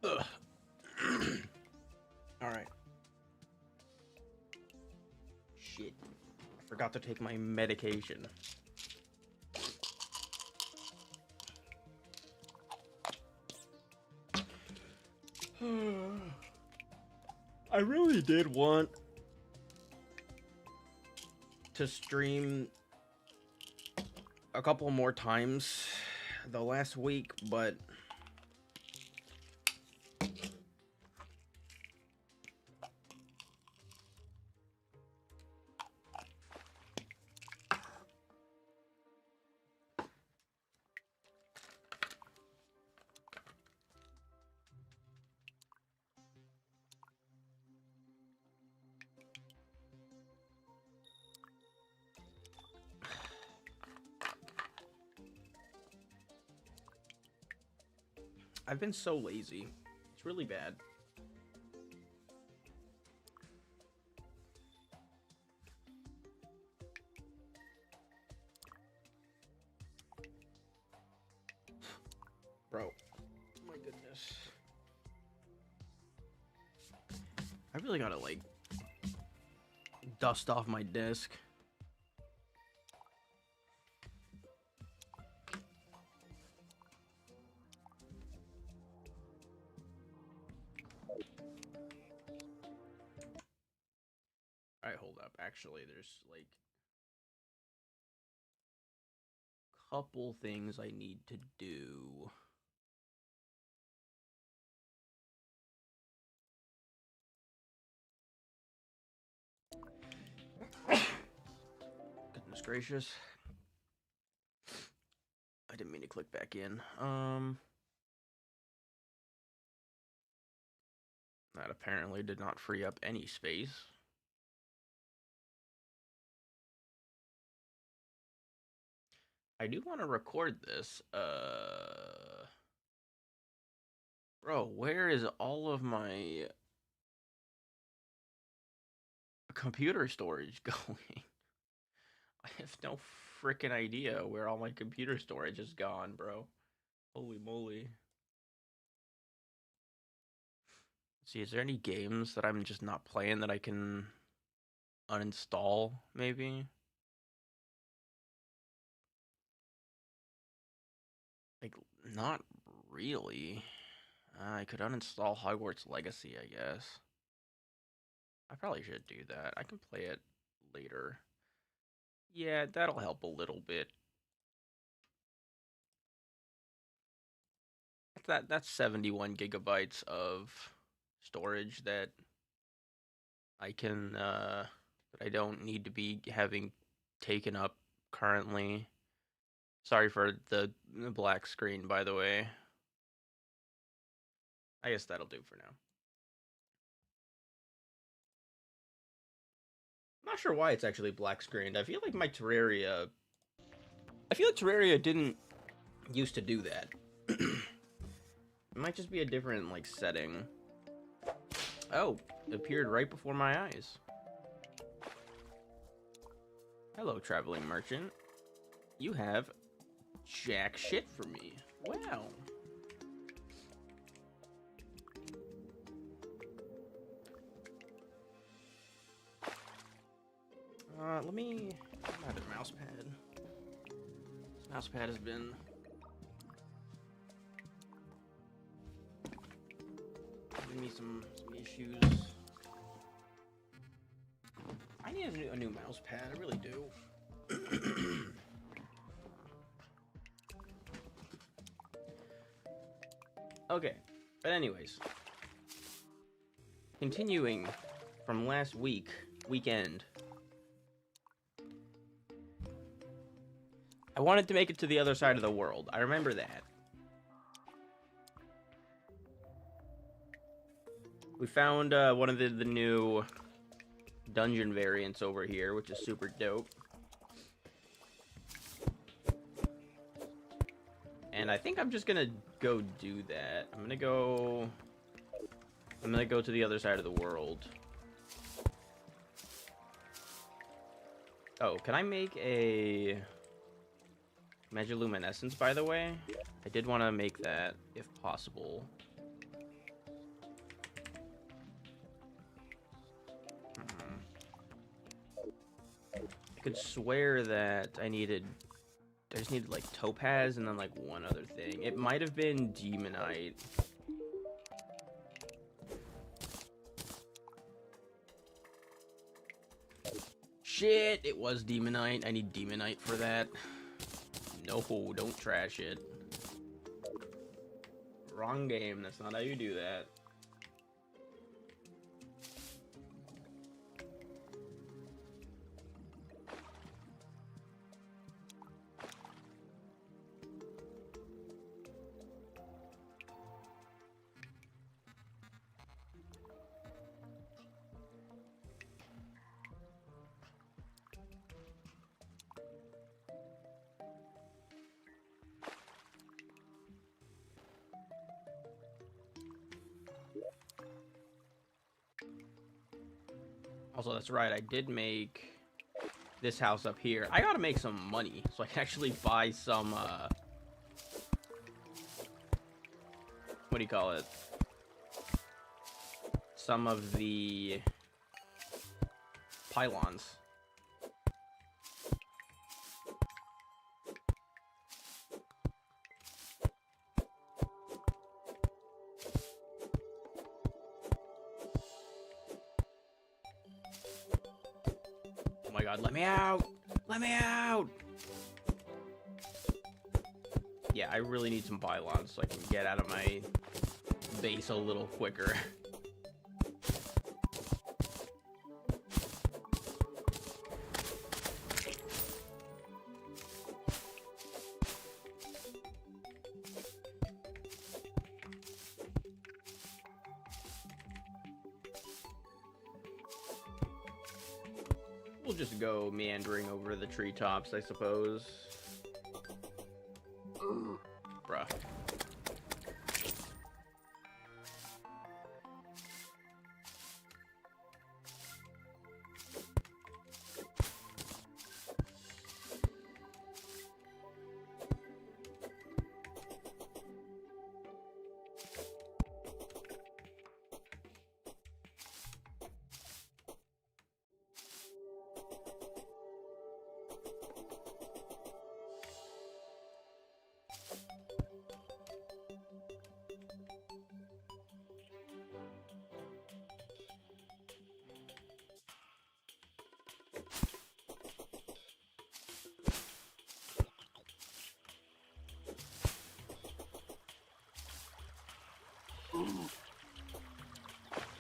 Ugh. Alright. Shit. I forgot to take my medication. I really did want to stream a couple more times the last week, but I've been so lazy. It's really bad. Bro, my goodness. I really gotta, like, dust off my disc. Alright, hold up. Actually, there's, like, a couple things I need to do. Goodness gracious. I didn't mean to click back in. That apparently did not free up any space. I do want to record this. Bro, where is all of my computer storage going? I have no freaking idea where all my computer storage is gone, bro. Holy moly. Let's see, is there any games that I'm just not playing that I can uninstall, maybe? Like, not really. I could uninstall Hogwarts Legacy, I guess. I probably should do that. I can play it later. Yeah, that'll help a little bit. That's 71 gigabytes of storage that I can that I don't need to be having taken up currently. Sorry for the black screen, by the way. I guess that'll do for now. I'm not sure why it's actually black screened. I feel like Terraria didn't used to do that. It might just be a different, like, setting. Oh, it appeared right before my eyes. Hello, traveling merchant. You have jack shit for me. Wow. Let me get my other mouse pad. This mouse pad has been giving me some issues. I need a new mouse pad, I really do. Okay, but anyways. Continuing from last weekend. I wanted to make it to the other side of the world. I remember that. We found one of the new dungeon variants over here, which is super dope. And I think I'm just gonna go do that. I'm gonna go to the other side of the world. Oh, can I make a Magiluminescence, by the way? I did want to make that, if possible. could swear that I just needed like topaz and then like one other thing. It might have been demonite. Shit, it was demonite. I need demonite for that. No, don't trash it. Wrong game. That's not how you do that. Also, that's right. I did make this house up here. I gotta make some money so I can actually buy some, what do you call it? Some of the pylons. Oh my god, let me out! Let me out! Yeah, I really need some pylons so I can get out of my base a little quicker. We'll just go meandering over the treetops, I suppose. Bruh.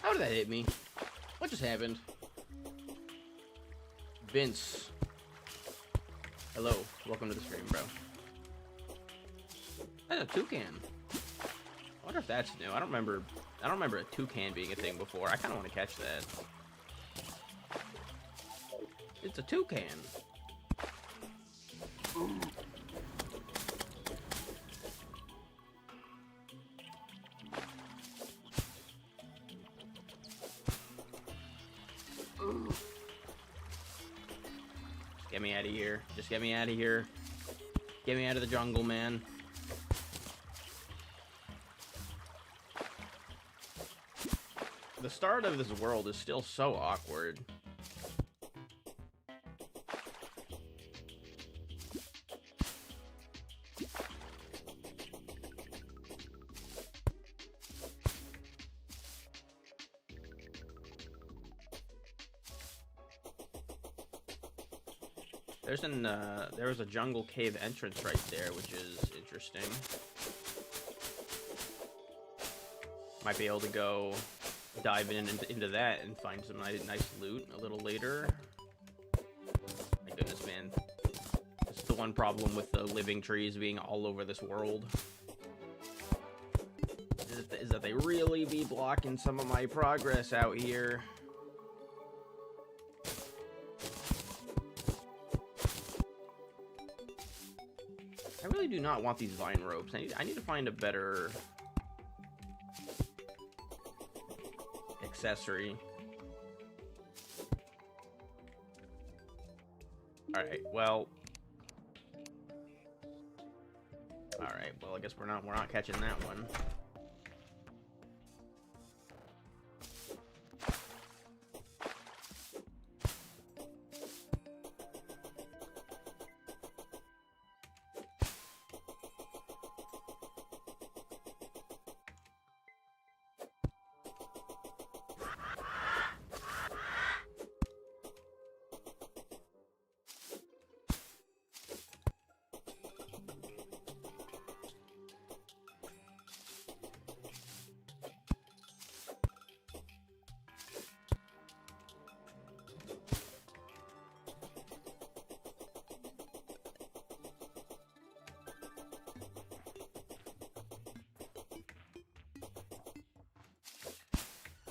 How did that hit me? What just happened? Vince. Hello. Welcome to the stream, bro. That's a toucan. I wonder if that's new. I don't remember a toucan being a thing before. I kinda wanna catch that. It's a toucan. Get me out of here. Just get me out of here. Get me out of the jungle, man. The start of this world is still so awkward. There was a jungle cave entrance right there, which is interesting. Might be able to go dive into that and find some nice loot a little later. My goodness, man. This is the one problem with the living trees being all over this world. Is that they really be blocking some of my progress out here. I really do not want these vine ropes. I need to find a better accessory. Alright, well. Alright, well I guess we're not catching that one.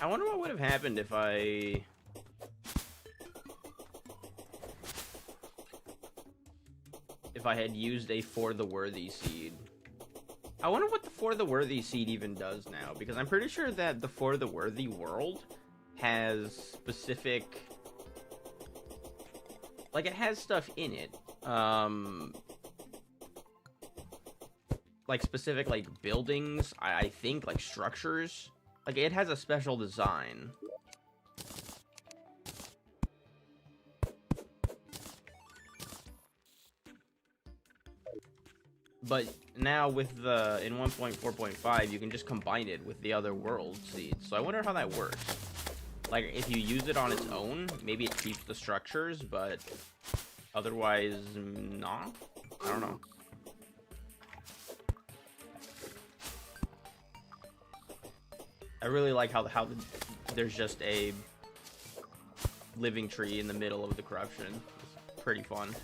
I wonder what would have happened if I... had used a For the Worthy seed. I wonder what the For the Worthy seed even does now, because I'm pretty sure that the For the Worthy world has specific... Like, it has stuff in it. Like, specific, like, buildings, I think, like, structures. Like, it has a special design. But now with the, in 1.4.5, you can just combine it with the other world seeds. So I wonder how that works. Like, if you use it on its own, maybe it keeps the structures, but otherwise, not? I don't know. I really like how there's just a living tree in the middle of the corruption. It's pretty fun.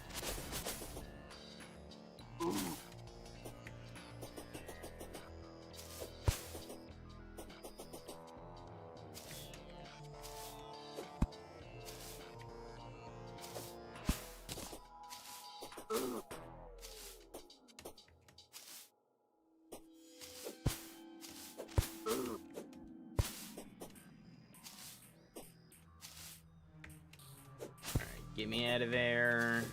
Get me out of there.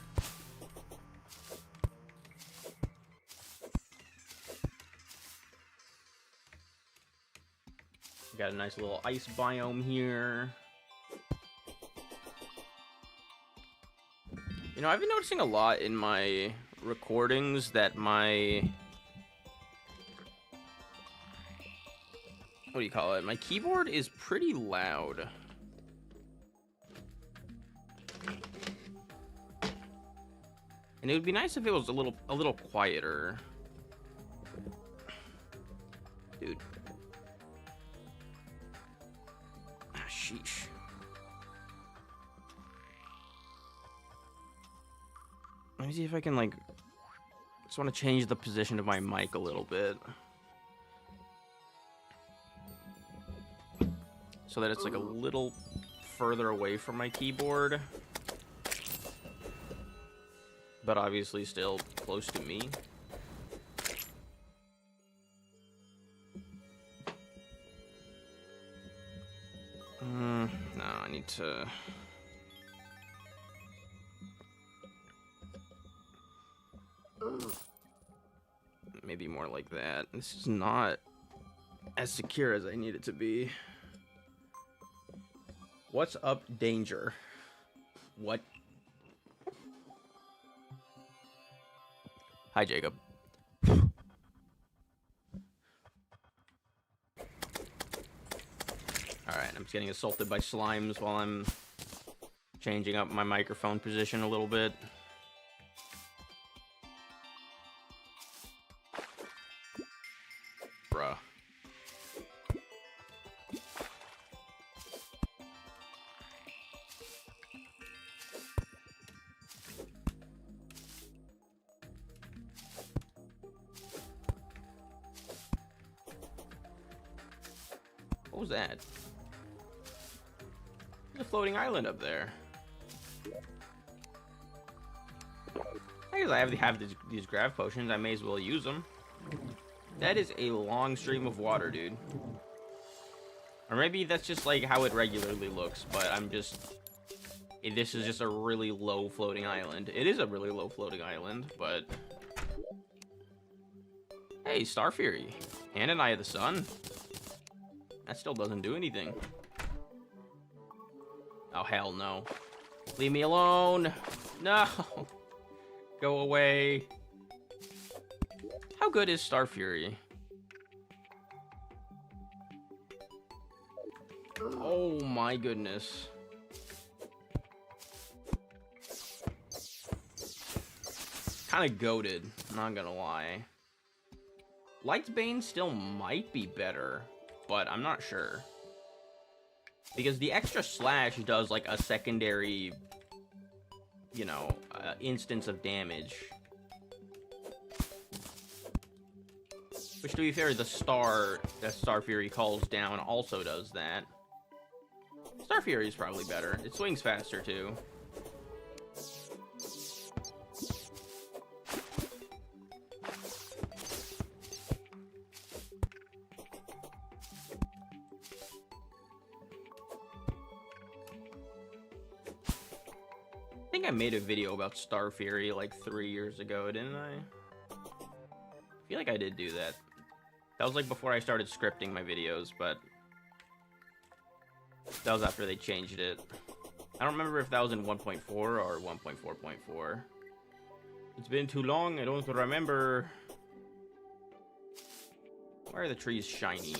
Got a nice little ice biome here. You know, I've been noticing a lot in my recordings that my... What do you call it? My keyboard is pretty loud. And it would be nice if it was a little quieter. Dude. Ah, sheesh. Let me see if I can, like... just want to change the position of my mic a little bit. So that it's, like, a little further away from my keyboard. But obviously still close to me. No, I need to... Maybe more like that. This is not as secure as I need it to be. What's up, danger? What? Hi, Jacob. Alright, I'm just getting assaulted by slimes while I'm changing up my microphone position a little bit. Bruh. What was that? There's a floating island up there. I guess I have these grav potions. I may as well use them. That is a long stream of water, dude. Or maybe that's just like how it regularly looks, but I'm just... This is just a really low floating island. It is a really low floating island, but... Hey, Star Fury. And an Eye of the Sun. That still doesn't do anything. Oh, hell no. Leave me alone. No. Go away. How good is Star Fury? Oh my goodness. Kind of goated, not gonna lie. Light's Bane still might be better, but I'm not sure. Because the extra slash does like a secondary, you know, instance of damage. Which, to be fair, the star that Star Fury calls down also does that. Star Fury is probably better. It swings faster, too. I think I made a video about Star Fury like 3 years ago, didn't I? I feel like I did do that. That was like before I started scripting my videos, but that was after they changed it. I don't remember if that was in 1.4 or 1.4.4. It's been too long, I don't remember. Why are the trees shiny?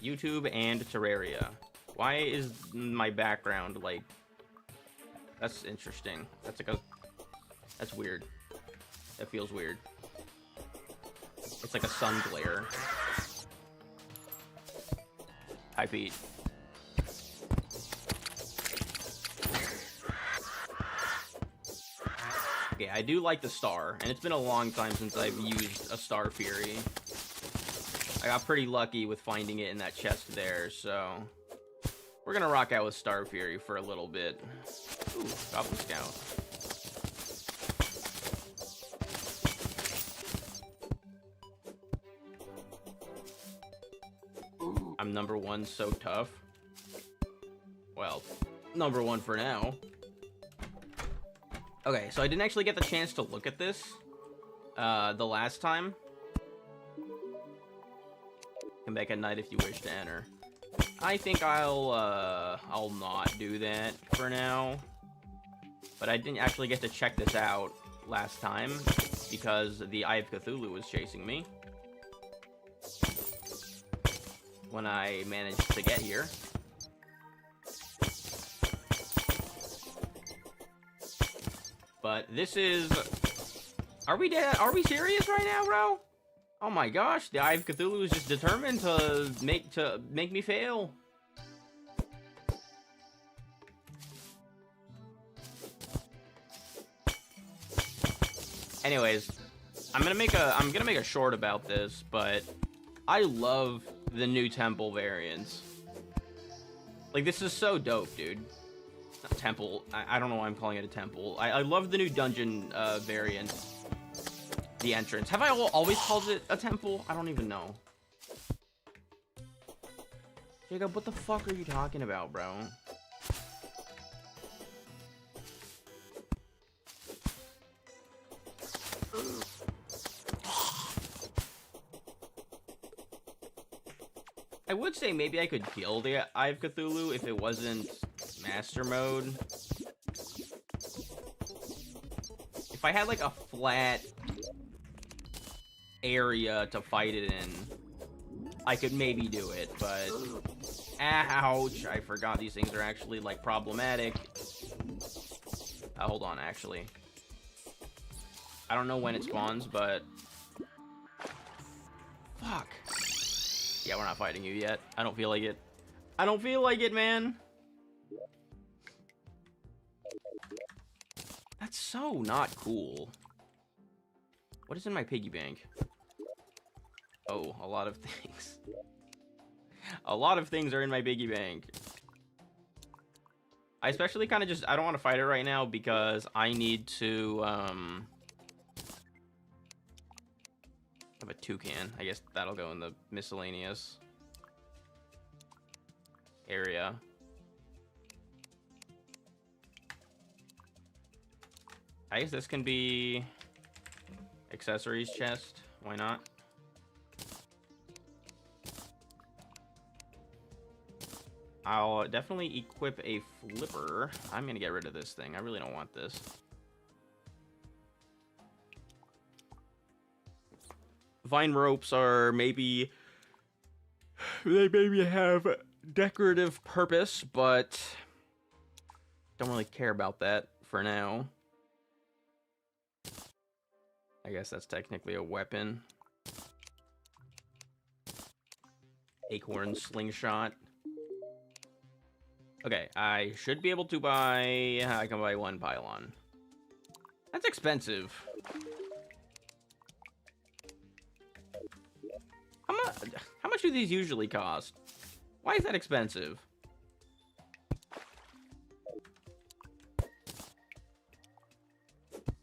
YouTube and Terraria. Why is my background like... That's interesting. That's like a... That's weird. That feels weird. It's like a sun glare. Hi, Pete. Okay, I do like the star, and it's been a long time since I've used a Star Fury. I got pretty lucky with finding it in that chest there, so... We're gonna rock out with Star Fury for a little bit. Ooh, Goblin Scout. I'm number one, so tough. Well, number one for now. Okay, so I didn't actually get the chance to look at this the last time. Come back at night if you wish to enter. I think I'll not do that for now. But I didn't actually get to check this out last time because the Eye of Cthulhu was chasing me when I managed to get here. But this is... Are we dead? Are we serious right now, bro? Oh my gosh, the Eye of Cthulhu is just determined to make me fail. Anyways, I'm gonna make a short about this, but I love the new temple variants. Like, this is so dope, dude. Not temple. I don't know why I'm calling it a temple. I love the new dungeon variant. The entrance. Have I always called it a temple? I don't even know. Jacob, what the fuck are you talking about, bro? I would say maybe I could kill the Eye of Cthulhu if it wasn't Master Mode. If I had like a flat area to fight it in, I could maybe do it, but ouch, I forgot these things are actually like problematic. Hold on, actually, I don't know when it spawns, but fuck yeah, we're not fighting you yet. I don't feel like it. I don't feel like it, man. That's so not cool. What is in my piggy bank? Oh, a lot of things. A lot of things are in my piggy bank. I especially kind of just... I don't want to fight it right now because I need to... have a toucan. I guess that'll go in the miscellaneous area. I guess this can be accessories chest. Why not? I'll definitely equip a flipper. I'm gonna get rid of this thing. I really don't want this. Vine ropes are maybe... They maybe have decorative purpose, but don't really care about that for now. I guess that's technically a weapon. Acorn slingshot. Okay, I should be able to buy... I can buy one pylon. That's expensive. How much do these usually cost? Why is that expensive?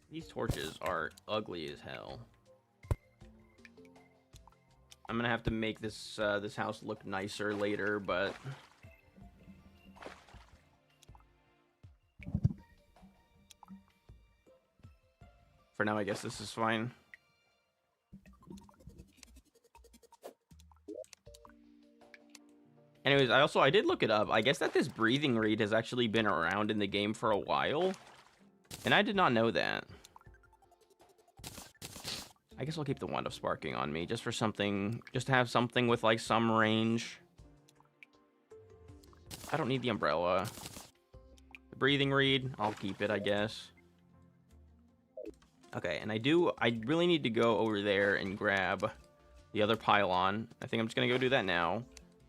These torches are ugly as hell. I'm gonna have to make this this house look nicer later, but for now, I guess this is fine. Anyways, I did look it up. I guess that this breathing reed has actually been around in the game for a while, and I did not know that. I guess I'll keep the Wand of Sparking on me, just for something, just to have something with, like, some range. I don't need the umbrella. The breathing reed, I'll keep it, I guess. Okay, and I really need to go over there and grab the other pylon. I think I'm just gonna go do that now.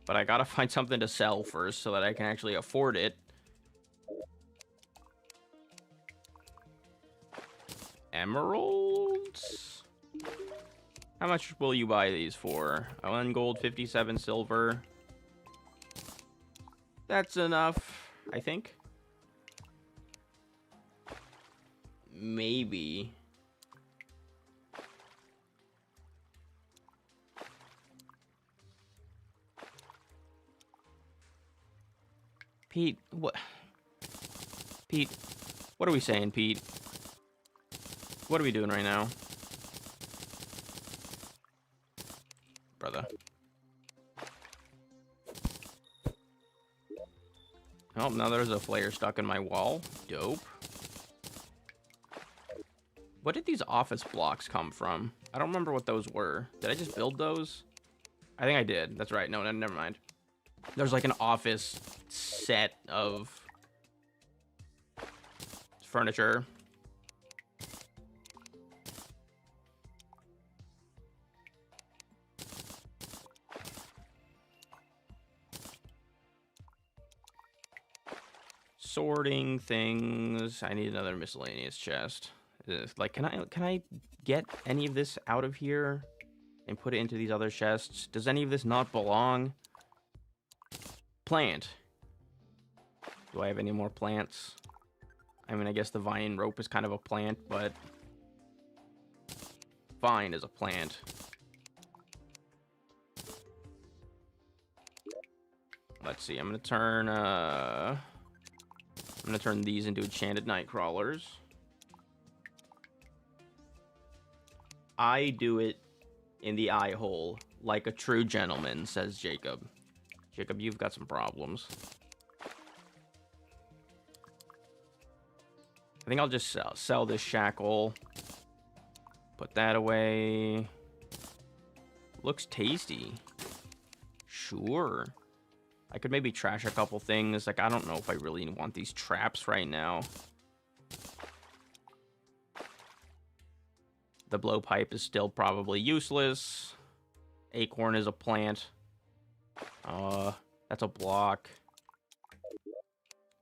But I gotta find something to sell first so that I can actually afford it. Emeralds? How much will you buy these for? 1 gold, 57 silver. That's enough, I think. Maybe. Pete, what? Pete, what are we saying, Pete? What are we doing right now? Brother. Oh, now there's a flare stuck in my wall. Dope. What did these office blocks come from? I don't remember what those were. Did I just build those? I think I did. That's right. No, never mind. There's like an office set of furniture. Sorting things. I need another miscellaneous chest. Like, can I get any of this out of here and put it into these other chests? Does any of this not belong? Plant. Do I have any more plants? I mean, I guess the vine rope is kind of a plant, but vine is a plant. Let's see. I'm gonna turn these into enchanted night crawlers. I do it in the eye hole like a true gentleman, says Jacob. Jacob, you've got some problems. I think I'll just sell this shackle. Put that away. Looks tasty. Sure. I could maybe trash a couple things. Like, I don't know if I really want these traps right now. The blowpipe is still probably useless. Acorn is a plant. That's a block.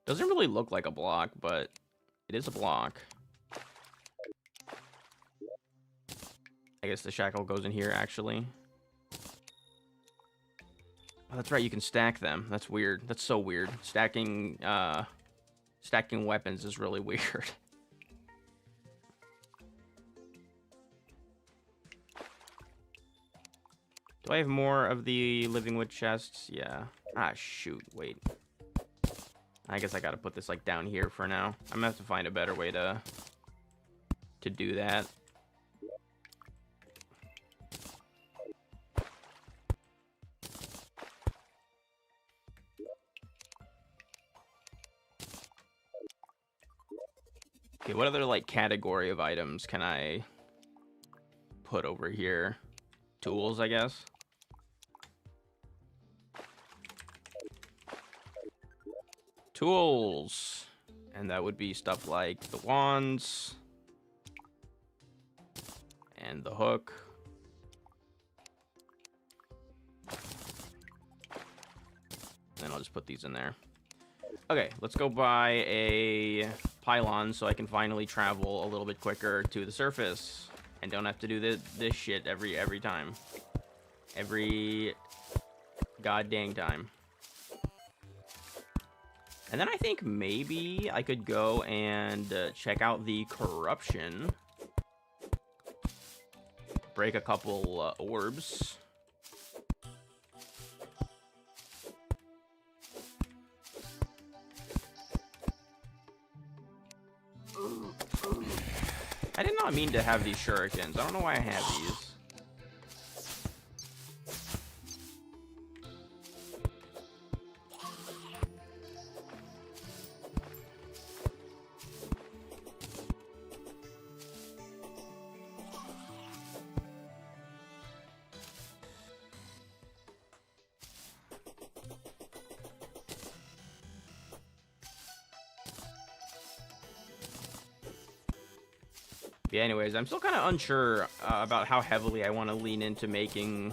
Doesn't really look like a block, but it is a block. I guess the shackle goes in here, actually. Oh, that's right, you can stack them. That's weird. That's so weird. Stacking weapons is really weird. Do I have more of the living wood chests? Yeah. Ah, shoot. Wait. I guess I gotta put this, like, down here for now. I'm gonna have to find a better way to do that. Okay, what other, like, category of items can I put over here? Tools, I guess. Tools. And that would be stuff like the wands. And the hook. And I'll just put these in there. Okay, let's go buy a pylon so I can finally travel a little bit quicker to the surface. And don't have to do this shit every time. Every goddamn time. And then I think maybe I could go and check out the corruption. Break a couple orbs. I did not mean to have these shurikens. I don't know why I have these. Yeah, anyways, I'm still kind of unsure about how heavily I want to lean into making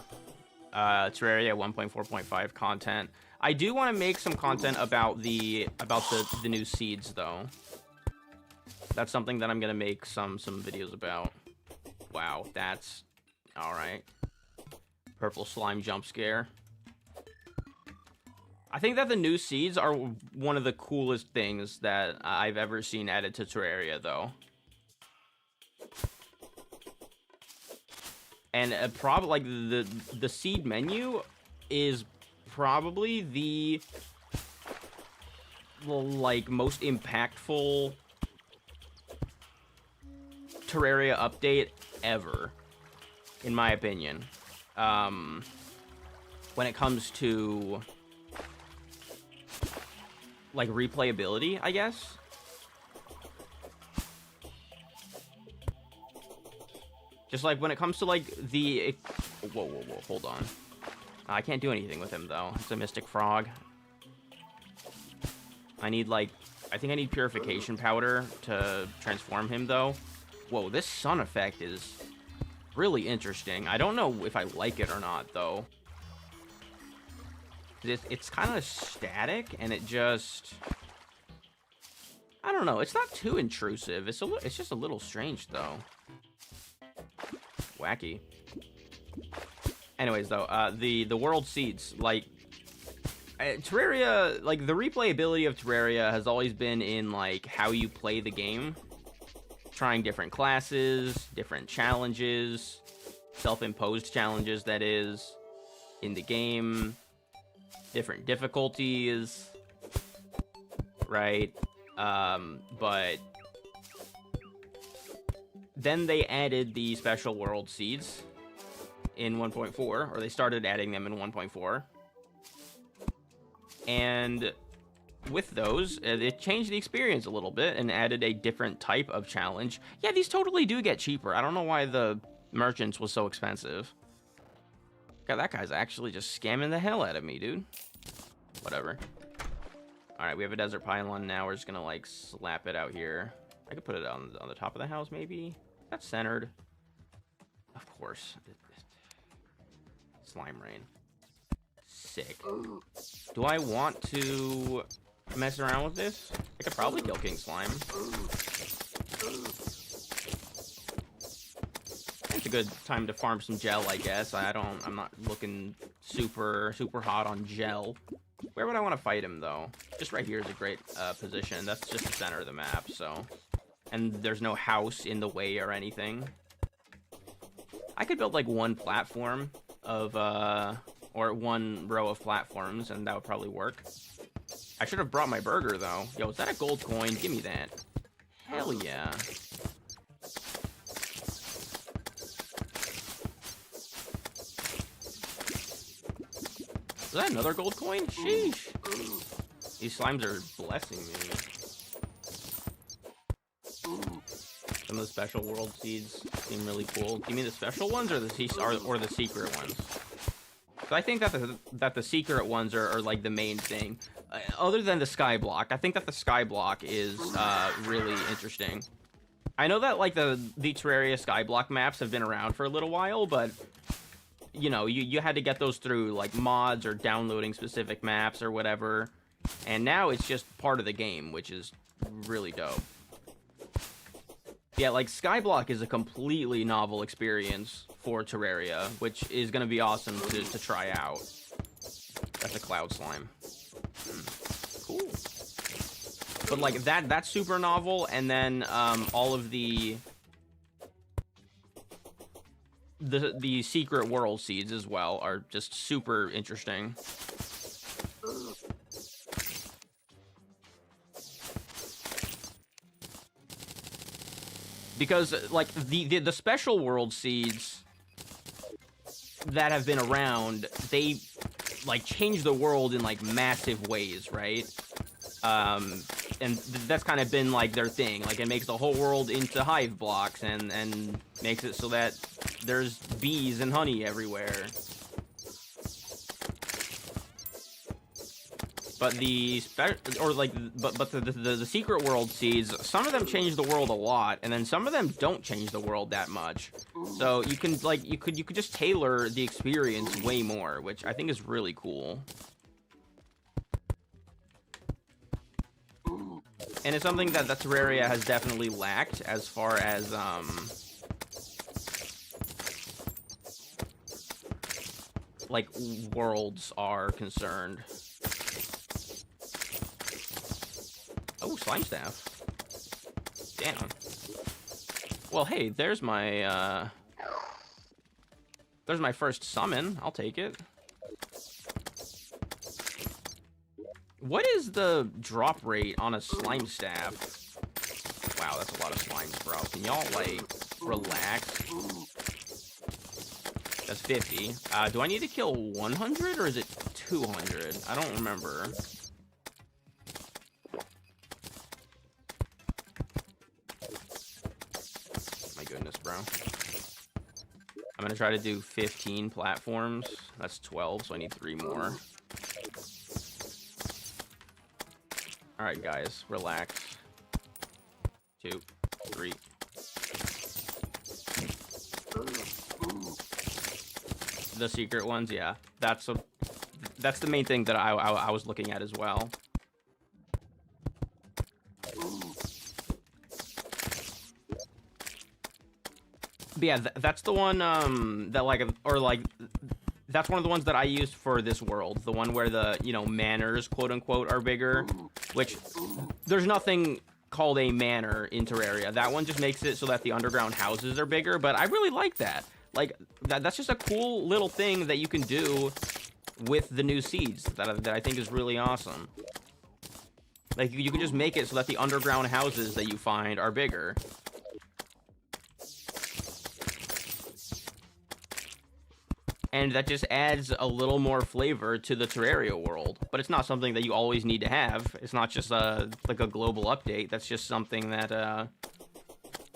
Terraria 1.4.5 content. I do want to make some content about the new seeds, though. That's something that I'm gonna make some videos about. Wow, that's all right. Purple slime jump scare. I think that the new seeds are one of the coolest things that I've ever seen added to Terraria, though. And probably like the seed menu is probably the like most impactful Terraria update ever, in my opinion. When it comes to like replayability, I guess. Just like when it comes to like the... Whoa, hold on. I can't do anything with him though. It's a mystic frog. I need like... I think I need purification powder to transform him though. Whoa, this sun effect is really interesting. I don't know if I like it or not though. It's kind of static and it just... I don't know. It's not too intrusive. It's just a little strange though. Wacky. Anyways, though, the world seeds, like Terraria, like the replayability of Terraria has always been in like how you play the game, trying different classes, different challenges, self-imposed challenges, that is, in the game, different difficulties, right? But then they added the special world seeds in 1.4, or they started adding them in 1.4. And with those, it changed the experience a little bit and added a different type of challenge. Yeah, these totally do get cheaper. I don't know why the merchants was so expensive. God, that guy's actually just scamming the hell out of me, dude. Whatever. Alright, we have a desert pylon now. We're just gonna, like, slap it out here. I could put it on the top of the house, maybe. That's centered. Of course. Slime rain. Sick. Do I want to mess around with this? I could probably kill King Slime. It's a good time to farm some gel, I guess. I'm not looking super hot on gel. Where would I want to fight him, though? Just right here is a great position. That's just the center of the map, so... And there's no house in the way or anything. I could build, like, one platform of, or one row of platforms, and that would probably work. I should have brought my burger, though. Yo, is that a gold coin? Give me that. Hell yeah. Is that another gold coin? Sheesh. These slimes are blessing me. Some of the special world seeds seem really cool. Do you mean the special ones or the secret ones? So I think that the secret ones are like the main thing. Other than the sky block, I think that the sky block is really interesting. I know that like the Terraria sky block maps have been around for a little while, but you know, you had to get those through like mods or downloading specific maps or whatever. And now it's just part of the game, which is really dope. Yeah, like Skyblock is a completely novel experience for Terraria, which is going to be awesome to try out. That's a cloud slime. Cool. But like that's super novel, and then all of the secret world seeds as well are just super interesting. Because like the special world seeds that have been around, they like change the world in like massive ways, right? And that's kind of been like their thing. Like it makes the whole world into hive blocks and makes it so that there's bees and honey everywhere. But the secret world seeds, some of them change the world a lot, and then some of them don't change the world that much. So you can like you could just tailor the experience way more, which I think is really cool. And it's something that Terraria has definitely lacked as far as like worlds are concerned. Oh, slime staff. Damn. Well, hey, there's my first summon. I'll take it. What is the drop rate on a slime staff? Wow, that's a lot of slimes, bro. Can y'all, like, relax? That's 50. Do I need to kill 100 or is it 200? I don't remember. My goodness, bro. I'm gonna try to do 15 platforms. That's 12, so I need 3 more. Alright, guys, relax. 2, 3. The secret ones, yeah. That's the main thing that I was looking at as well. But yeah, that's the one that like, or like, that's one of the ones that I used for this world. The one where the, you know, manors, quote unquote, are bigger. Which, there's nothing called a manor in Terraria. That one just makes it so that the underground houses are bigger, but I really like that. Like, that's just a cool little thing that you can do with the new seeds that I think is really awesome. Like, you can just make it so that the underground houses that you find are bigger. And that just adds a little more flavor to the Terraria world. But it's not something that you always need to have. It's not just like a global update. That's just something that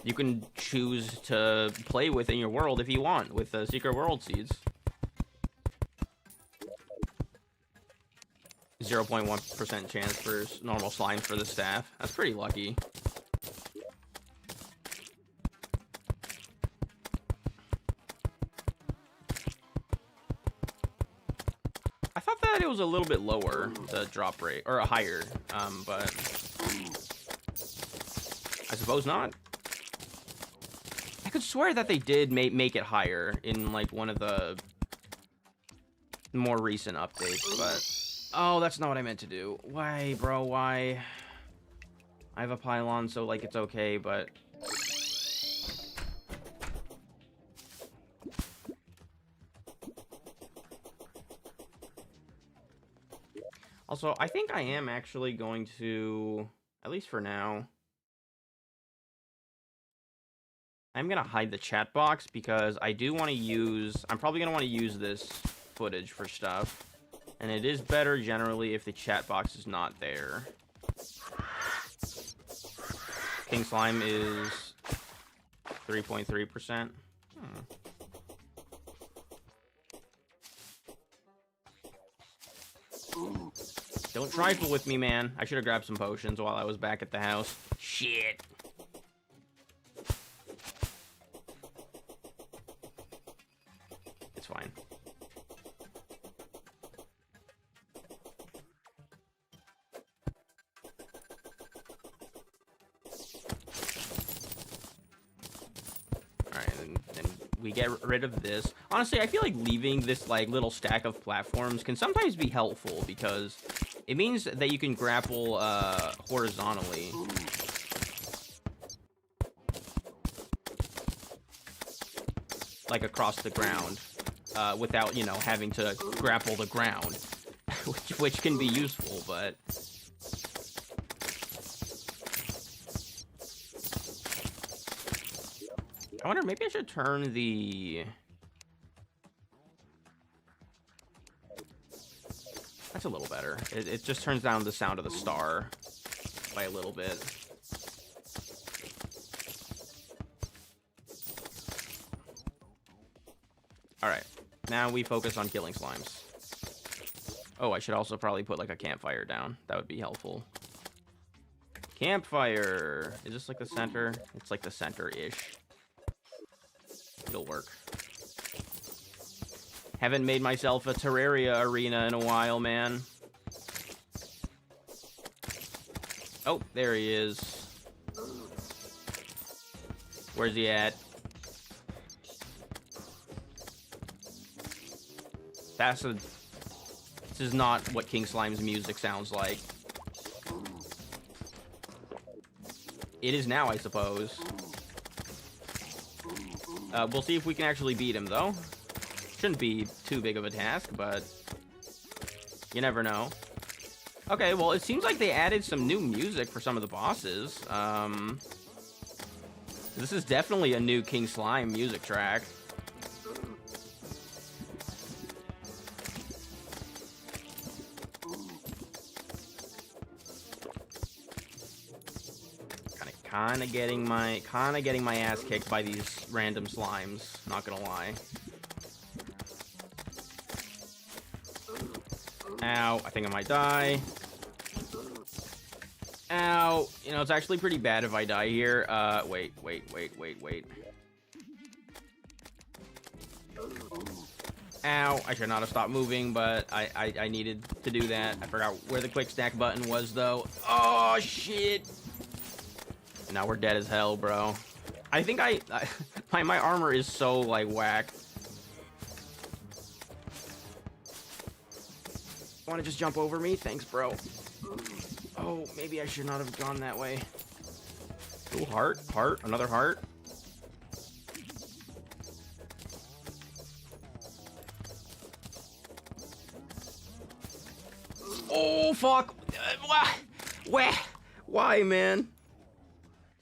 you can choose to play with in your world if you want, with the secret world seeds. 0.1% chance for normal slime for the staff. That's pretty lucky. I thought that it was a little bit lower, the drop rate, or a higher, but I suppose not. I could swear that they did make it higher in, like, one of the more recent updates, but... Oh, that's not what I meant to do. Why, bro, why? I have a pylon, so, like, it's okay, but... Also, I think I am actually going to, at least for now, I'm going to hide the chat box because I do want to use, I'm probably going to want to use this footage for stuff. And it is better generally if the chat box is not there. King Slime is 3.3%. Don't trifle with me, man. I should have grabbed some potions while I was back at the house. Shit. It's fine. Alright, and We get rid of this. Honestly, I feel like leaving this like little stack of platforms can sometimes be helpful because it means that you can grapple horizontally. Like across the ground, without, you know, having to grapple the ground, which can be useful, but... I wonder, maybe I should turn the... That's a little better. It just turns down the sound of the star by a little bit. Alright, now we focus on killing slimes. Oh, I should also probably put, like, a campfire down. That would be helpful. Campfire! Is this, like, the center? It's, like, the center-ish. It'll work. Haven't made myself a Terraria arena in a while, man. Oh, there he is. Where's he at? This is not what King Slime's music sounds like. It is now, I suppose. We'll see if we can actually beat him, though. Shouldn't be too big of a task, but you never know. Okay, well, it seems like they added some new music for some of the bosses. This is definitely a new King Slime music track. Kind of getting my ass kicked by these random slimes, not gonna lie. Ow, I think I might die. Ow, you know, it's actually pretty bad if I die here. Wait. Ow, I should not have stopped moving, but I needed to do that. I forgot where the quick stack button was, though. Oh, shit. Now we're dead as hell, bro. I think my armor is so, like, whack. Want to just jump over me? Thanks, bro. Oh, maybe I should not have gone that way. Ooh, heart, another heart. Oh, fuck. Why, man?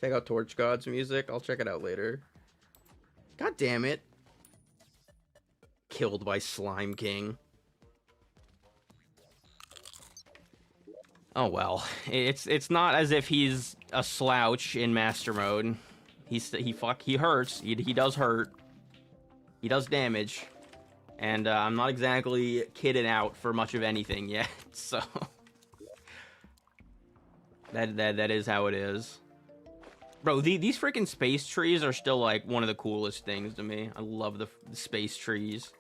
Check out Torch God's music. I'll check it out later. God damn it. Killed by Slime King. Oh well. It's not as if he's a slouch in master mode. He hurts. He does hurt. He does damage. And I'm not exactly kitted out for much of anything yet. So that is how it is. Bro, these freaking space trees are still, like, one of the coolest things to me. I love the space trees.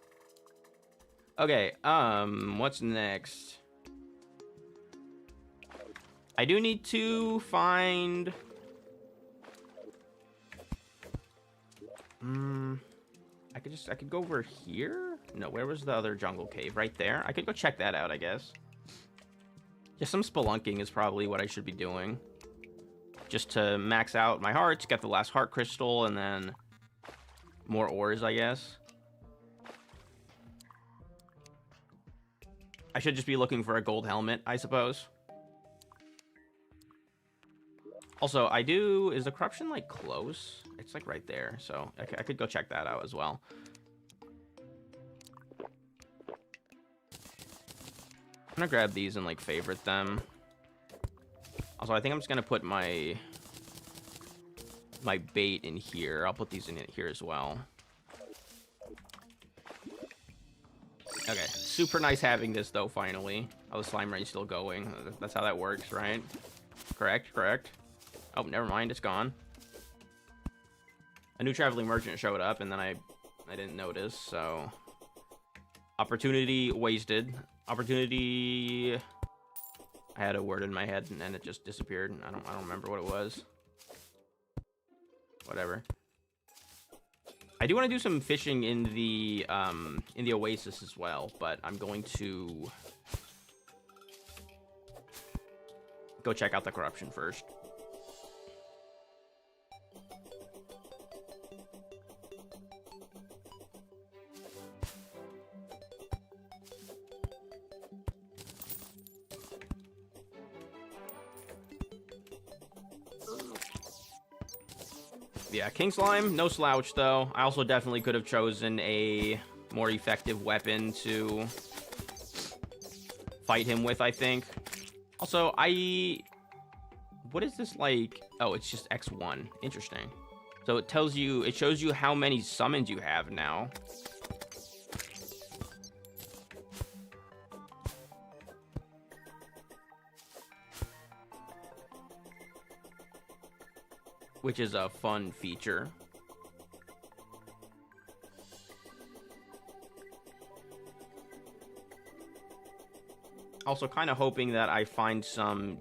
Okay, what's next? I do need to find... I could go over here? No, where was the other jungle cave? Right there? I could go check that out, I guess. Just some spelunking is probably what I should be doing. Just to max out my hearts, get the last heart crystal, and then more ores, I guess. I should just be looking for a gold helmet, I suppose. Also, is the corruption, like, close? It's, like, right there, so I could go check that out as well. I'm gonna grab these and, like, favorite them. Also, I think I'm just gonna put my bait in here. I'll put these in here as well. Okay, super nice having this, though, finally. Oh, the slime rain's still going. That's how that works, right? Correct. Oh, never mind, it's gone. A new traveling merchant showed up, and then I didn't notice, so... Opportunity wasted. Opportunity... I had a word in my head, and then it just disappeared. I don't remember what it was. Whatever. I do want to do some fishing in the oasis as well, but I'm going to go check out the corruption first. Yeah, King Slime, no slouch, though. I also definitely could have chosen a more effective weapon to fight him with, I think. Also, what is this like? Oh, it's just X1. Interesting. So it shows you how many summons you have now. Which is a fun feature. Also, kind of hoping that I find some...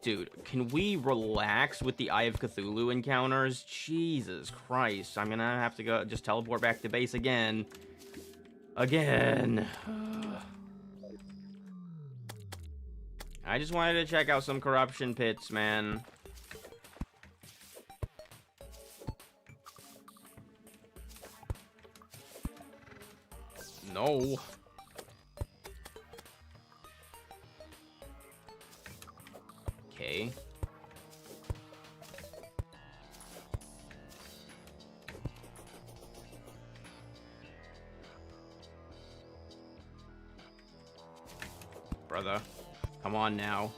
Dude, can we relax with the Eye of Cthulhu encounters? Jesus Christ. I'm gonna have to go just teleport back to base again. Again. I just wanted to check out some corruption pits, man. No. Okay. Brother. Come on now.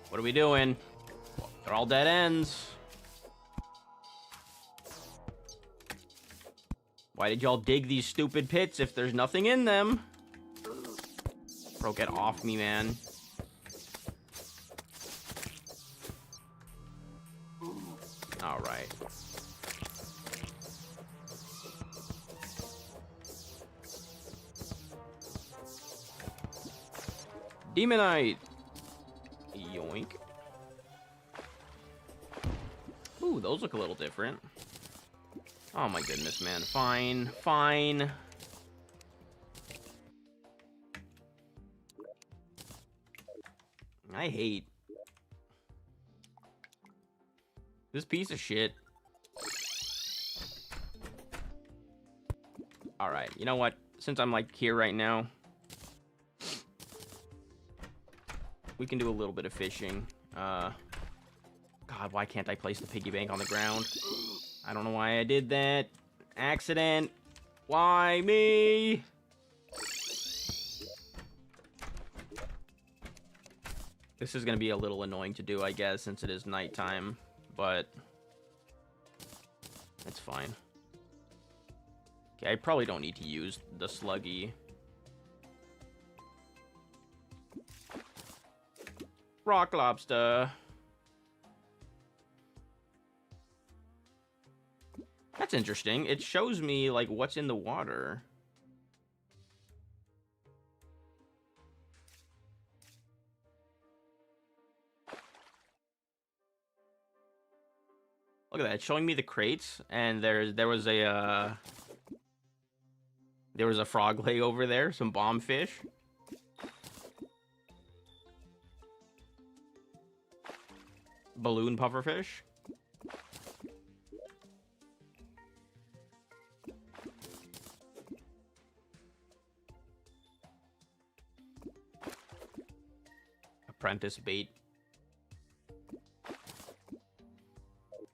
What are we doing? They're all dead ends. Why did y'all dig these stupid pits if there's nothing in them? Bro, get off me, man. Alright. Demonite! Yoink. Ooh, those look a little different. Oh my goodness, man. Fine. Fine. I hate this piece of shit. Alright, you know what? Since I'm like here right now, we can do a little bit of fishing. God, why can't I place the piggy bank on the ground? I don't know why I did that. Accident. Why me? This is going to be a little annoying to do, I guess, since it is nighttime. But that's fine. Okay, I probably don't need to use the sluggy. Rock lobster. That's interesting. It shows me, like, what's in the water. Look at that. It's showing me the crates, and there was a frog leg over there, some bomb fish. Balloon pufferfish. Apprentice bait.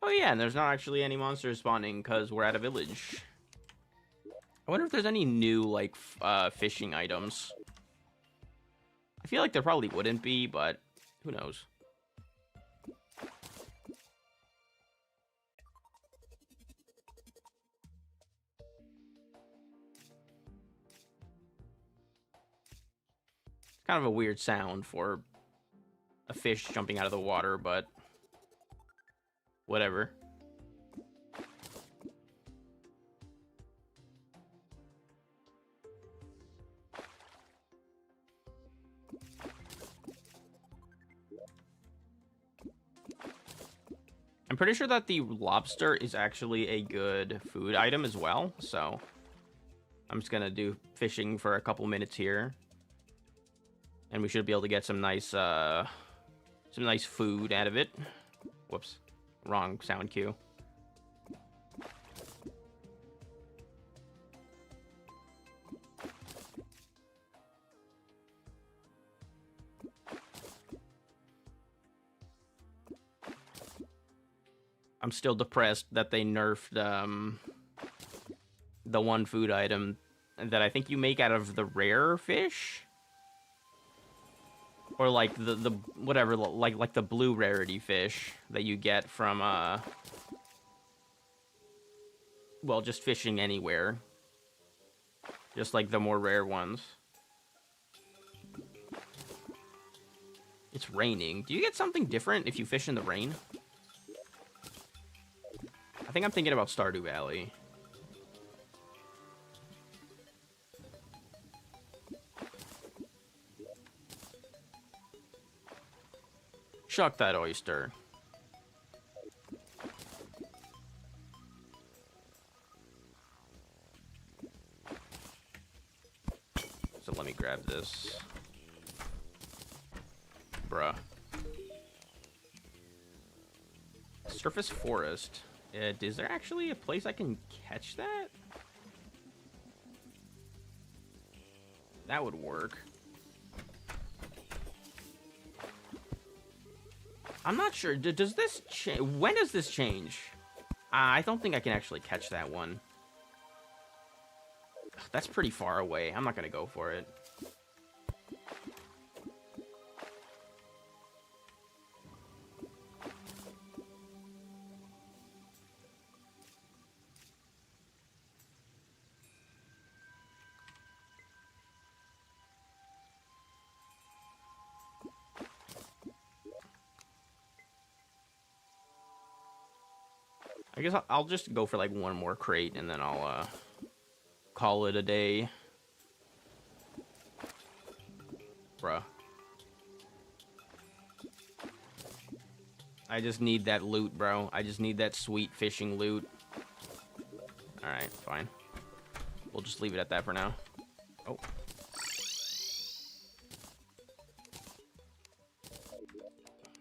Oh yeah, and there's not actually any monsters spawning because we're at a village. I wonder if there's any new, like, fishing items. I feel like there probably wouldn't be, but who knows? Kind of a weird sound for a fish jumping out of the water, but whatever. I'm pretty sure that the lobster is actually a good food item as well, so I'm just gonna do fishing for a couple minutes here, and we should be able to get some nice food out of it. Whoops, wrong sound cue. I'm still depressed that they nerfed the one food item that I think you make out of the rare fish, or like the whatever, like the blue rarity fish that you get from well, just fishing anywhere, just like the more rare ones. It's raining. Do you get something different if you fish in the rain? I think I'm thinking about Stardew Valley. Shuck that oyster. So let me grab this. Bruh. Surface forest. Is there actually a place I can catch that? That would work. I'm not sure. Does this change? When does this change? I don't think I can actually catch that one. That's pretty far away. I'm not gonna go for it. I guess I'll just go for like one more crate and then I'll call it a day. Bruh. I just need that loot, bro. I just need that sweet fishing loot. Alright, fine. We'll just leave it at that for now. Oh.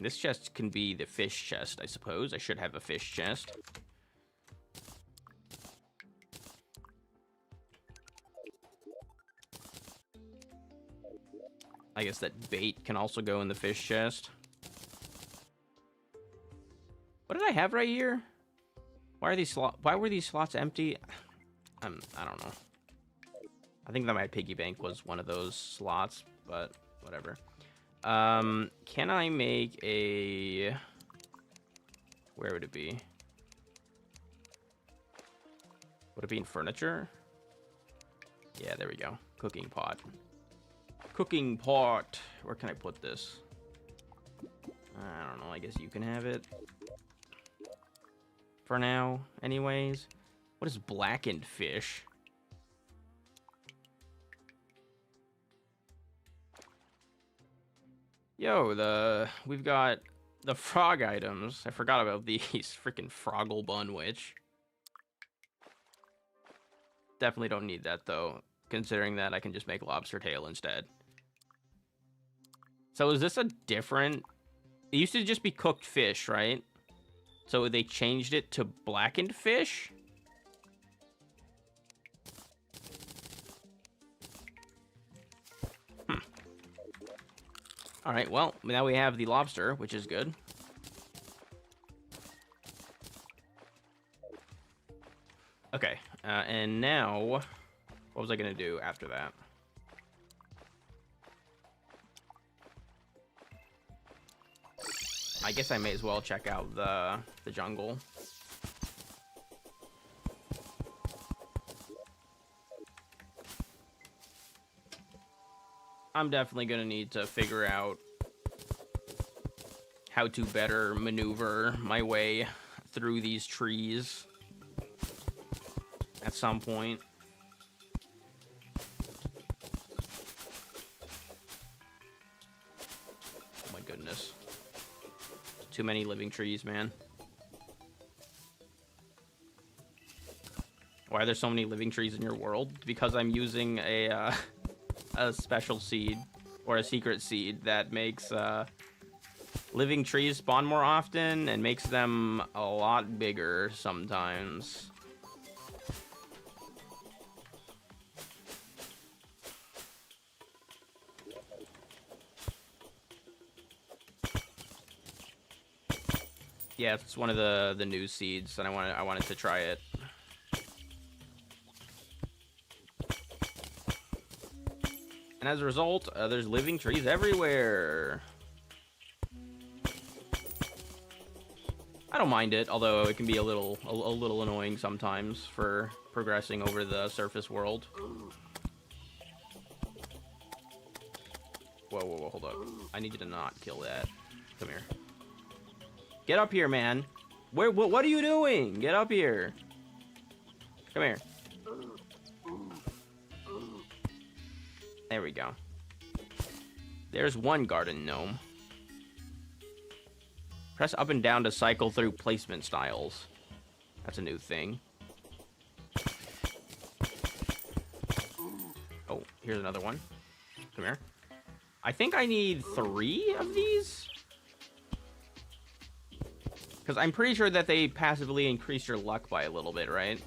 This chest can be the fish chest, I suppose. I should have a fish chest. I guess that bait can also go in the fish chest. What did I have right here? Why were these slots empty? I don't know. I think that my piggy bank was one of those slots, but whatever. Can I make a... Where would it be? Would it be in furniture? Yeah, there we go. Cooking pot. Cooking pot. Where can I put this? I don't know. I guess you can have it. For now, anyways. What is blackened fish? Yo, we've got the frog items. I forgot about these. Freaking Froggle Bun Witch. Definitely don't need that, though, considering that I can just make lobster tail instead. So is this a different... It used to just be cooked fish, right? So they changed it to blackened fish? Alright, well, now we have the lobster, which is good. Okay, and now... What was I gonna do after that? I guess I may as well check out the jungle. I'm definitely gonna need to figure out how to better maneuver my way through these trees at some point. Oh my goodness. Too many living trees, man. Why are there so many living trees in your world? Because I'm using a special seed, or a secret seed, that makes living trees spawn more often and makes them a lot bigger sometimes. Yeah, it's one of the new seeds, and I wanted to try it. And as a result, there's living trees everywhere. I don't mind it, although it can be a little annoying sometimes for progressing over the surface world. Whoa, whoa, whoa, hold up. I need you to not kill that. Come here. Get up here, man. What are you doing? Get up here. Come here. There we go. There's one garden gnome. Press up and down to cycle through placement styles. That's a new thing. Oh, here's another one. Come here. I think I need 3 of these? Because I'm pretty sure that they passively increase your luck by a little bit, right?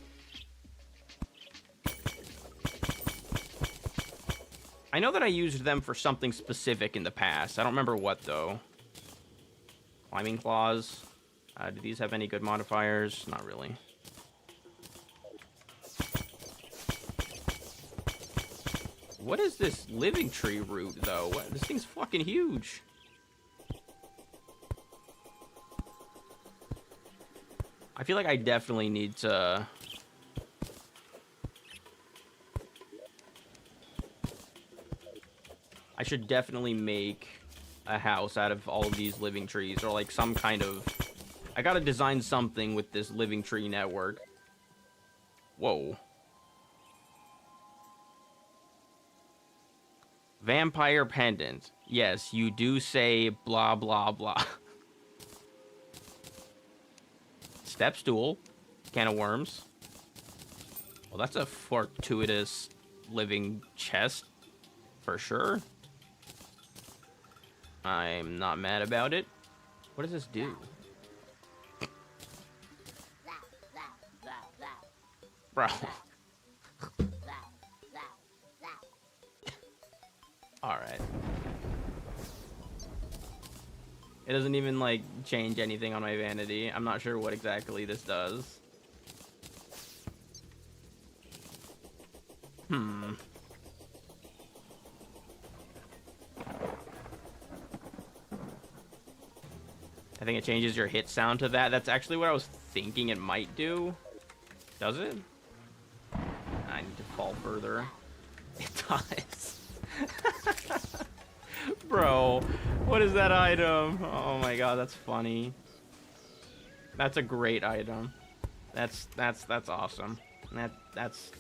I know that I used them for something specific in the past. I don't remember what, though. Climbing claws. Do these have any good modifiers? Not really. What is this living tree root, though? This thing's fucking huge. I feel like I definitely need to... I should definitely make a house out of all of these living trees, or like some kind of... I gotta design something with this living tree network. Whoa. Vampire pendant. Yes, you do say blah, blah, blah. Step stool. Can of worms. Well, that's a fortuitous living chest. For sure. I'm not mad about it. What does this do? Bro. Alright. It doesn't even, like, change anything on my vanity. I'm not sure what exactly this does. I think it changes your hit sound to that. That's actually what I was thinking it might do. Does it? I need to fall further. It does. Bro, what is that item? Oh my god, that's funny. That's a great item. That's awesome. That's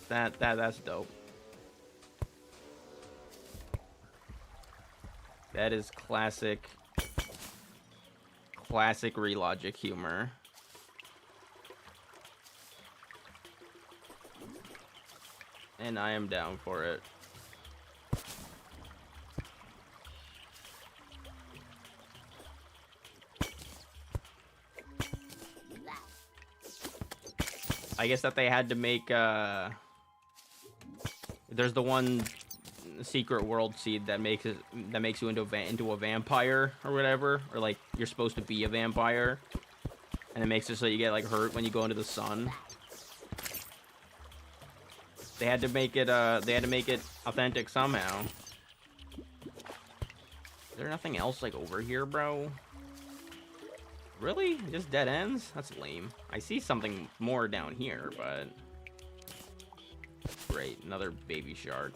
dope. That is classic Relogic humor. And I am down for it. I guess that they had to make there's the one secret world seed that makes you into a vampire or whatever, or like you're supposed to be a vampire, and it makes it so you get like hurt when you go into the sun. They had to make it authentic somehow. Is there nothing else like over here, bro? Really? Just dead ends? That's lame. I see something more down here, but great, another baby shark.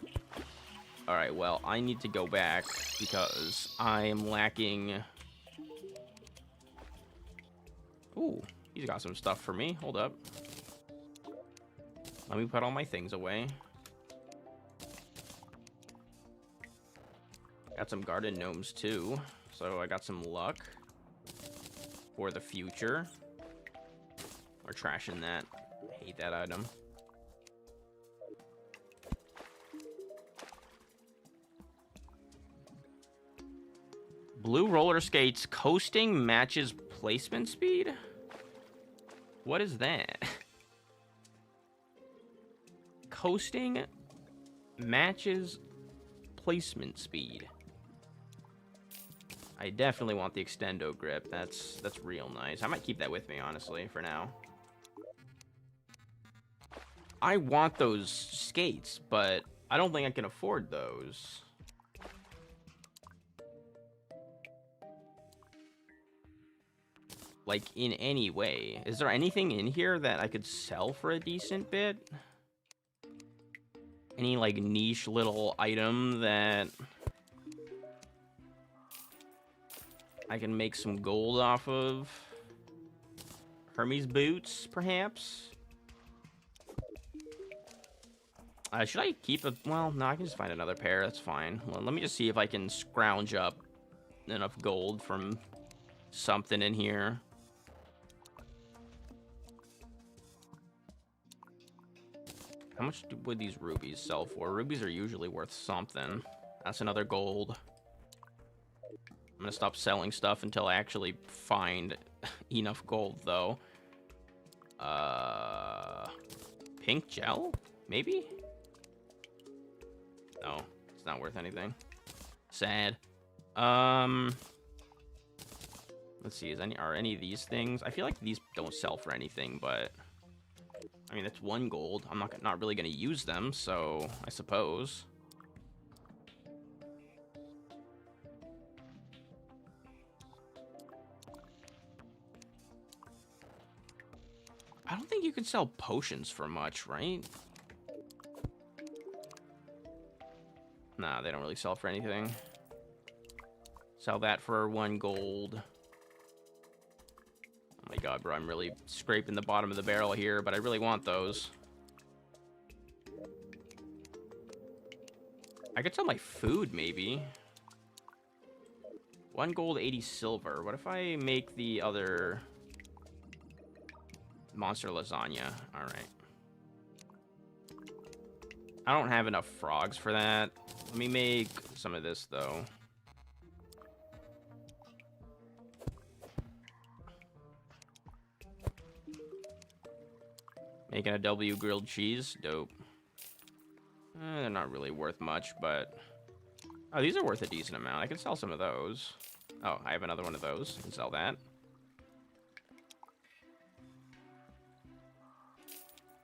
Alright, well, I need to go back because I am lacking... Ooh, he's got some stuff for me. Hold up. Let me put all my things away. Got some garden gnomes, too. So I got some luck for the future. We're trashing that. I hate that item. Blue roller skates. Coasting matches placement speed? What is that? Coasting matches placement speed. I definitely want the extendo grip. That's real nice. I might keep that with me, honestly, for now. I want those skates, but I don't think I can afford those. Like, in any way. Is there anything in here that I could sell for a decent bit? Any, like, niche little item that I can make some gold off of? Hermes boots, perhaps? Should I keep a... Well, no, I can just find another pair. That's fine. Well, let me just see if I can scrounge up enough gold from something in here. How much would these rubies sell for? Rubies are usually worth something. That's another gold. I'm gonna stop selling stuff until I actually find enough gold, though. Pink gel? Maybe? No, it's not worth anything. Sad. Let's see, are any of these things? I feel like these don't sell for anything, but I mean, that's 1 gold. I'm not really gonna use them, so I suppose. I don't think you can sell potions for much, right? Nah, they don't really sell for anything. Sell that for 1 gold. Oh my god, bro, I'm really scraping the bottom of the barrel here, but I really want those. I could sell my food, maybe. 1 gold, 80 silver. What if I make the other monster lasagna? Alright. I don't have enough frogs for that. Let me make some of this, though. Making a W grilled cheese. Dope. They're not really worth much, but... Oh, these are worth a decent amount. I can sell some of those. Oh, I have another one of those. I can sell that.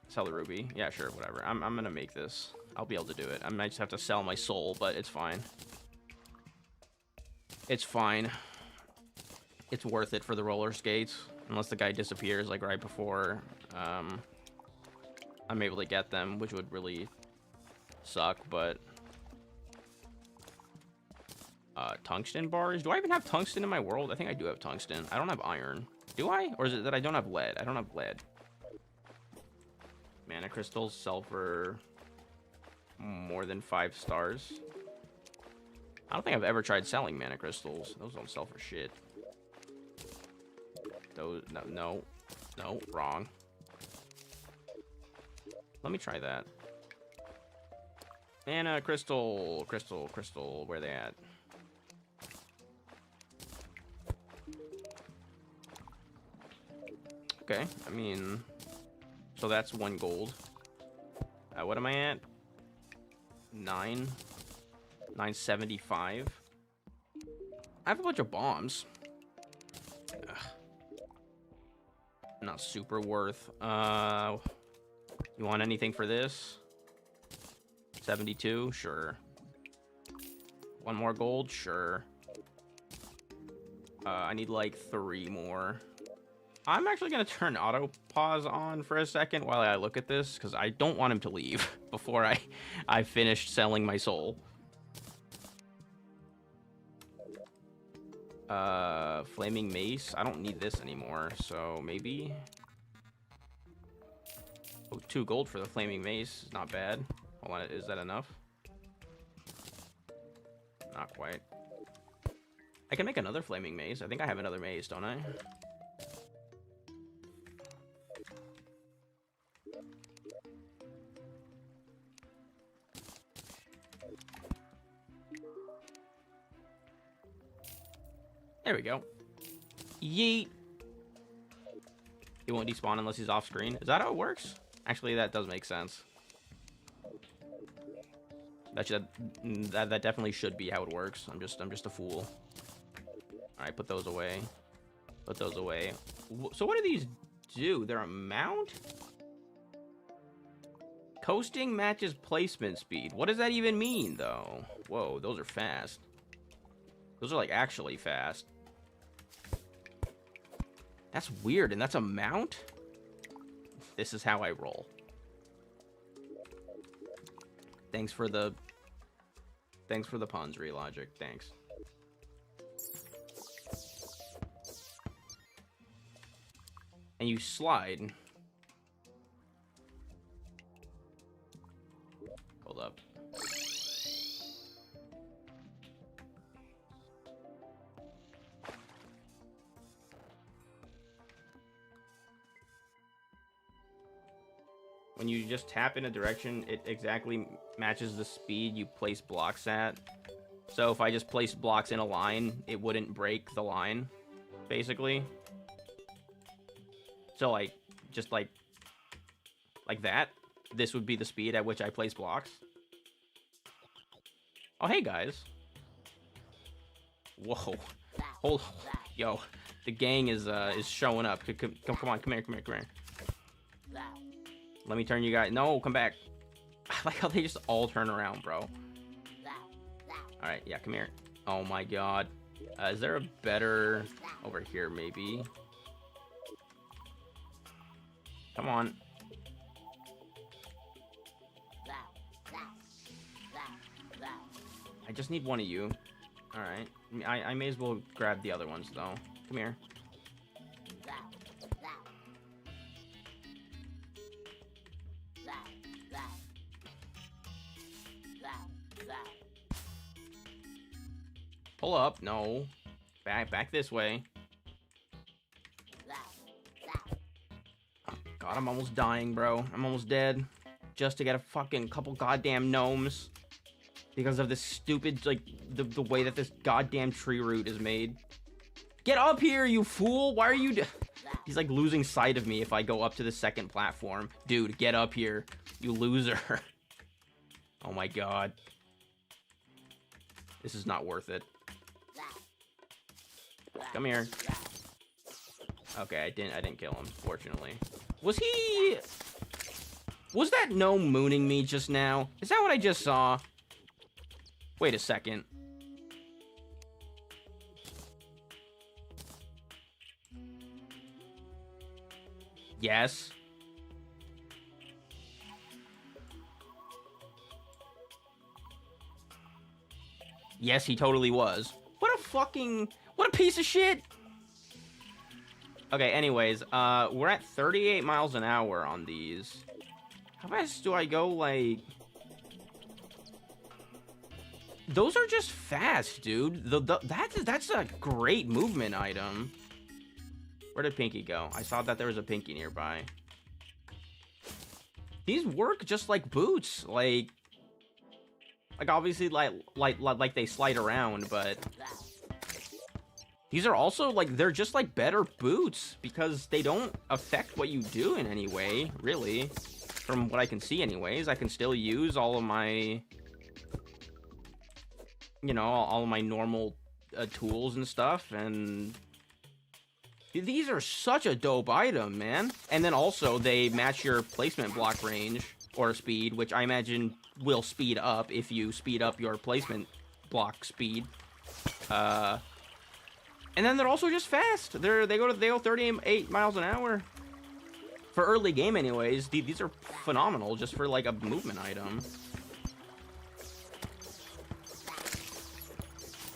Sell the ruby. Yeah, sure, whatever. I'm gonna make this. I'll be able to do it. I might just have to sell my soul, but it's fine. It's fine. It's worth it for the roller skates. Unless the guy disappears, like, right before I'm able to get them, which would really suck, but... tungsten bars? Do I even have tungsten in my world? I think I do have tungsten. I don't have iron. Do I? Or is it that I don't have lead? I don't have lead. Mana crystals sell for more than 5 stars. I don't think I've ever tried selling mana crystals. Those don't sell for shit. Those, no, wrong. Let me try that. Mana crystal, where they at? Okay, I mean, so that's 1 gold. What am I at? 975. I have a bunch of bombs. Ugh. Not super worth. You want anything for this? 72, sure. 1 more gold, sure. I need like 3 more. I'm actually going to turn auto pause on for a second while I look at this, because I don't want him to leave before I finish selling my soul. Flaming mace. I don't need this anymore, so maybe... Oh, 2 gold for the flaming mace is not bad. Hold on, is that enough? Not quite. I can make another flaming mace. I think I have another mace, don't I? There we go. Yeet. He won't despawn unless he's off screen. Is that how it works? Actually, that does make sense. That definitely should be how it works. I'm just a fool. All right, put those away. Put those away. So what do these do? They're a mount? Coasting matches placement speed. What does that even mean, though? Whoa, those are fast. Those are, like, actually fast. That's weird, and that's a mount? This is how I roll. Thanks for the puns, Relogic. Thanks. And you slide. Hold up. When you just tap in a direction, it exactly matches the speed you place blocks at. So if I just placed blocks in a line, it wouldn't break the line, basically. So like, just like that, this would be the speed at which I place blocks. Oh, hey guys. Whoa. Hold, yo, the gang is showing up. Come on, come here. Let me turn you guys. No, come back. I like how they just all turn around, bro. Alright, yeah, come here. Oh my god. Is there a better... over here, maybe? Come on. I just need one of you. Alright. I may as well grab the other ones, though. Come here. Pull up. No. Back this way. Oh, God, I'm almost dying, bro. I'm almost dead. Just to get a fucking couple goddamn gnomes. Because of this stupid, like, the way that this goddamn tree root is made. Get up here, you fool! Why are you... He's, like, losing sight of me if I go up to the second platform. Dude, get up here, you loser. Oh my god. This is not worth it. Come here. Okay, I didn't kill him, fortunately. Was that gnome mooning me just now? Is that what I just saw? Wait a second. Yes. Yes, he totally was. What a piece of shit! Okay, anyways, we're at 38 miles an hour on these. How fast do I go, like... Those are just fast, dude. That's a great movement item. Where did Pinky go? I saw that there was a Pinky nearby. These work just like boots. Like obviously, like they slide around, but... These are also, like, they're just, like, better boots, because they don't affect what you do in any way, really. From what I can see, anyways. I can still use all of my... You know, all of my normal tools and stuff, and... These are such a dope item, man. And then also, they match your placement block range, or speed, which I imagine will speed up if you speed up your placement block speed. And then they're also just fast. They go 38 miles an hour. For early game, anyways, these are phenomenal just for, like, a movement item.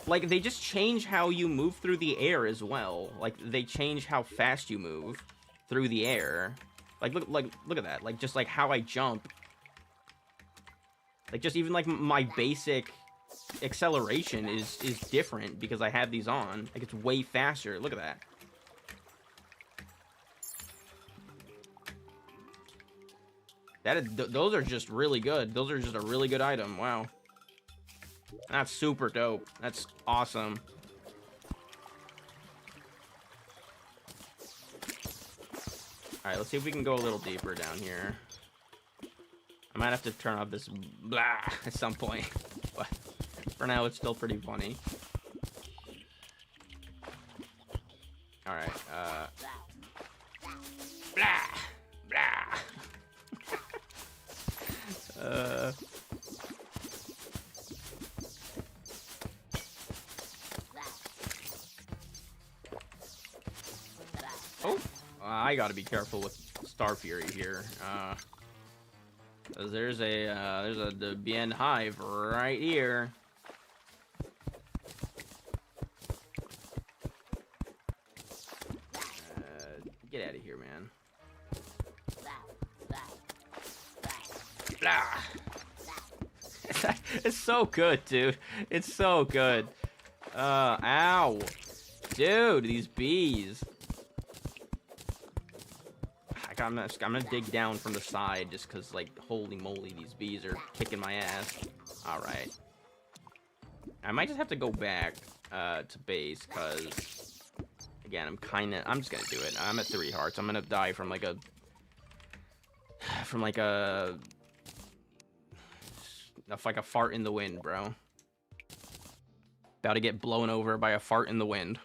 Like, they just change how you move through the air as well. Like, they change how fast you move through the air. Like, look at that. Like, just, like, how I jump. Like, just even, like, my basic... acceleration is different because I have these on. Like, it's way faster. Look at that. Those are just really good. Those are just a really good item. Wow. That's super dope. That's awesome. Alright, let's see if we can go a little deeper down here. I might have to turn off this blah at some point. But for now, it's still pretty funny. Alright, blah! Blah! Oh! I gotta be careful with Star Fury here. There's the Bien Hive right here. Get out of here, man. Blah. It's so good, dude. It's so good. Ow. Dude, these bees. I'm gonna dig down from the side just because, like, holy moly, these bees are kicking my ass. Alright. I might just have to go back to base because, again, I'm just gonna do it. I'm at 3 hearts. I'm gonna die from like a fart in the wind, bro. About to get blown over by a fart in the wind.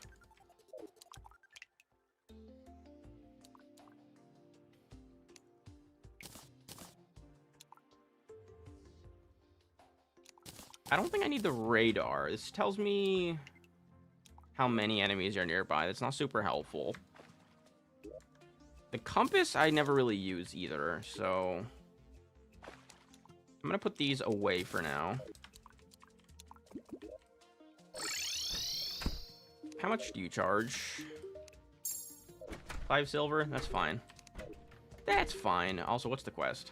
I don't think I need the radar. This tells me how many enemies are nearby. That's not super helpful. The compass I never really use either, so I'm gonna put these away for now. How much do you charge? 5 silver? That's fine. That's fine. Also, what's the quest?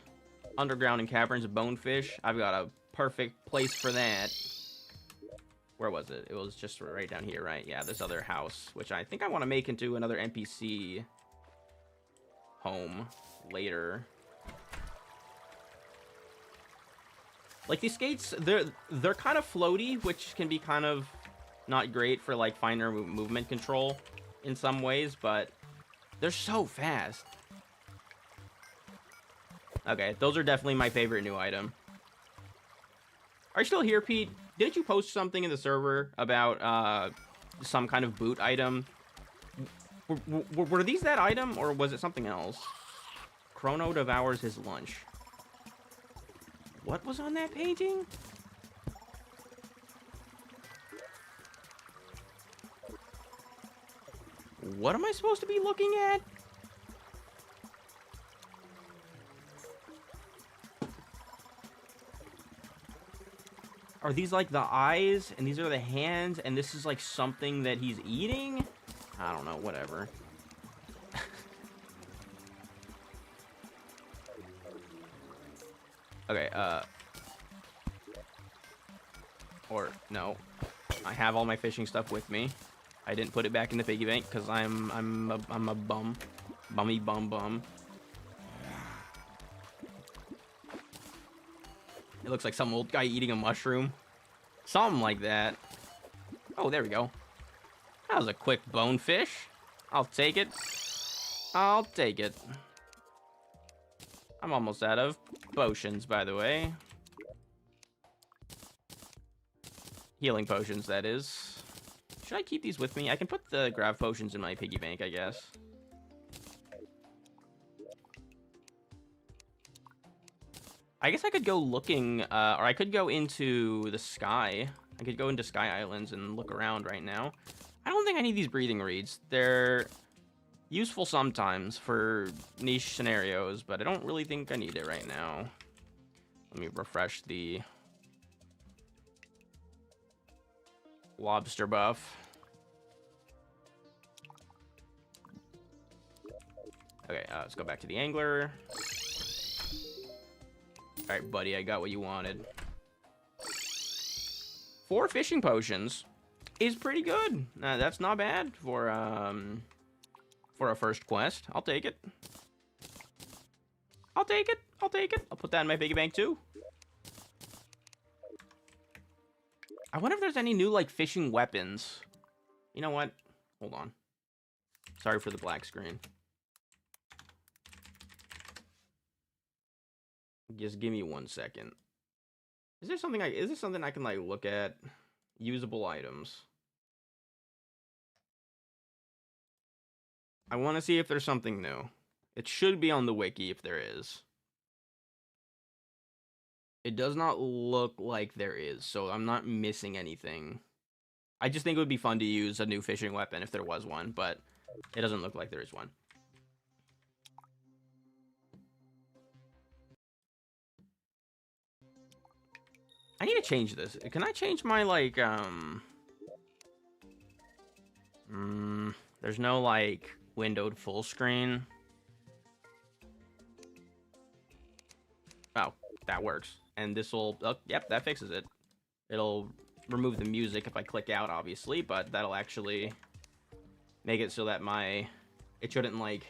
Underground and caverns of bonefish. I've got a perfect place for that. Where was it? It was just right down here, right? Yeah, this other house, which I think I want to make into another NPC home later. Like, these skates, they're kind of floaty, which can be kind of not great for, like, finer movement control in some ways, but they're so fast. Okay, those are definitely my favorite new item. Are you still here, Pete? Didn't you post something in the server about some kind of boot item? Were these that item, or was it something else? Chrono devours his lunch. What was on that painting? What am I supposed to be looking at? Are these like the eyes, and these are the hands, and this is like something that he's eating? I don't know, whatever. Okay, or, no. I have all my fishing stuff with me. I didn't put it back in the piggy bank, because I'm a bum. Bummy bum. It looks like some old guy eating a mushroom. Something like that. Oh, there we go. That was a quick bonefish. I'll take it. I'll take it. I'm almost out of potions, by the way. Healing potions, that is. Should I keep these with me? I can put the grav potions in my piggy bank, I guess. I guess I could go looking, or I could go into the sky. I could go into Sky Islands and look around right now. I don't think I need these breathing reeds. They're useful sometimes for niche scenarios, but I don't really think I need it right now. Let me refresh the lobster buff. Okay, let's go back to the angler. Alright, buddy, I got what you wanted. 4 fishing potions is pretty good. That's not bad for a first quest. I'll take it. I'll take it. I'll take it. I'll put that in my piggy bank too. I wonder if there's any new, like, fishing weapons. You know what? Hold on. Sorry for the black screen. Just give me 1 second. Is there something I can like look at? Usable items. I want to see if there's something new. It should be on the wiki if there is. It does not look like there is, so I'm not missing anything. I just think it would be fun to use a new fishing weapon if there was one, but it doesn't look like there is one. I need to change this. Can I change my, like, there's no, like, windowed full screen. Oh, that works. And this will, oh, yep, that fixes it. It'll remove the music if I click out, obviously, but that'll actually make it so that it shouldn't, like,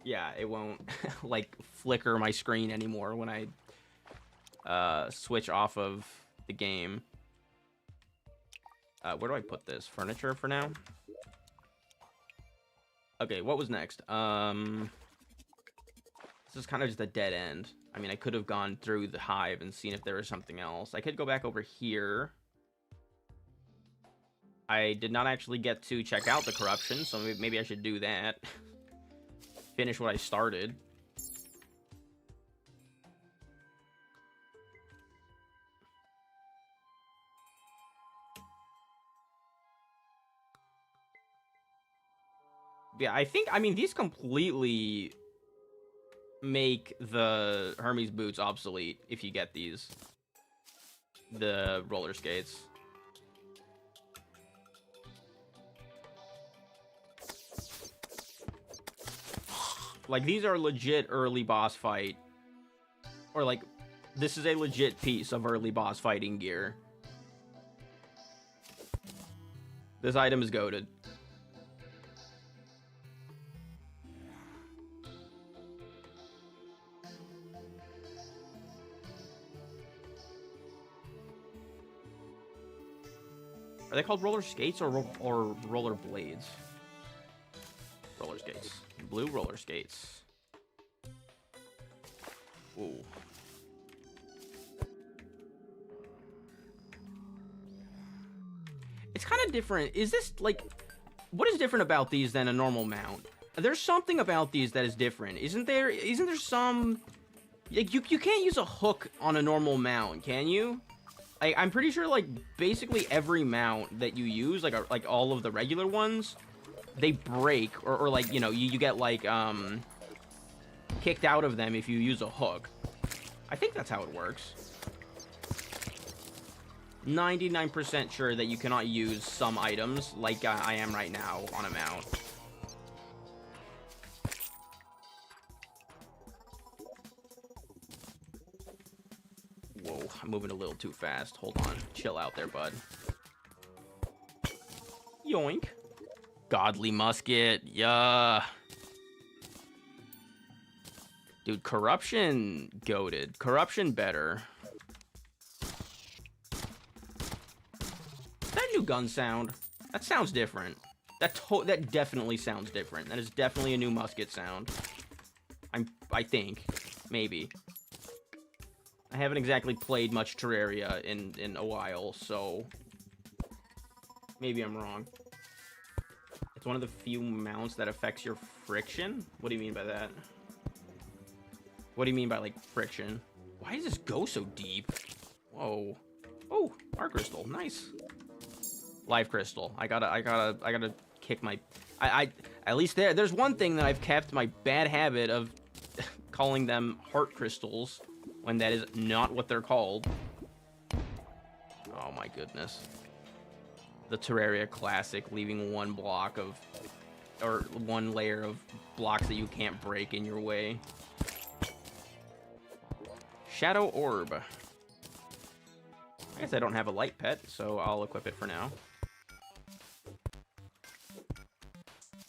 yeah, it won't, like, flicker my screen anymore when I switch off of the game. Where do I put this? Furniture for now? Okay, what was next? This is kind of just a dead end. I mean, I could have gone through the hive and seen if there was something else. I could go back over here. I did not actually get to check out the corruption, so maybe I should do that. Finish what I started. Yeah, I mean, these completely make the Hermes boots obsolete if you get these. The roller skates. Like, these are legit early boss fight. Or, like, this is a legit piece of early boss fighting gear. This item is goated. Are they called roller skates or roller blades? Roller skates. Blue roller skates. Ooh. It's kind of different. Is this, like... What is different about these than a normal mount? There's something about these that is different. Isn't there some... Like, you can't use a hook on a normal mount, can you? I'm pretty sure, like, basically every mount that you use, like all of the regular ones, they break, or like, you know, you get, like, kicked out of them if you use a hook. I think that's how it works. 99% sure that you cannot use some items, like I am right now, on a mount. Whoa, I'm moving a little too fast. Hold on. Chill out there, bud. Yoink. Godly musket. Yeah. Dude, corruption goated. Corruption better. That new gun sound. That sounds different. That definitely sounds different. That is definitely a new musket sound. I think. Maybe. I haven't exactly played much Terraria in a while, so maybe I'm wrong. It's one of the few mounts that affects your friction? What do you mean by that? What do you mean by, like, friction? Why does this go so deep? Whoa. Oh, art crystal. Nice. Life crystal. I gotta kick my... at least there's one thing that I've kept, my bad habit of calling them heart crystals, when that is not what they're called. Oh my goodness. The Terraria classic, leaving one block of... or one layer of blocks that you can't break in your way. Shadow Orb. I guess I don't have a light pet, so I'll equip it for now.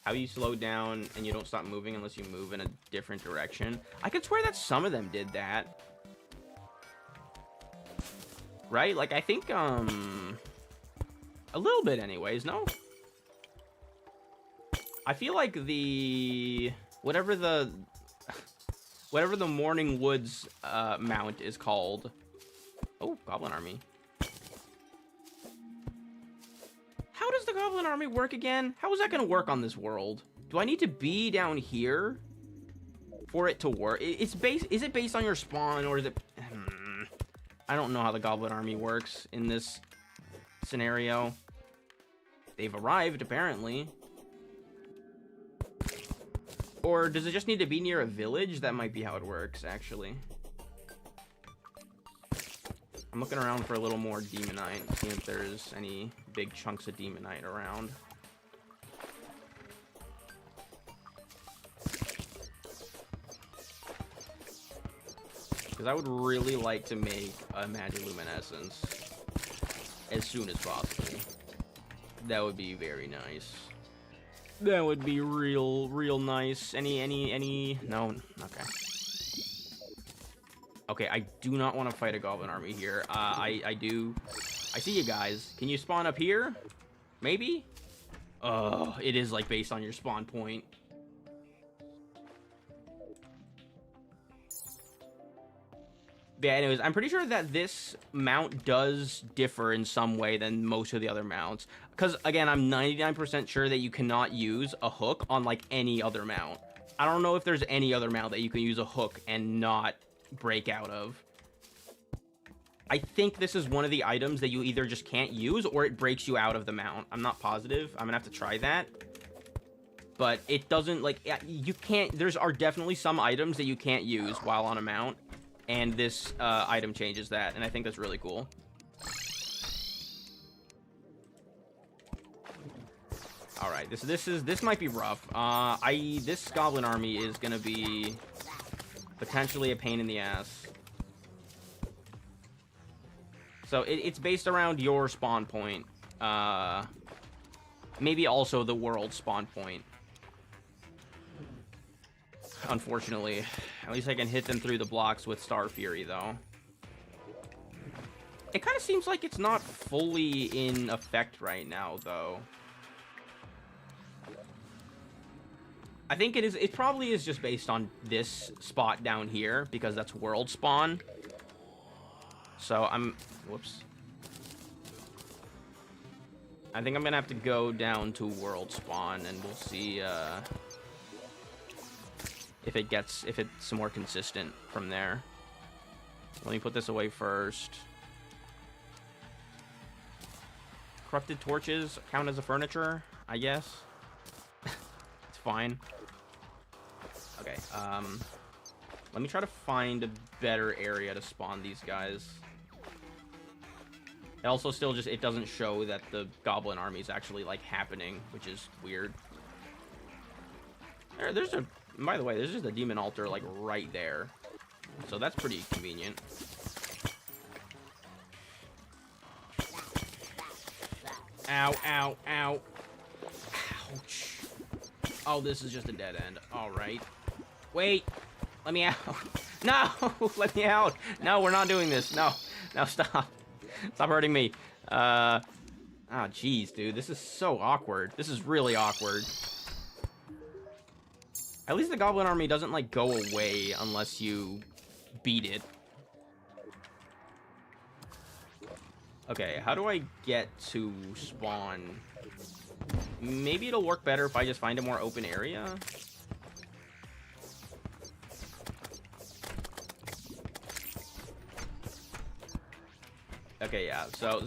How you slow down and you don't stop moving unless you move in a different direction. I could swear that some of them did that. Right? Like, I think, a little bit anyways, no? I feel like whatever the whatever the Morning Woods mount is called. Oh, Goblin Army. How does the Goblin Army work again? How is that going to work on this world? Do I need to be down here for it to work? Is it based on your spawn, or is it... I don't know how the Goblin Army works in this scenario. They've arrived, apparently. Or does it just need to be near a village? That might be how it works, actually. I'm looking around for a little more Demonite, seeing if there's any big chunks of Demonite around. Because I would really like to make a Magiluminescence as soon as possible. That would be very nice. That would be real nice. Any... No? Okay. Okay, I do not want to fight a Goblin Army here. I see you guys. Can you spawn up here? Maybe? Oh, it is, like, based on your spawn point. Yeah, anyways, I'm pretty sure that this mount does differ in some way than most of the other mounts. Because, again, I'm 99% sure that you cannot use a hook on, like, any other mount. I don't know if there's any other mount that you can use a hook and not break out of. I think this is one of the items that you either just can't use or it breaks you out of the mount. I'm not positive. I'm gonna have to try that. But it doesn't, like, you can't... Are definitely some items that you can't use while on a mount. And this item changes that, and I think that's really cool. All right, this might be rough. This Goblin Army is gonna be potentially a pain in the ass. So it's based around your spawn point. Maybe also the world spawn point. Unfortunately. At least I can hit them through the blocks with Star Fury, though. It kind of seems like it's not fully in effect right now, though. I think it is. It probably is just based on this spot down here, because that's world spawn. So whoops. I think I'm gonna have to go down to world spawn, and we'll see, if it's more consistent from there. Let me put this away first. Corrupted torches count as a furniture, I guess. It's fine. Okay, let me try to find a better area to spawn these guys. It also still just, it doesn't show that the Goblin Army is actually, like, happening, which is weird. By the way, there's just a demon altar, like, right there. So that's pretty convenient. Ow, ow, ow. Ouch. Oh, this is just a dead end. All right. Wait. Let me out. No! Let me out. No, we're not doing this. No. No, stop. Stop hurting me. Ah, jeez, dude. This is so awkward. This is really awkward. At least the Goblin Army doesn't, like, go away unless you beat it. Okay, how do I get to spawn? Maybe it'll work better if I just find a more open area? Okay, yeah, so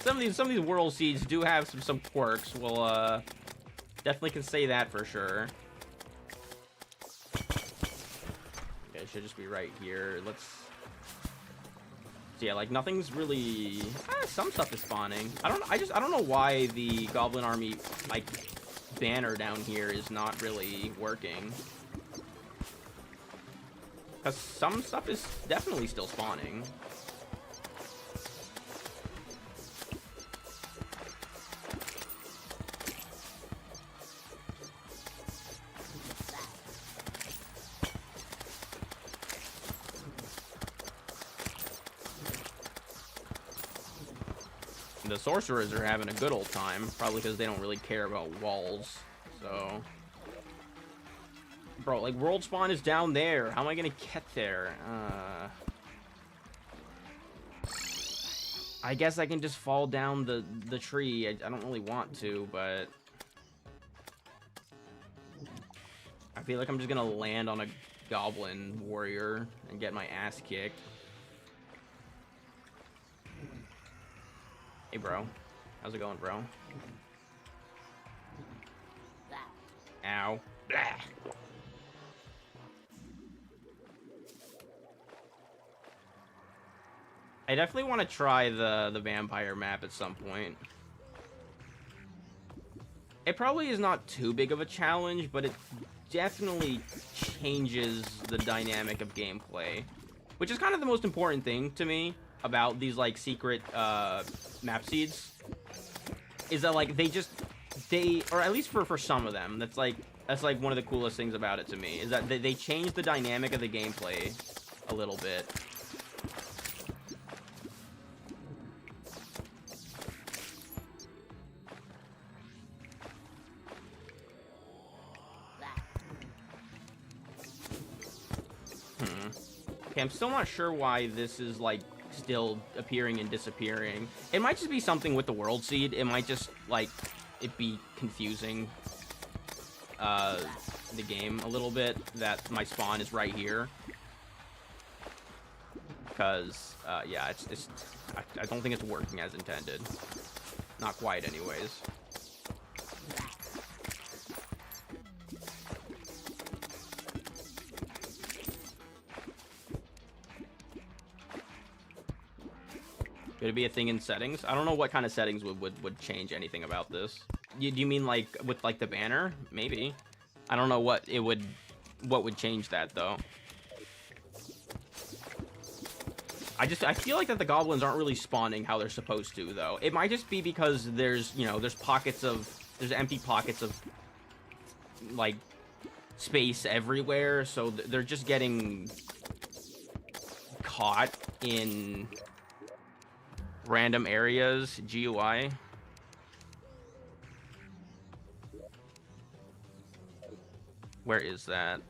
some of these world seeds do have some quirks. We'll, definitely can say that for sure. Okay, it should just be right here. Let's... So yeah, like, nothing's really... some stuff is spawning. I don't know why the Goblin Army, like, banner down here is not really working. Because some stuff is definitely still spawning. The sorcerers are having a good old time, probably because they don't really care about walls, so... Bro, like, world spawn is down there. How am I gonna get there? I guess I can just fall down the tree. I don't really want to, but I feel like I'm just gonna land on a goblin warrior and get my ass kicked. Hey, bro. How's it going, bro? Ow. Blah. I definitely want to try the vampire map at some point. It probably is not too big of a challenge, but it definitely changes the dynamic of gameplay, which is kind of the most important thing to me about these, like, secret map seeds, is that, like, or at least for some of them, that's like one of the coolest things about it to me, is that they change the dynamic of the gameplay a little bit. Okay, I'm still not sure why this is, like, still appearing and disappearing. It might just be something with the world seed. It might just, like, it be confusing the game a little bit that my spawn is right here. Because, yeah, I don't think it's working as intended. Not quite, anyways. Could it be a thing in settings? I don't know what kind of settings would change anything about this. Do you mean, like, with, like, the banner? Maybe. I don't know what would change that, though. I feel like that the goblins aren't really spawning how they're supposed to, though. It might just be because there's empty pockets of, like, space everywhere, so they're just getting caught in random areas. GUI. Where is that?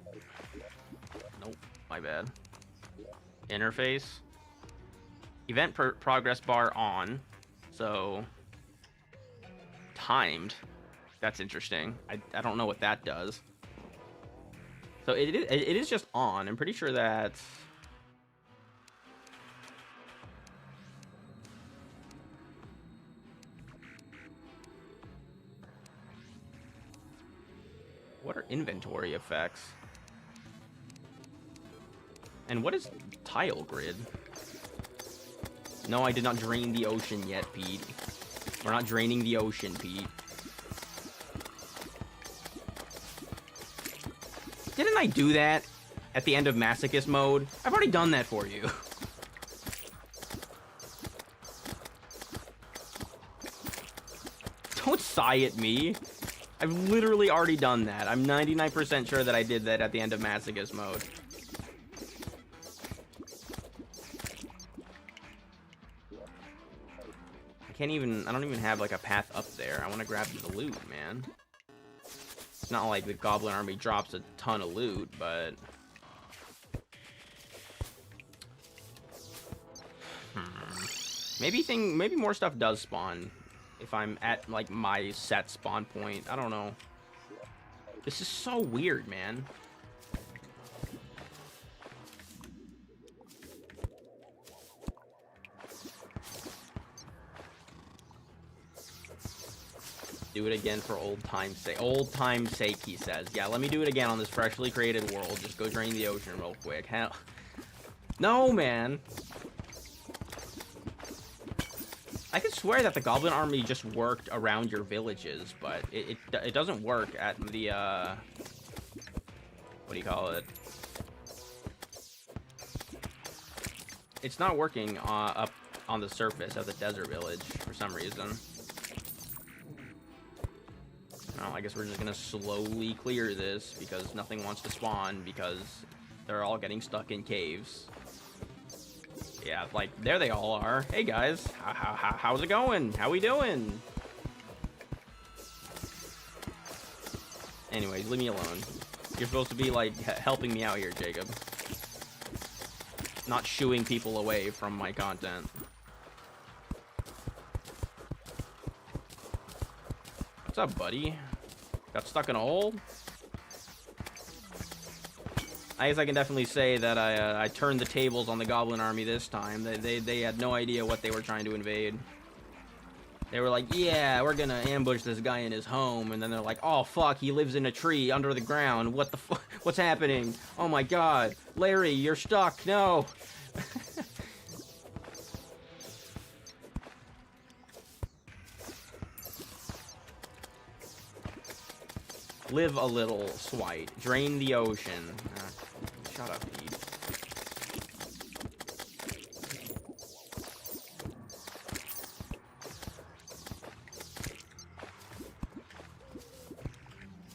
Nope, my bad. Interface. Event progress bar on. So timed. That's interesting. I don't know what that does. So it is just on. I'm pretty sure that's... What are inventory effects? And what is tile grid? No, I did not drain the ocean yet, Pete. We're not draining the ocean, Pete. Didn't I do that at the end of Masochist mode? I've already done that for you. Don't sigh at me. I've literally already done that. I'm 99% sure that I did that at the end of Masochist mode. I don't even have, like, a path up there. I want to grab the loot, man. It's not like the Goblin Army drops a ton of loot, but... Maybe more stuff does spawn if I'm at, like, my set spawn point. I don't know. This is so weird, man. Do it again for old time's sake. Old time's sake, he says. Yeah, let me do it again on this freshly created world. Just go drain the ocean real quick. Hell. No, man. I could swear that the Goblin Army just worked around your villages, but it doesn't work at the, what do you call it? It's not working up on the surface of the desert village for some reason. Well, I guess we're just gonna slowly clear this because nothing wants to spawn because they're all getting stuck in caves. Yeah, like, there they all are. Hey, guys. How's it going? How we doing? Anyways, leave me alone. You're supposed to be, like, helping me out here, Jacob. Not shooing people away from my content. What's up, buddy? Got stuck in a hole? I guess I can definitely say that I turned the tables on the Goblin Army this time. They had no idea what they were trying to invade. They were like, yeah, we're gonna ambush this guy in his home. And then they're like, oh, fuck, he lives in a tree under the ground. What the fuck? What's happening? Oh, my God. Larry, you're stuck. No. Live a little, Swyte. Drain the ocean. Shut up, Pete.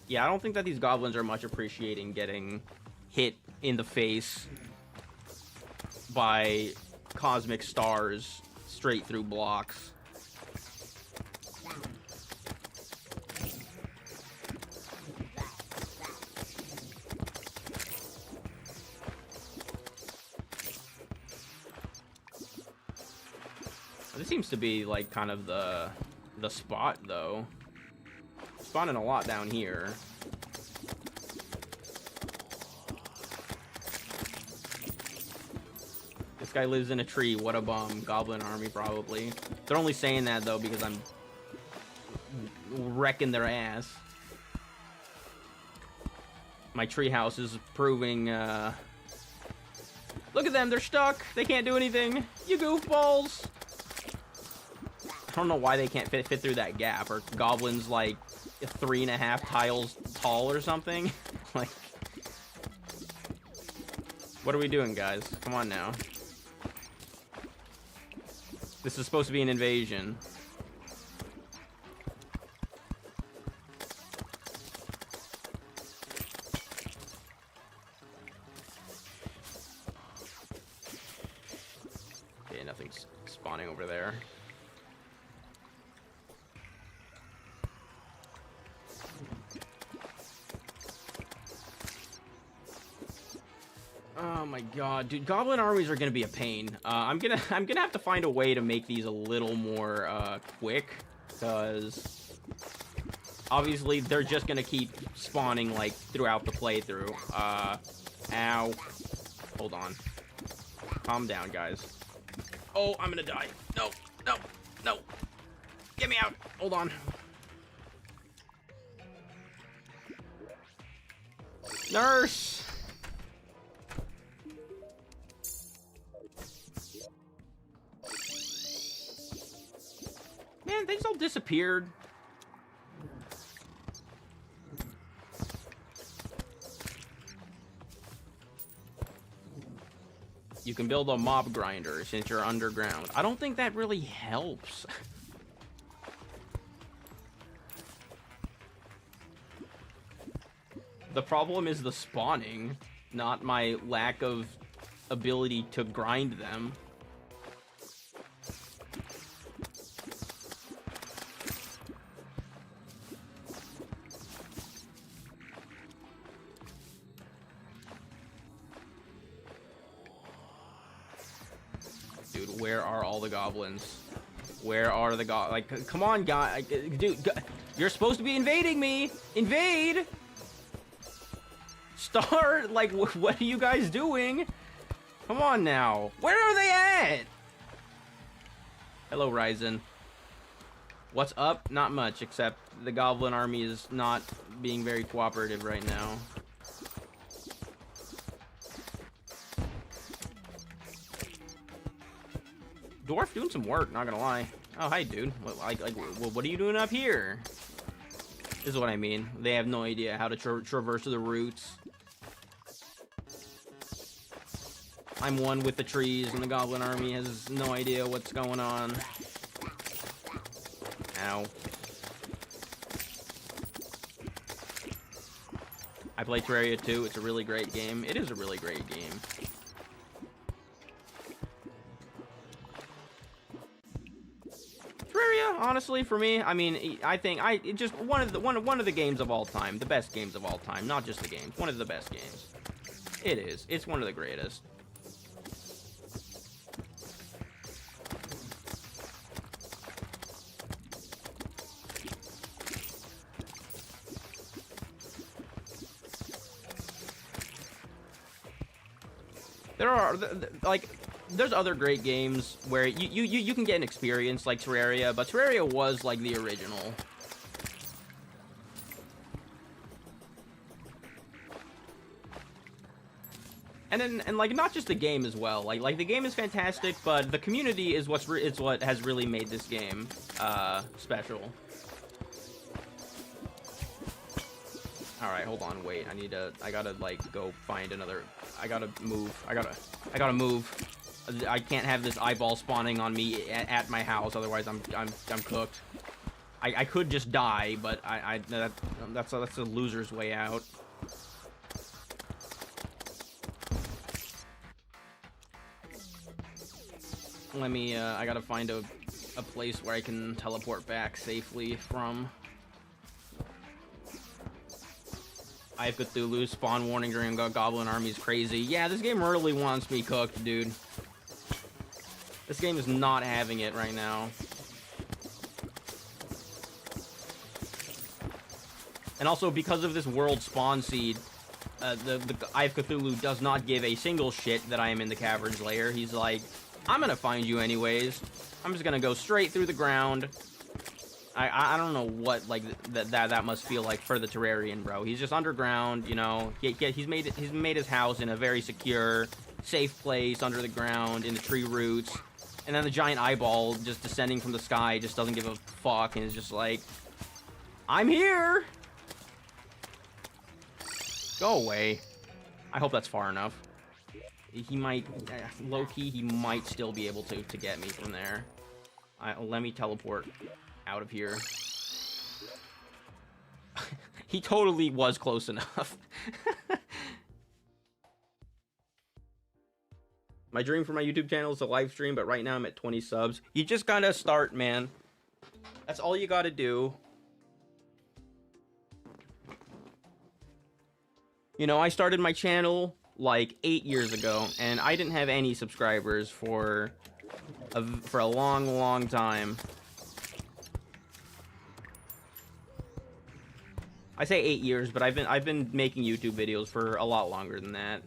Yeah, I don't think that these goblins are much appreciating getting hit in the face by cosmic stars straight through blocks. This seems to be like kind of the spot though. Spawning a lot down here. This guy lives in a tree. What a bum. Goblin Army probably. They're only saying that though because I'm wrecking their ass. My treehouse is proving look at them, they're stuck. They can't do anything. You goofballs. I don't know why they can't fit through that gap. Or goblins like 3.5 tiles tall or something. Like, what are we doing, guys? Come on now. This is supposed to be an invasion. Okay, nothing's spawning over there. Oh my god, dude, goblin armies are gonna be a pain. I'm gonna have to find a way to make these a little more quick, because obviously they're just gonna keep spawning like throughout the playthrough. Ow. Hold on. Calm down, guys. Oh, I'm gonna die. No, no, no. Get me out. Hold on. Nurse! Man, they just all disappeared. You can build a mob grinder since you're underground. I don't think that really helps. The problem is the spawning, not my lack of ability to grind them. Dude, where are all the goblins? Where are the like, come on, guy, dude, you're supposed to be invading me. Invade. Start. Like, what are you guys doing? Come on now. Where are they at? Hello, Ryzen. What's up? Not much, except the goblin army is not being very cooperative right now. Dwarf doing some work, not gonna lie. Oh, hi, dude. What are you doing up here? This is what I mean. They have no idea how to traverse the routes. I'm one with the trees, and the goblin army has no idea what's going on. Ow. I play Terraria 2. It's a really great game. It is a really great game. Terraria, honestly, for me, I mean, I think it just one of the games of all time, the best games of all time, not just the games, one of the best games. It is. It's one of the greatest. There are, like, there's other great games where you can get an experience like Terraria, but Terraria was, like, the original. And like, not just the game as well. Like the game is fantastic, but the community is what has really made this game, special. Alright, hold on, wait. I gotta, like, go find another... I gotta move. I gotta move. I can't have this eyeball spawning on me at my house, otherwise I'm cooked. I could just die, but that's a loser's way out. Let me, I gotta find a place where I can teleport back safely from. I have Cthulhu, spawn warning during Goblin Army is crazy. Yeah, this game really wants me cooked, dude. This game is not having it right now. And also, because of this world spawn seed, the Eye of Cthulhu does not give a single shit that I am in the Caverns lair. He's like, I'm gonna find you anyways. I'm just gonna go straight through the ground. I don't know what, like, that must feel like for the Terrarian, bro. He's just underground, you know. He's made his house in a very secure, safe place under the ground in the tree roots. And then the giant eyeball just descending from the sky just doesn't give a fuck and is just like, I'm here. Go away. I hope that's far enough. He might, low-key, he might still be able to get me from there. Let me teleport out of here. He totally was close enough. My dream for my YouTube channel is a live stream, but right now I'm at 20 subs. You just gotta start, man. That's all you gotta do. You know, I started my channel like 8 years ago, and I didn't have any subscribers for a long time. I say 8 years, but I've been making YouTube videos for a lot longer than that.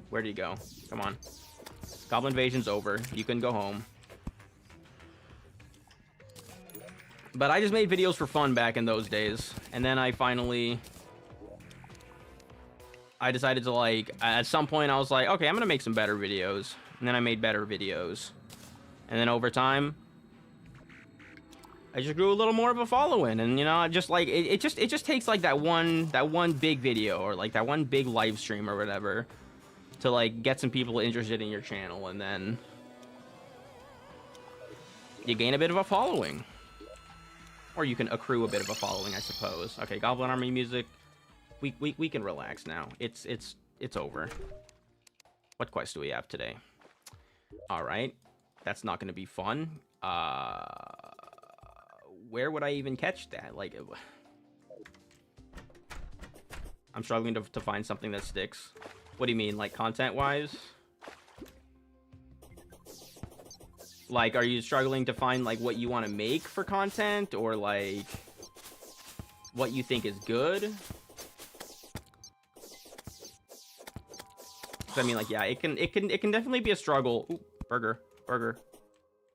Where do you go? Come on. Goblin invasion's over. You can go home. But I just made videos for fun back in those days. And then I decided to, like, at some point I was like, okay, I'm gonna make some better videos. And then I made better videos. And then over time, I just grew a little more of a following. And, you know, I just, like, it just takes, like, that one big video or, like, that one big live stream or whatever to, like, get some people interested in your channel. And then you gain a bit of a following. Or you can accrue a bit of a following, I suppose. Okay, Goblin Army music. We can relax now. It's over. What quest do we have today? All right, that's not going to be fun. Where would I even catch that? Like, I'm struggling to find something that sticks. What do you mean, like content-wise? Like, are you struggling to find, like, what you want to make for content, or like what you think is good? I mean, like, yeah, it can definitely be a struggle. Ooh, burger.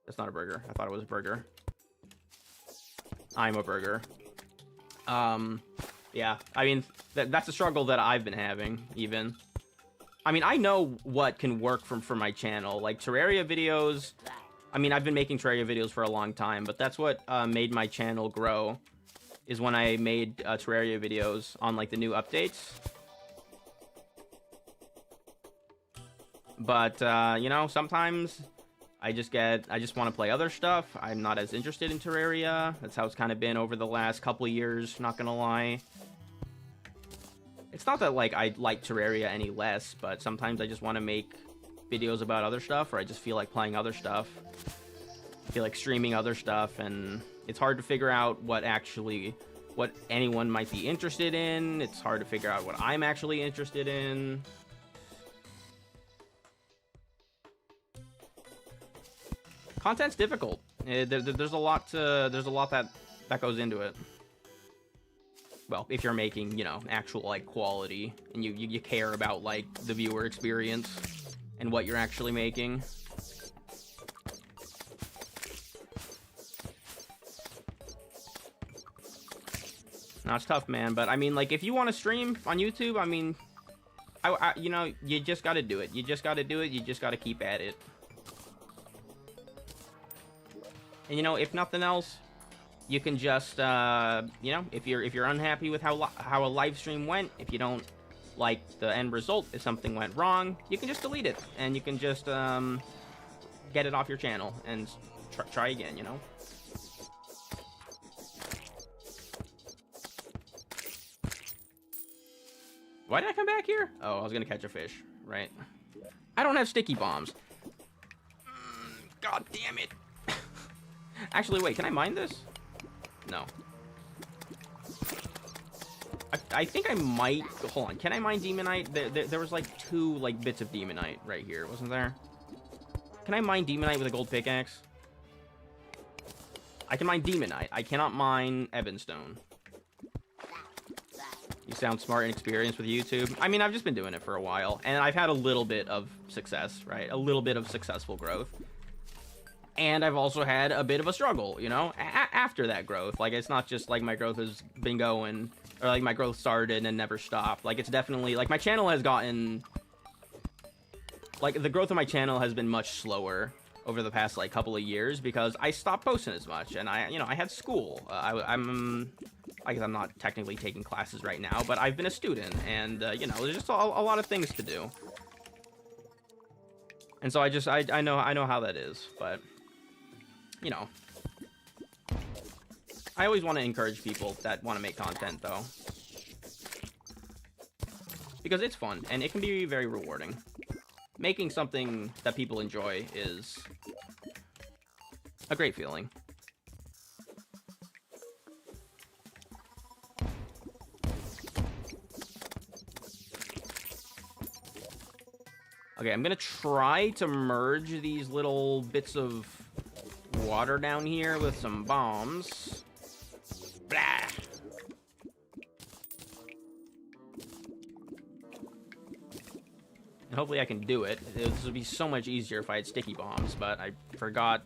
That's not a burger. I thought it was a burger. I'm a burger. Yeah, I mean, that's a struggle that I've been having, even. I mean, I know what can work for my channel. Like, Terraria videos, I mean, I've been making Terraria videos for a long time, but that's what made my channel grow, is when I made Terraria videos on, like, the new updates. But, you know, sometimes I just want to play other stuff. I'm not as interested in Terraria. That's how it's kind of been over the last couple of years, not gonna lie. It's not that, like, I like Terraria any less, but sometimes I just want to make videos about other stuff, or I just feel like playing other stuff. feel like streaming other stuff, and it's hard to figure out what anyone might be interested in. It's hard to figure out what I'm actually interested in. Content's difficult. There's a lot that goes into it. Well, if you're making, you know, actual like quality, and you care about like the viewer experience and what you're actually making. No, it's tough, man. But I mean, like, if you want to stream on YouTube, I mean, you know, you just got to do it. You just got to do it. You just got to keep at it. And you know, if nothing else, you can just, you know, if you're unhappy with how a live stream went, if you don't like the end result, if something went wrong, you can just delete it, and you can just get it off your channel and try again. You know. Why did I come back here? Oh, I was gonna catch a fish, right? I don't have sticky bombs. God damn it. Actually, wait, can I mine this? No. I think I might... Hold on, can I mine demonite? There was like 2 like bits of demonite right here, wasn't there? Can I mine demonite with a gold pickaxe? I can mine demonite. I cannot mine Evanstone. You sound smart and experienced with YouTube. I mean, I've just been doing it for a while, and I've had a little bit of success, right? A little bit of successful growth. And I've also had a bit of a struggle, you know, after that growth. Like, it's not just like my growth has been going, or like my growth started and never stopped. Like, it's definitely, like, my channel has gotten, like, the growth of my channel has been much slower over the past, like, couple of years because I stopped posting as much, and I had school. I guess I'm not technically taking classes right now, but I've been a student, and, you know, there's just a lot of things to do. And so I know how that is, but, you know, I always want to encourage people that want to make content, though, because it's fun, and it can be very rewarding. Making something that people enjoy is a great feeling. Okay, I'm gonna try to merge these little bits of water down here with some bombs. Blah. And hopefully I can do it. This would be so much easier if I had sticky bombs, but I forgot,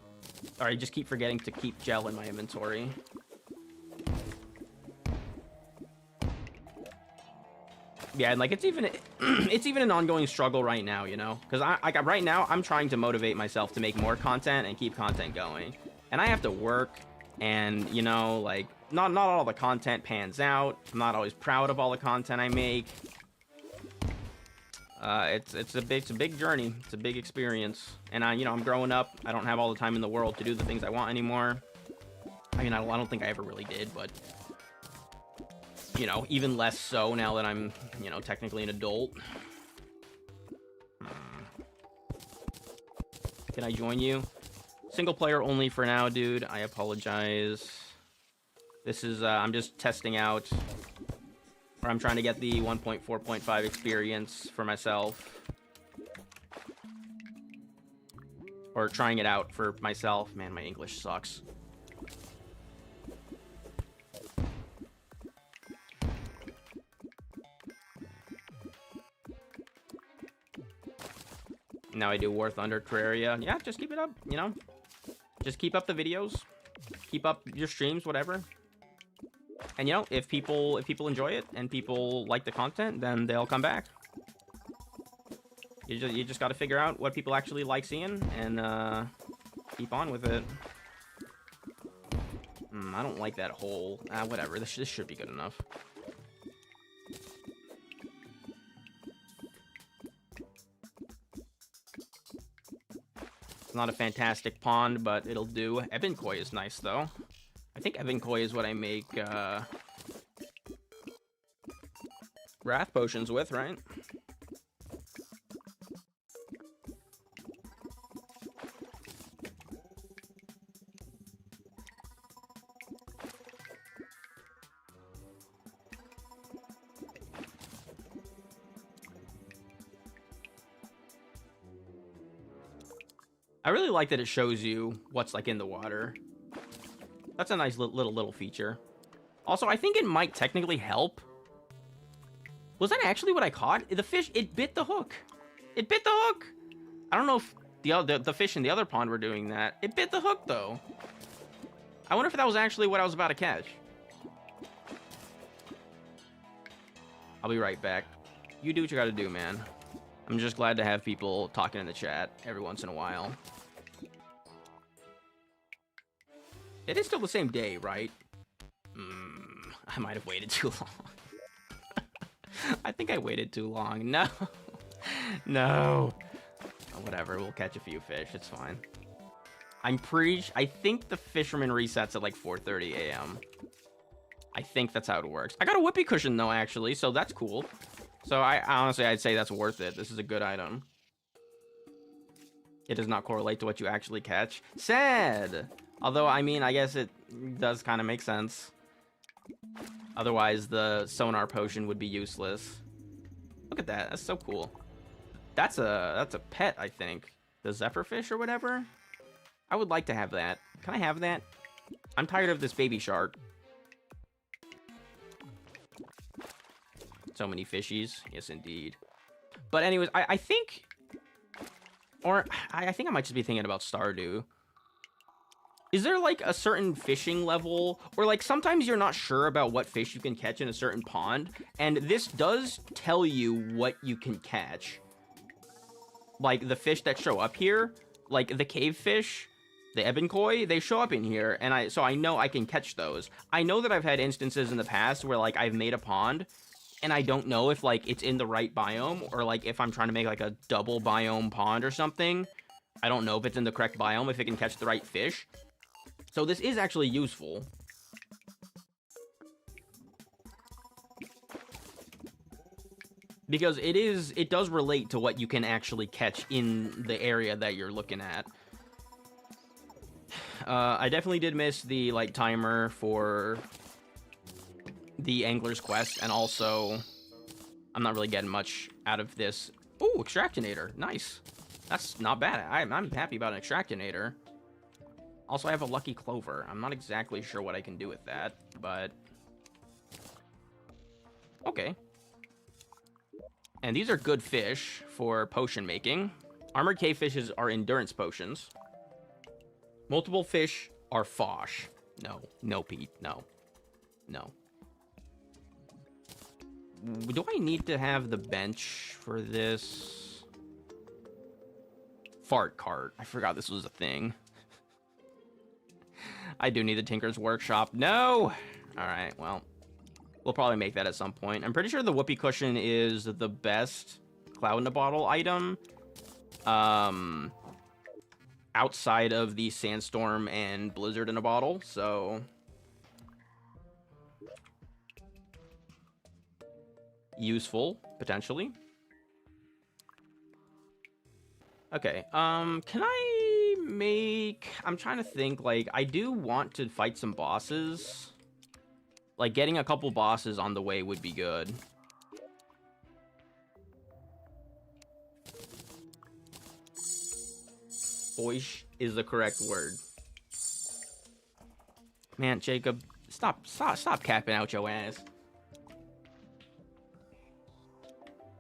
or I just keep forgetting to keep gel in my inventory. Yeah, and like it's even an ongoing struggle right now, you know, because right now I'm trying to motivate myself to make more content and keep content going, and I have to work, and you know, like not all the content pans out. I'm not always proud of all the content I make. It's a big journey. It's a big experience, and I'm growing up. I don't have all the time in the world to do the things I want anymore. I mean, I don't think I ever really did, but you know, even less so now that I'm, you know, technically an adult. Can I join you? Single player only for now, dude. I apologize. This is, I'm just testing out, or I'm trying to get the 1.4.5 experience for myself. Or trying it out for myself. Man, my English sucks. Now I do War Thunder, Terraria. Yeah, just keep it up, you know? Just keep up the videos. Keep up your streams, whatever. And, you know, if people enjoy it and people like the content, then they'll come back. You just got to figure out what people actually like seeing and keep on with it. I don't like that hole. Whatever. This should be good enough. Not a fantastic pond, but it'll do. Ebon Koi is nice, though. I think Ebon Koi is what I make wrath potions with, right? I really like that it shows you what's like in the water. That's a nice little feature. Also, I think it might technically help. Was that actually what I caught? The fish, it bit the hook. It bit the hook. I don't know if the fish in the other pond were doing that. It bit the hook, though. I wonder if that was actually what I was about to catch. I'll be right back. You do what you gotta do, man. I'm just glad to have people talking in the chat every once in a while. It is still the same day, right? I might have waited too long. I think I waited too long. No. No. Oh, whatever, we'll catch a few fish. It's fine. I think the fisherman resets at like 4:30 a.m. I think that's how it works. I got a whoopee cushion, though, actually, so that's cool. So honestly, I'd say that's worth it. This is a good item. It does not correlate to what you actually catch. Sad! Although, I mean, I guess it does kind of make sense. Otherwise, the sonar potion would be useless. Look at that. That's so cool. That's a pet, I think. The zephyrfish or whatever? I would like to have that. Can I have that? I'm tired of this baby shark. So many fishies. Yes, indeed. But anyways, I think... Or, I think I might just be thinking about Stardew. Is there, like, a certain fishing level? Or, like, sometimes you're not sure about what fish you can catch in a certain pond. And this does tell you what you can catch. Like, the fish that show up here, like, the cave fish, the ebinkoi, they show up in here. And so I know I can catch those. I know that I've had instances in the past where, like, I've made a pond... And I don't know if, like, it's in the right biome, or, like, if I'm trying to make, like, a double biome pond or something. I don't know if it's in the correct biome, if it can catch the right fish. So this is actually useful. Because it does relate to what you can actually catch in the area that you're looking at. I definitely did miss the, like, timer for... the Angler's Quest, and also I'm not really getting much out of this. Ooh, Extractinator. Nice. That's not bad. I'm happy about an Extractinator. Also, I have a Lucky Clover. I'm not exactly sure what I can do with that, but... Okay. And these are good fish for potion making. Armored cave fishes are endurance potions. Multiple fish are fosh. No. No, Pete. No. No. Do I need to have the bench for this? Fart cart. I forgot this was a thing. I do need the Tinker's Workshop. No! Alright, well. We'll probably make that at some point. I'm pretty sure the whoopee cushion is the best Cloud in a Bottle item. Outside of the Sandstorm and Blizzard in a Bottle, so... useful, potentially. Okay, can I make... I'm trying to think, like, I do want to fight some bosses. Like, getting a couple bosses on the way would be good. Boish is the correct word. Man, Jacob, stop capping out your ass.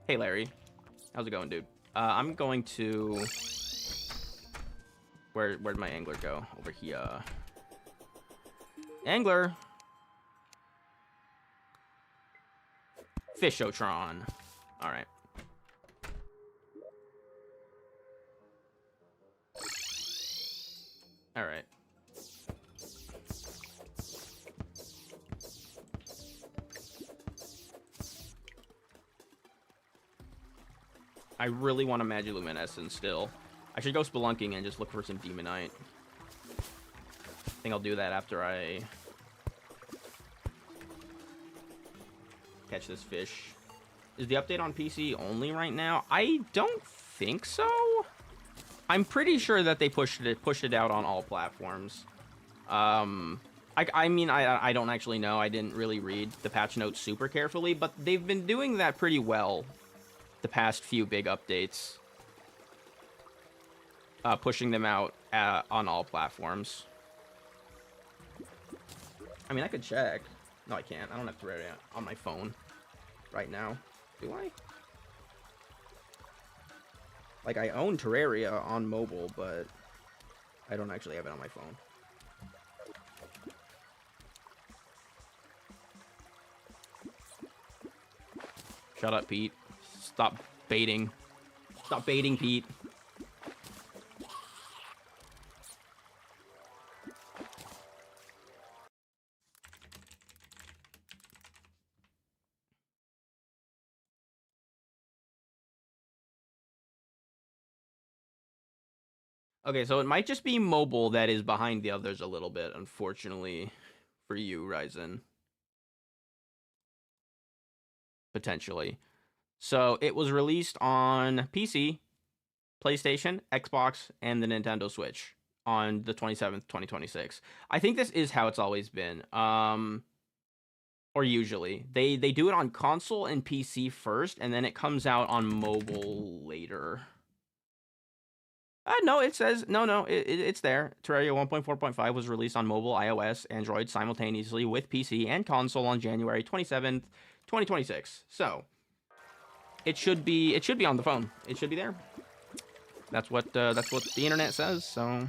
Hey, Larry. How's it going, dude? I'm going to... Where'd my angler go? Over here. Angler! Fishotron. Alright. Alright. I really want a Magiluminescence still. I should go spelunking and just look for some Demonite. I think I'll do that after I catch this fish. Is the update on PC only right now? I don't think so. I'm pretty sure that they pushed it out on all platforms. I mean, I don't actually know. I didn't really read the patch notes super carefully, but they've been doing that pretty well the past few big updates. pushing them out on all platforms. I mean, I could check. No, I can't. I don't have Terraria on my phone right now. Do I? Like, I own Terraria on mobile, but I don't actually have it on my phone. Shut up, Pete. Stop baiting. Stop baiting, Pete. Okay, so it might just be mobile that is behind the others a little bit, unfortunately, for you, Ryzen. Potentially. So it was released on PC, PlayStation, Xbox, and the Nintendo Switch on the 27th, 2026. I think this is how it's always been. Or usually. They do it on console and PC first, and then it comes out on mobile later. No, it says it's there. Terraria 1.4.5 was released on mobile, iOS, Android simultaneously with PC and console on January 27th, 2026. So it should be on the phone. It should be there. That's what the internet says. So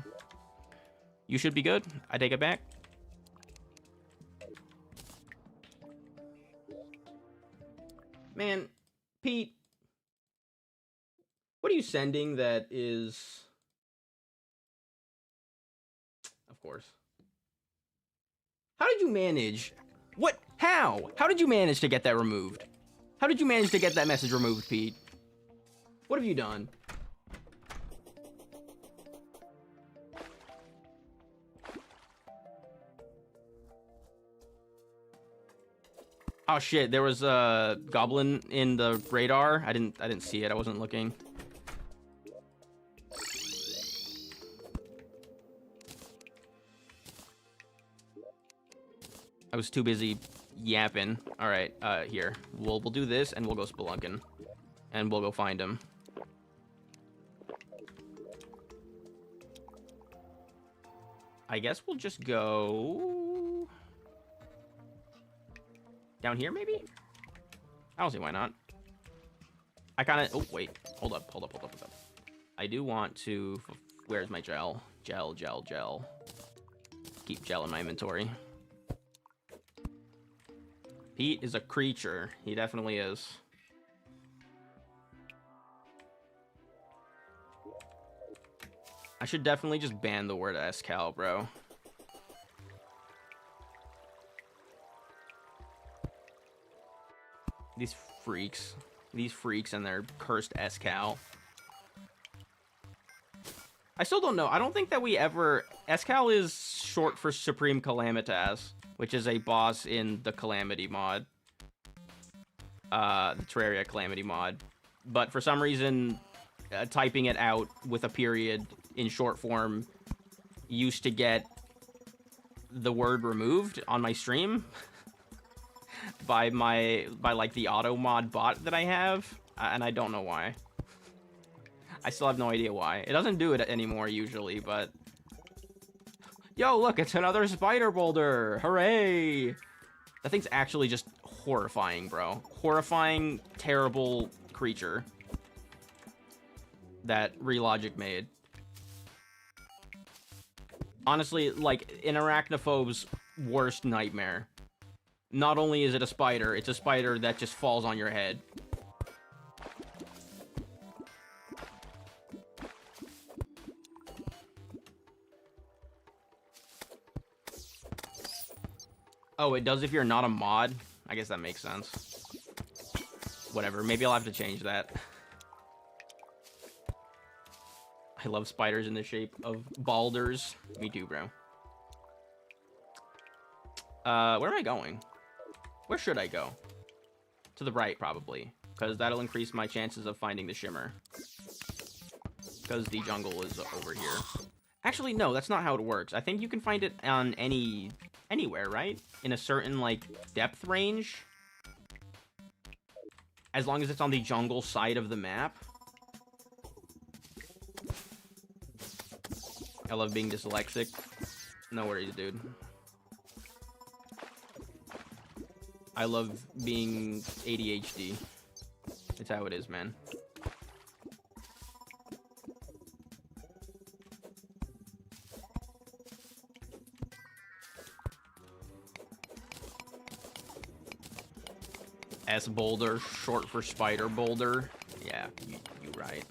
you should be good. I take it back. Man, Pete, what are you sending that is... Of course. How did you manage? What? How? How did you manage to get that removed? How did you manage to get that message removed, Pete? What have you done? Oh shit, there was a goblin in the radar. I didn't see it. I wasn't looking. I was too busy yapping. All right, here. We'll do this, and we'll go spelunking, and we'll go find him. I guess we'll just go down here, maybe. I don't see why not. I kind of. Oh wait, hold up. I do want to. Where's my gel? Gel. Keep gel in my inventory. Pete is a creature. He definitely is. I should definitely just ban the word SCal, bro. These freaks and their cursed SCal. I still don't know. I don't think that we ever... SCal is short for Supreme Calamitas, which is a boss in the Calamity mod. The Terraria Calamity mod. But for some reason, typing it out with a period in short form used to get the word removed on my stream by like the auto mod bot that I have, and I don't know why. I still have no idea why. It doesn't do it anymore usually, but yo, look, it's another spider boulder. Hooray! That thing's actually just horrifying, bro. Horrifying, terrible creature that Relogic made. Honestly, like, an arachnophobe's worst nightmare. Not only is it a spider, it's a spider that just falls on your head. Oh, it does if you're not a mod? I guess that makes sense. Whatever, maybe I'll have to change that. I love spiders in the shape of balders. Me too, bro. Where am I going? Where should I go? To the right, probably. Because that'll increase my chances of finding the shimmer. Because the jungle is over here. Actually, no, that's not how it works. I think you can find it on anywhere, right? In a certain, like, depth range. As long as it's on the jungle side of the map. I love being dyslexic. No worries, dude. I love being ADHD. It's how it is, man. S boulder, short for spider boulder. Yeah, you right.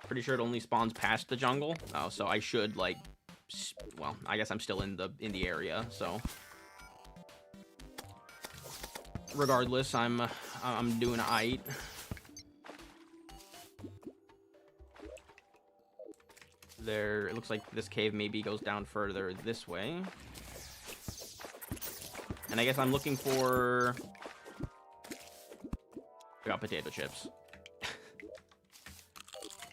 Pretty sure it only spawns past the jungle. Oh, so I should like, well, I guess I'm still in the area. So, regardless, I'm doing aight. There, it looks like this cave maybe goes down further this way. And I guess I'm looking for... I got potato chips.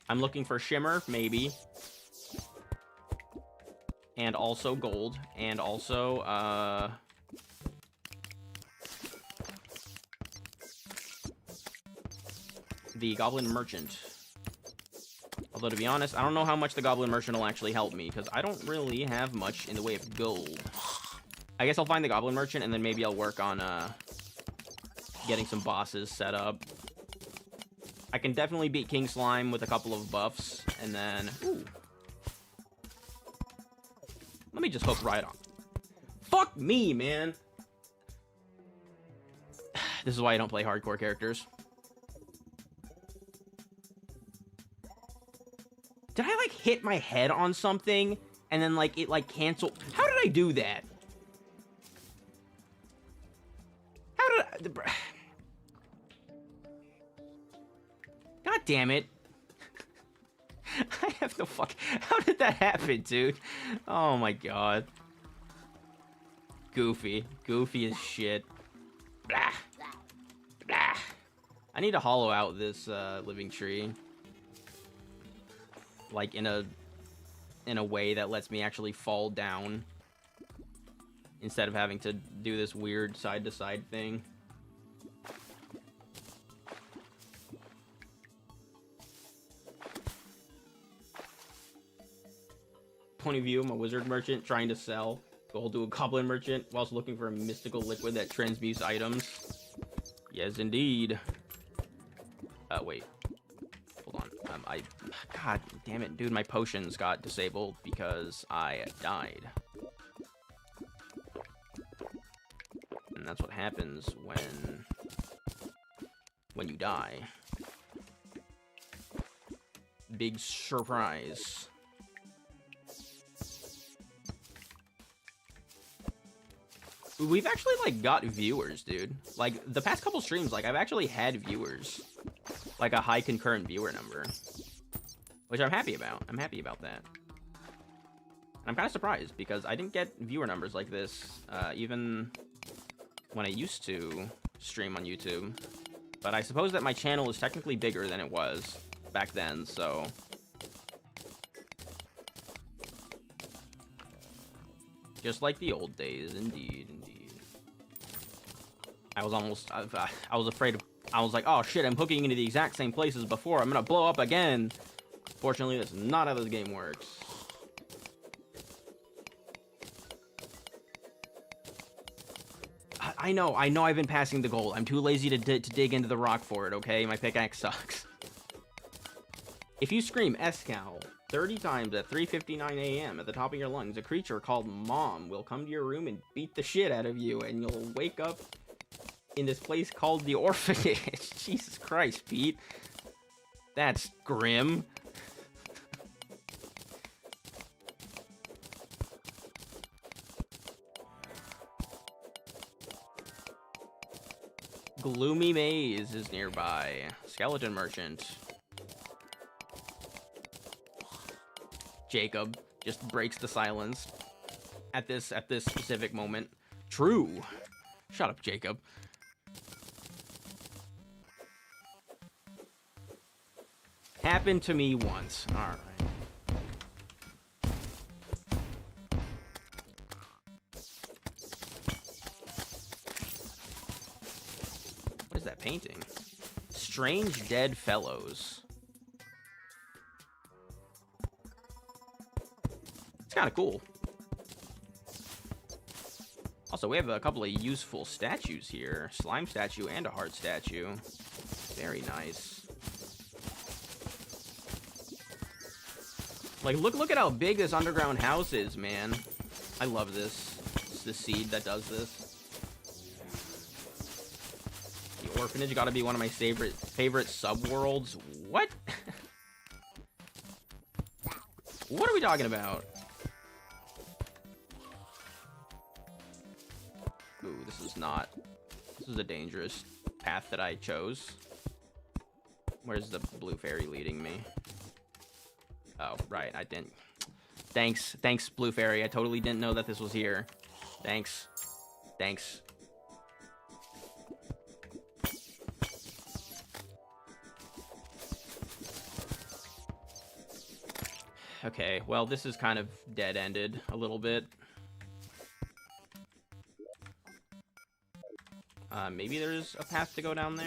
I'm looking for shimmer, maybe. And also gold. And also, the Goblin Merchant. Although, to be honest, I don't know how much the Goblin Merchant will actually help me, because I don't really have much in the way of gold. I guess I'll find the Goblin Merchant, and then maybe I'll work on, getting some bosses set up. I can definitely beat King Slime with a couple of buffs, and then... Ooh. Let me just hook right on. Fuck me, man! This is why I don't play hardcore characters. Did I, like, hit my head on something, and then, like, it, like, canceled? How did I do that? How did I... God damn it. I have no fuck... How did that happen, dude? Oh, my God. Goofy. Goofy as shit. Blah. Blah. I need to hollow out this, living tree. Like, in a way that lets me actually fall down. Instead of having to do this weird side-to-side thing. Point of view, I'm a wizard merchant trying to sell gold to a goblin merchant whilst looking for a mystical liquid that transmutes items. Yes, indeed. Wait. Hold on. God damn it, dude. My potions got disabled because I died. And that's what happens when you die. Big surprise. We've actually, like, got viewers, dude. Like, the past couple streams, like, I've actually had viewers. Like, a high concurrent viewer number. Which I'm happy about. I'm happy about that. And I'm kind of surprised, because I didn't get viewer numbers like this, even when I used to stream on YouTube. But I suppose that my channel is technically bigger than it was back then, so... Just like the old days, indeed, indeed. I was almost, I was afraid of, I was like, oh shit, I'm hooking into the exact same place as before, I'm gonna blow up again. Fortunately, that's not how this game works. I know I've been passing the gold. I'm too lazy to dig into the rock for it, okay? My pickaxe sucks. If you scream S-Cow 30 times at 3:59 a.m. at the top of your lungs, a creature called Mom will come to your room and beat the shit out of you, and you'll wake up in this place called the orphanage. Jesus Christ, Pete. That's grim. Gloomy Maze is nearby. Skeleton Merchant. Jacob just breaks the silence at this specific moment. True. Shut up, Jacob. Happened to me once. All right. What is that painting? Strange Dead Fellows. kind of cool. Also, we have a couple of useful statues here. Slime statue and a heart statue. Very nice. Like, look at how big this underground house is, man. I love this. It's the seed that does this. The orphanage gotta be one of my favorite subworlds. What? What are we talking about? Ooh, this is a dangerous path that I chose. Where's the blue fairy leading me? Oh, right, I didn't. Thanks, blue fairy. I totally didn't know that this was here. Thanks. Okay, well, this is kind of dead-ended a little bit. Maybe there's a path to go down there.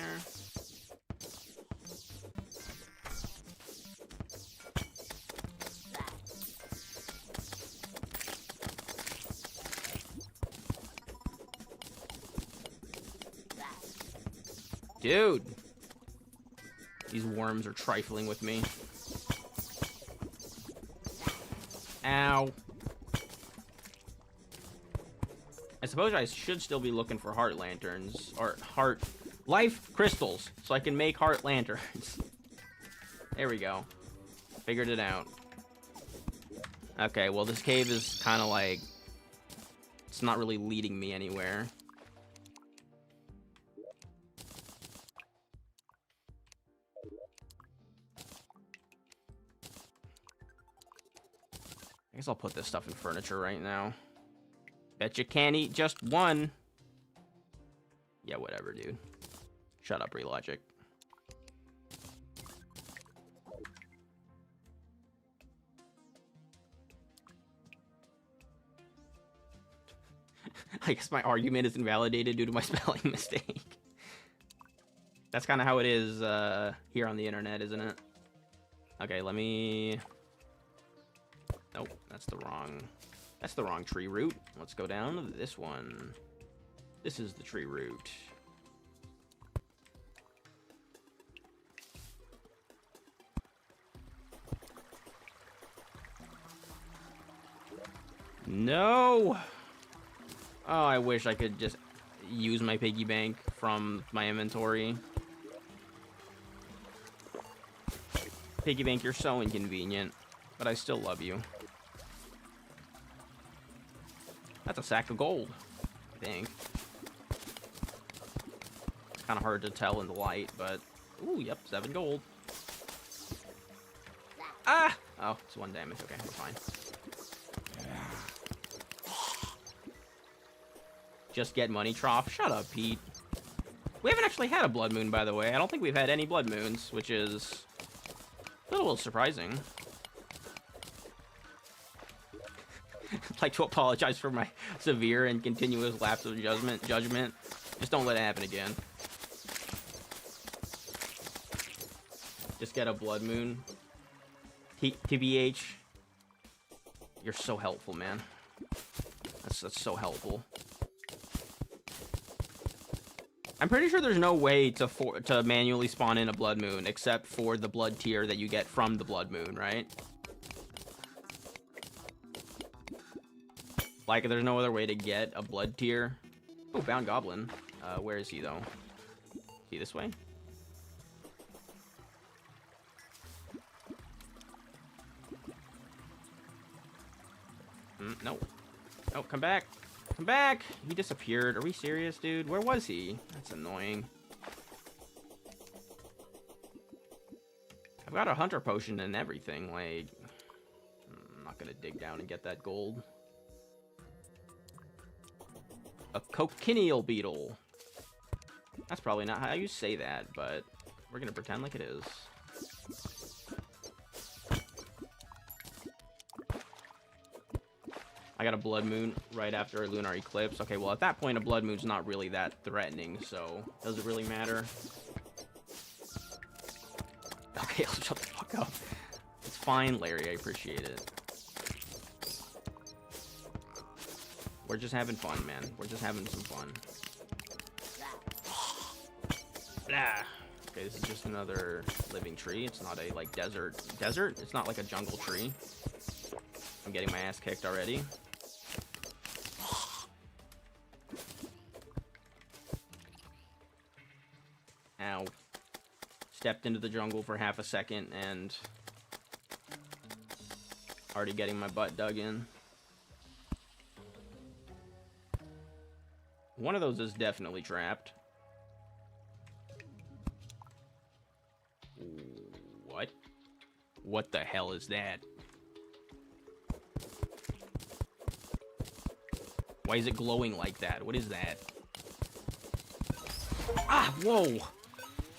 Dude! These worms are trifling with me. Ow. I suppose I should still be looking for heart lanterns, or life crystals, so I can make heart lanterns. There we go. Figured it out. Okay, well, this cave is kind of like... It's not really leading me anywhere. I guess I'll put this stuff in furniture right now. Bet you can't eat just one. Yeah, whatever, dude. Shut up, Relogic. I guess my argument is invalidated due to my spelling mistake. That's kind of how it is here on the internet, isn't it? Okay, let me... Nope, that's the wrong tree root. Let's go down to this one. This is the tree root. No! Oh, I wish I could just use my piggy bank from my inventory. Piggy bank, you're so inconvenient, but I still love you. That's a sack of gold, I think. It's kind of hard to tell in the light, but... Ooh, yep, 7 gold. Ah! Oh, it's 1 damage. Okay, we're fine. Just get money, Trough. Shut up, Pete. We haven't actually had a blood moon, by the way. I don't think we've had any blood moons, which is a little surprising. I'd like to apologize for my severe and continuous lapse of judgment. Just don't let it happen again. Just get a blood moon. TBH. You're so helpful, man. That's so helpful. I'm pretty sure there's no way to manually spawn in a blood moon except for the blood tier that you get from the blood moon, right? Like, there's no other way to get a blood tier. Oh, bound goblin. Where is he, though? Is he this way? No. No, come back. Come back! He disappeared. Are we serious, dude? Where was he? That's annoying. I've got a hunter potion and everything. Like, I'm not gonna dig down and get that gold. A cochineal beetle. That's probably not how you say that, but we're gonna pretend like it is. I got a blood moon right after a lunar eclipse. Okay, well, at that point, a blood moon's not really that threatening, so does it really matter? Okay, I'll shut the fuck up. It's fine, Larry. I appreciate it. We're just having fun, man. We're just having some fun. Blah. Okay, this is just another living tree. It's not a, like, desert. Desert? It's not like a jungle tree. I'm getting my ass kicked already. Ow. Stepped into the jungle for half a second and already getting my butt dug in. One of those is definitely trapped. What? What the hell is that? Why is it glowing like that? What is that? Ah, whoa!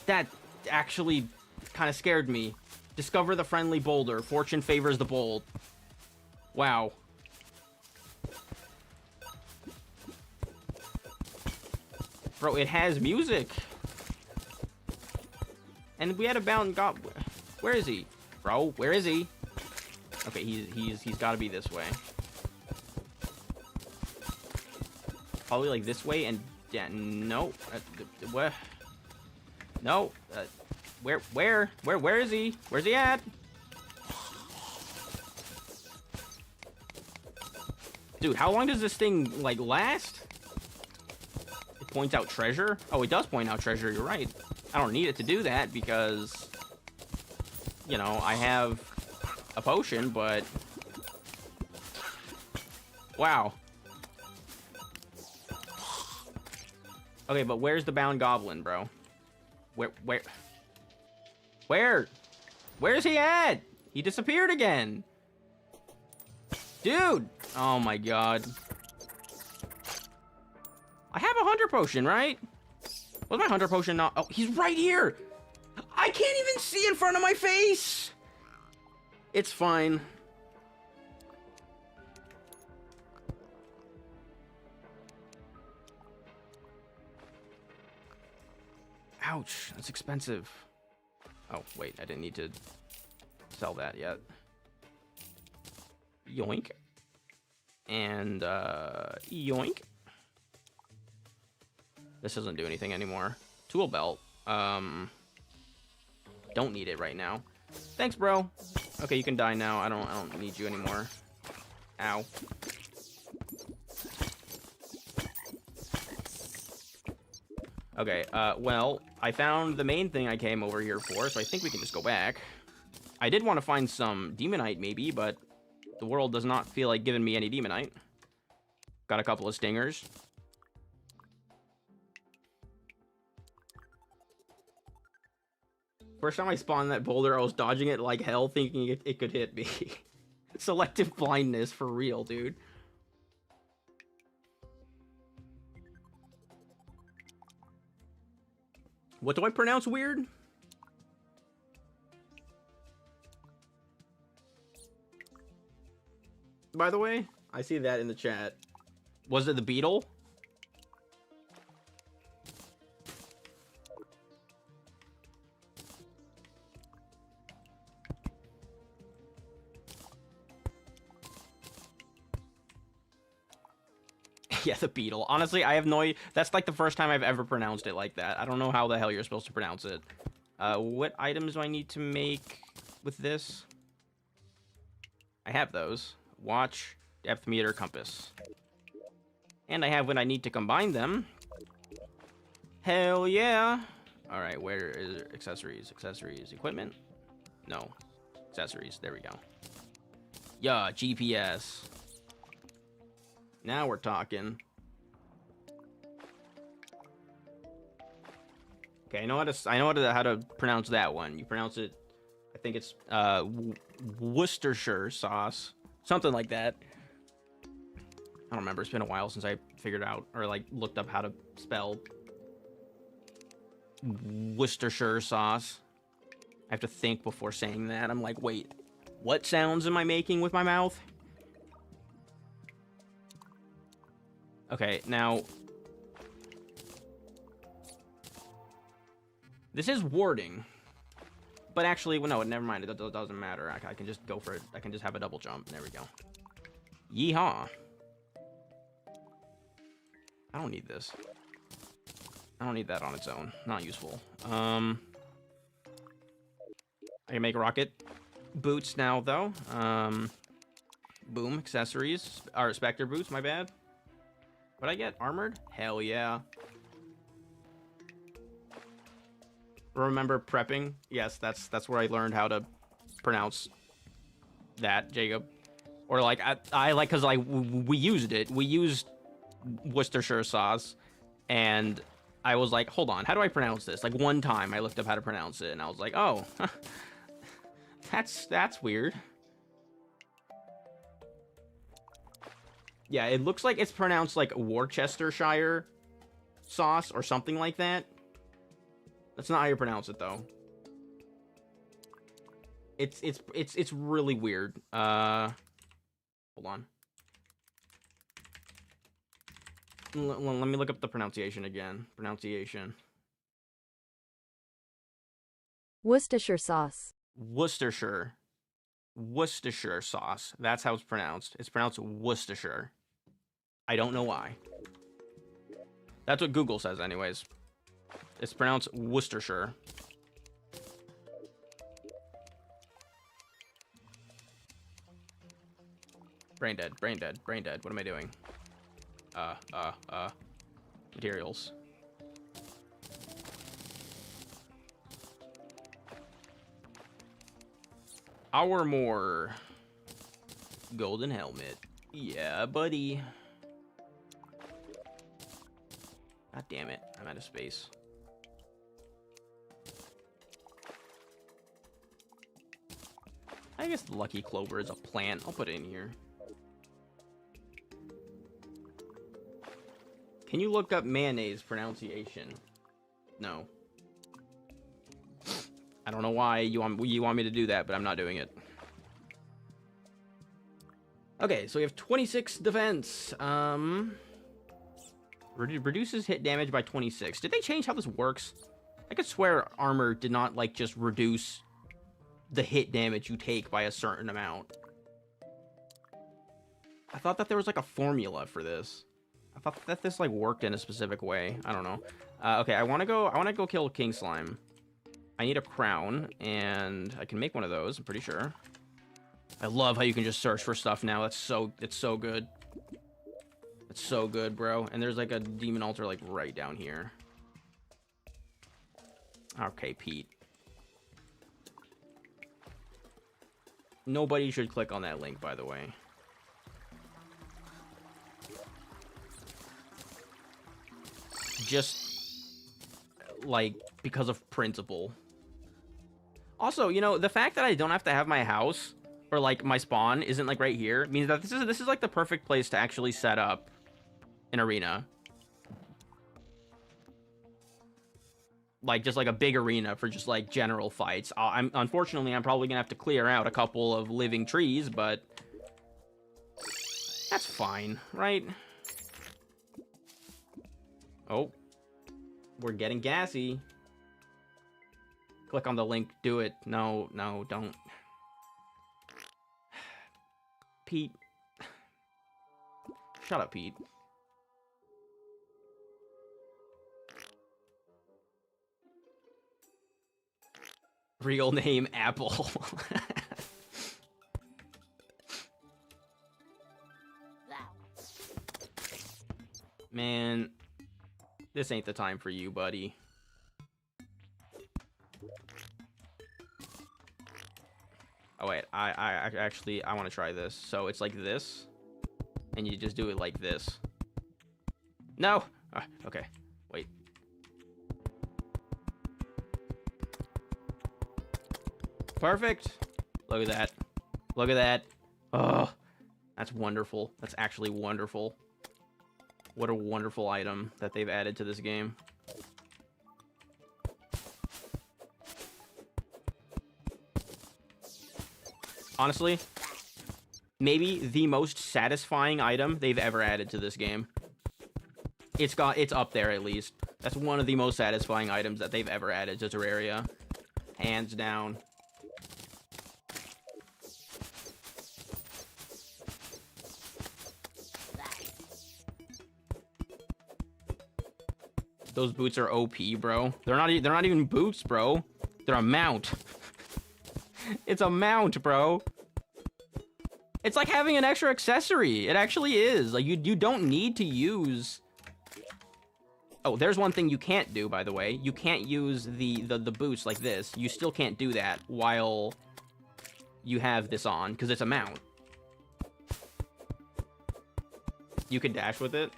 That actually kind of scared me. Discover the friendly boulder. Fortune favors the bold. Wow. Bro, it has music. And we had a bound god. Where is he? Bro, where is he? Okay, he's got to be this way. Probably like this way and yeah, no. What? No. Where is he? Where's he at? Dude, how long does this thing like last? It points out treasure. Oh, it does point out treasure. You're right. I don't need it to do that because, you know, I have a potion, but wow. Okay, but where's the bound goblin, bro? Where's he at? He disappeared again. Dude. Oh my god. I have a hunter potion, right? Was my hunter potion not? Oh, he's right here. I can't even see in front of my face. It's fine. Ouch, that's expensive. Oh, wait, I didn't need to sell that yet. Yoink. And, yoink. This doesn't do anything anymore. Tool belt. Don't need it right now. Thanks, bro. Okay, you can die now. I don't need you anymore. Ow. Okay, well, I found the main thing I came over here for, so I think we can just go back. I did want to find some demonite, maybe, but the world does not feel like giving me any demonite. Got a couple of stingers. First time I spawned that boulder, I was dodging it like hell, thinking it could hit me. Selective blindness, for real, dude. What do I pronounce weird? By the way, I see that in the chat. Was it the beetle? Yeah, the beetle. Honestly, I have no idea. That's like the first time I've ever pronounced it like that. I don't know how the hell you're supposed to pronounce it. What items do I need to make with this? I have those. Watch, depth meter, compass. And I have when I need to combine them. Hell yeah. All right, where is it? Accessories? Accessories, equipment? No. Accessories, there we go. Yeah, GPS. Now we're talking. Okay, I know how to pronounce that one. You pronounce it, I think it's Worcestershire sauce, something like that. I don't remember. It's been a while since I figured out or like looked up how to spell Worcestershire sauce. I have to think before saying that. I'm like, wait, what sounds am I making with my mouth? Okay, now this is warding, but actually, well, no, never mind. It doesn't matter. I can just go for it. I can just have a double jump. There we go. Yeehaw. I don't need this. I don't need that on its own. Not useful. I can make rocket boots now, though. Boom, accessories. Or Spectre boots, my bad. What'd I get? Armored? Hell yeah. Remember prepping? Yes, that's where I learned how to pronounce that, Jacob. Or like I like, cause like we used it. We used Worcestershire sauce, and I was like, hold on, how do I pronounce this? Like one time I looked up how to pronounce it, and I was like, oh, that's weird. Yeah, it looks like it's pronounced like Worcestershire sauce or something like that. That's not how you pronounce it though. It's really weird. Hold on. Let me look up the pronunciation again. Pronunciation. Worcestershire sauce. Worcestershire sauce. That's how it's pronounced. It's pronounced Worcestershire. I don't know why. That's what Google says anyways. It's pronounced Worcestershire. Brain dead, brain dead, brain dead. What am I doing? Materials. More golden helmet. Yeah, buddy. God damn it. I'm out of space. I guess the lucky clover is a plant. I'll put it in here. Can you look up mayonnaise pronunciation? No. I don't know why you want me to do that, but I'm not doing it. Okay, so we have 26 defense. Reduces hit damage by 26. Did they change how this works? I could swear armor did not, like, just reduce the hit damage you take by a certain amount. I thought that there was, like, a formula for this. I thought that this, like, worked in a specific way. I don't know. Okay, I want to go kill King Slime. I need a crown, and I can make one of those, I'm pretty sure. I love how you can just search for stuff now. It's so good. It's so good, bro. And there's like a demon altar like right down here. Okay, Pete. Nobody should click on that link, by the way. Just like because of principle. Also, you know, the fact that I don't have to have my house or like my spawn isn't like right here means that this is like the perfect place to actually set up an arena. Like just like a big arena for just like general fights. Unfortunately, I'm probably gonna have to clear out a couple of living trees, but that's fine, right? Oh, we're getting gassy. Click on the link. Do it. No, don't. Pete. Shut up, Pete. Real name Apple. Man, this ain't the time for you, buddy. Oh wait, I actually want to try this. So it's like this, and you just do it like this. No. Okay. Wait. Perfect. Look at that. Look at that. Oh, that's wonderful. That's actually wonderful. What a wonderful item that they've added to this game. Honestly, maybe the most satisfying item they've ever added to this game. It's up there at least. That's one of the most satisfying items that they've ever added to Terraria. Hands down. Those boots are OP, bro. They're not even boots, bro. They're a mount. It's a mount, bro. It's like having an extra accessory. It actually is. Like, you don't need to use... Oh, there's one thing you can't do, by the way. You can't use the boots like this. You still can't do that while you have this on, because it's a mount. You can dash with it.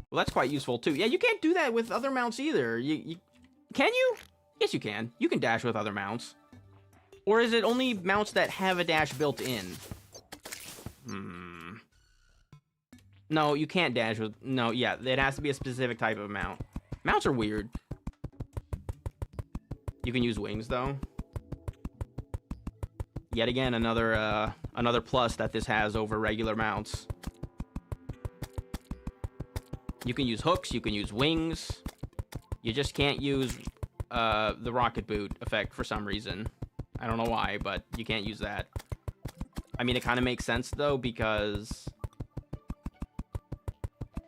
Well, that's quite useful, too. Yeah, you can't do that with other mounts either. Can you? Yes, you can. You can dash with other mounts. Or is it only mounts that have a dash built in? No, you can't dash with... No, yeah, it has to be a specific type of mount. Mounts are weird. You can use wings, though. Yet again, another plus that this has over regular mounts. You can use hooks, you can use wings. You just can't use the rocket boot effect for some reason. I don't know why, but you can't use that. I mean, it kind of makes sense, though, because...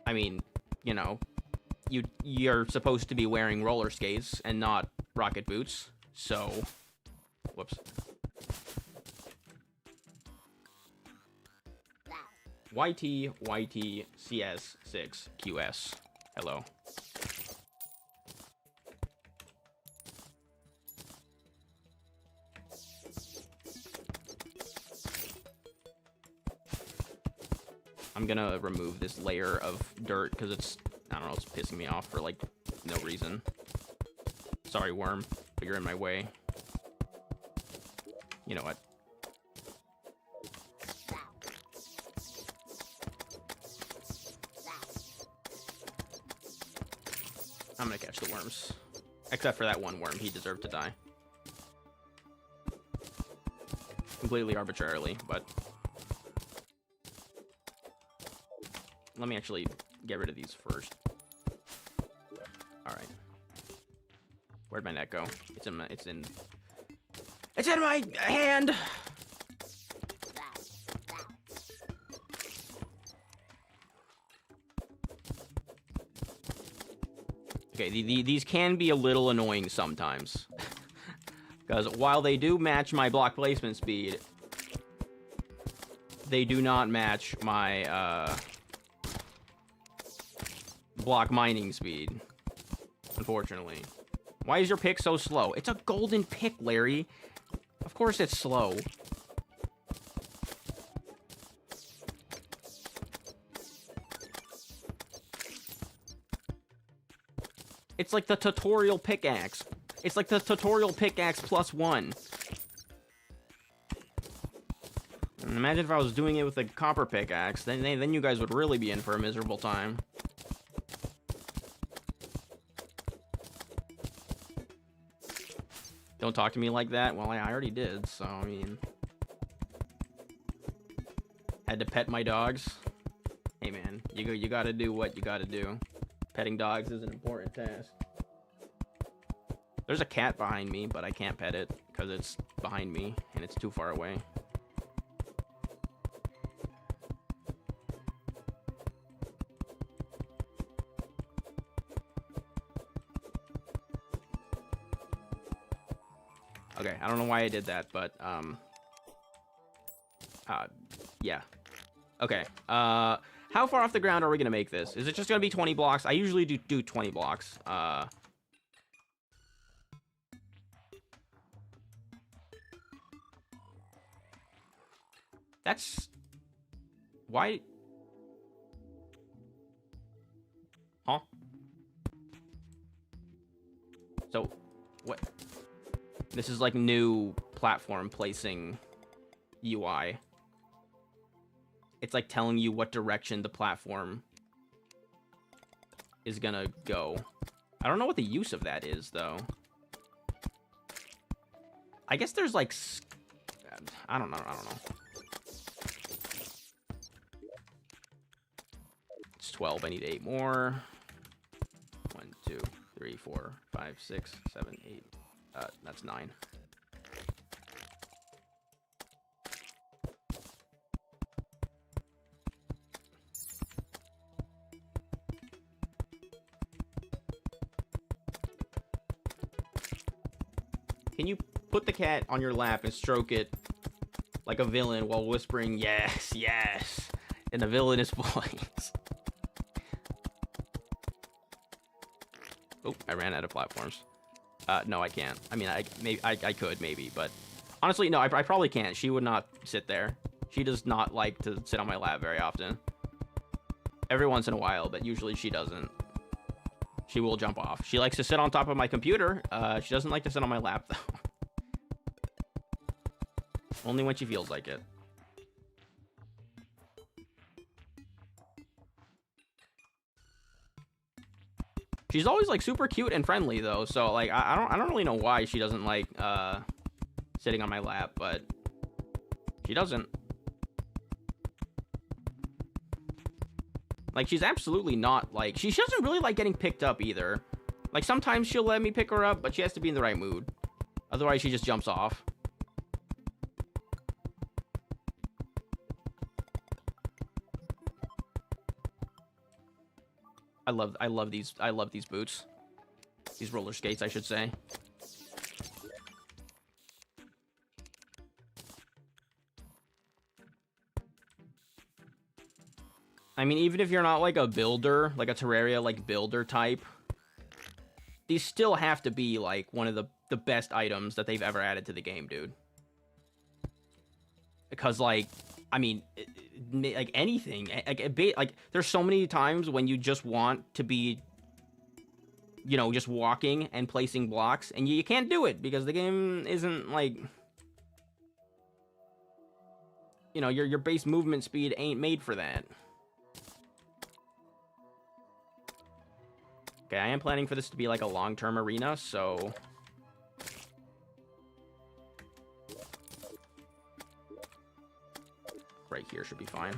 I mean, you know, you're supposed to be wearing roller skates and not rocket boots, so... Whoops. YTYTCS6QS. Hello. I'm gonna remove this layer of dirt because it's, I don't know, it's pissing me off for like no reason. Sorry, worm, but you're in my way. You know what? I'm gonna catch the worms. Except for that one worm, he deserved to die. Completely arbitrarily, but... Let me actually get rid of these first. Alright. Where'd my net go? It's in my hand! Okay, these can be a little annoying sometimes. Because while they do match my block placement speed, they do not match my, block mining speed. Unfortunately. Why is your pick so slow? It's a golden pick, Larry. Of course it's slow. It's like the tutorial pickaxe. It's like the tutorial pickaxe +1. And imagine if I was doing it with a copper pickaxe, then you guys would really be in for a miserable time. Don't talk to me like that. Well, I already did, so, I mean... Had to pet my dogs. Hey, man, you gotta do what you gotta do. Petting dogs is an important task. There's a cat behind me, but I can't pet it because it's behind me and it's too far away. Okay, I don't know why I did that, but yeah. Okay, how far off the ground are we gonna make this? Is it just gonna be 20 blocks? I usually do 20 blocks. That's... Why... Huh? So, what? This is like new platform placing UI. It's like telling you what direction the platform is gonna go. I don't know what the use of that is, though. I guess there's like... I don't know. It's 12. I need 8 more. 1, 2, 3, 4, 5, 6, 7, 8. That's 9. Can you put the cat on your lap and stroke it like a villain while whispering, yes, yes, in a villainous voice? Oh, I ran out of platforms. No, I can't. I mean, I could, maybe, but honestly, no, I probably can't. She would not sit there. She does not like to sit on my lap very often. Every once in a while, but usually she doesn't. She will jump off. She likes to sit on top of my computer. She doesn't like to sit on my lap, though. Only when she feels like it. She's always like super cute and friendly though, so like I don't really know why she doesn't like sitting on my lap, but she doesn't. Like she's absolutely not like she doesn't really like getting picked up either. Like sometimes she'll let me pick her up, but she has to be in the right mood. Otherwise she just jumps off. I love these boots. These roller skates, I should say. I mean, even if you're not like a builder, like a Terraria like builder type, these still have to be like one of the best items that they've ever added to the game, dude. Because like, I mean, like anything, like there's so many times when you just want to be, you know, just walking and placing blocks, and you can't do it because the game isn't like, you know, your base movement speed ain't made for that. Okay, I am planning for this to be like a long-term arena, so right here should be fine.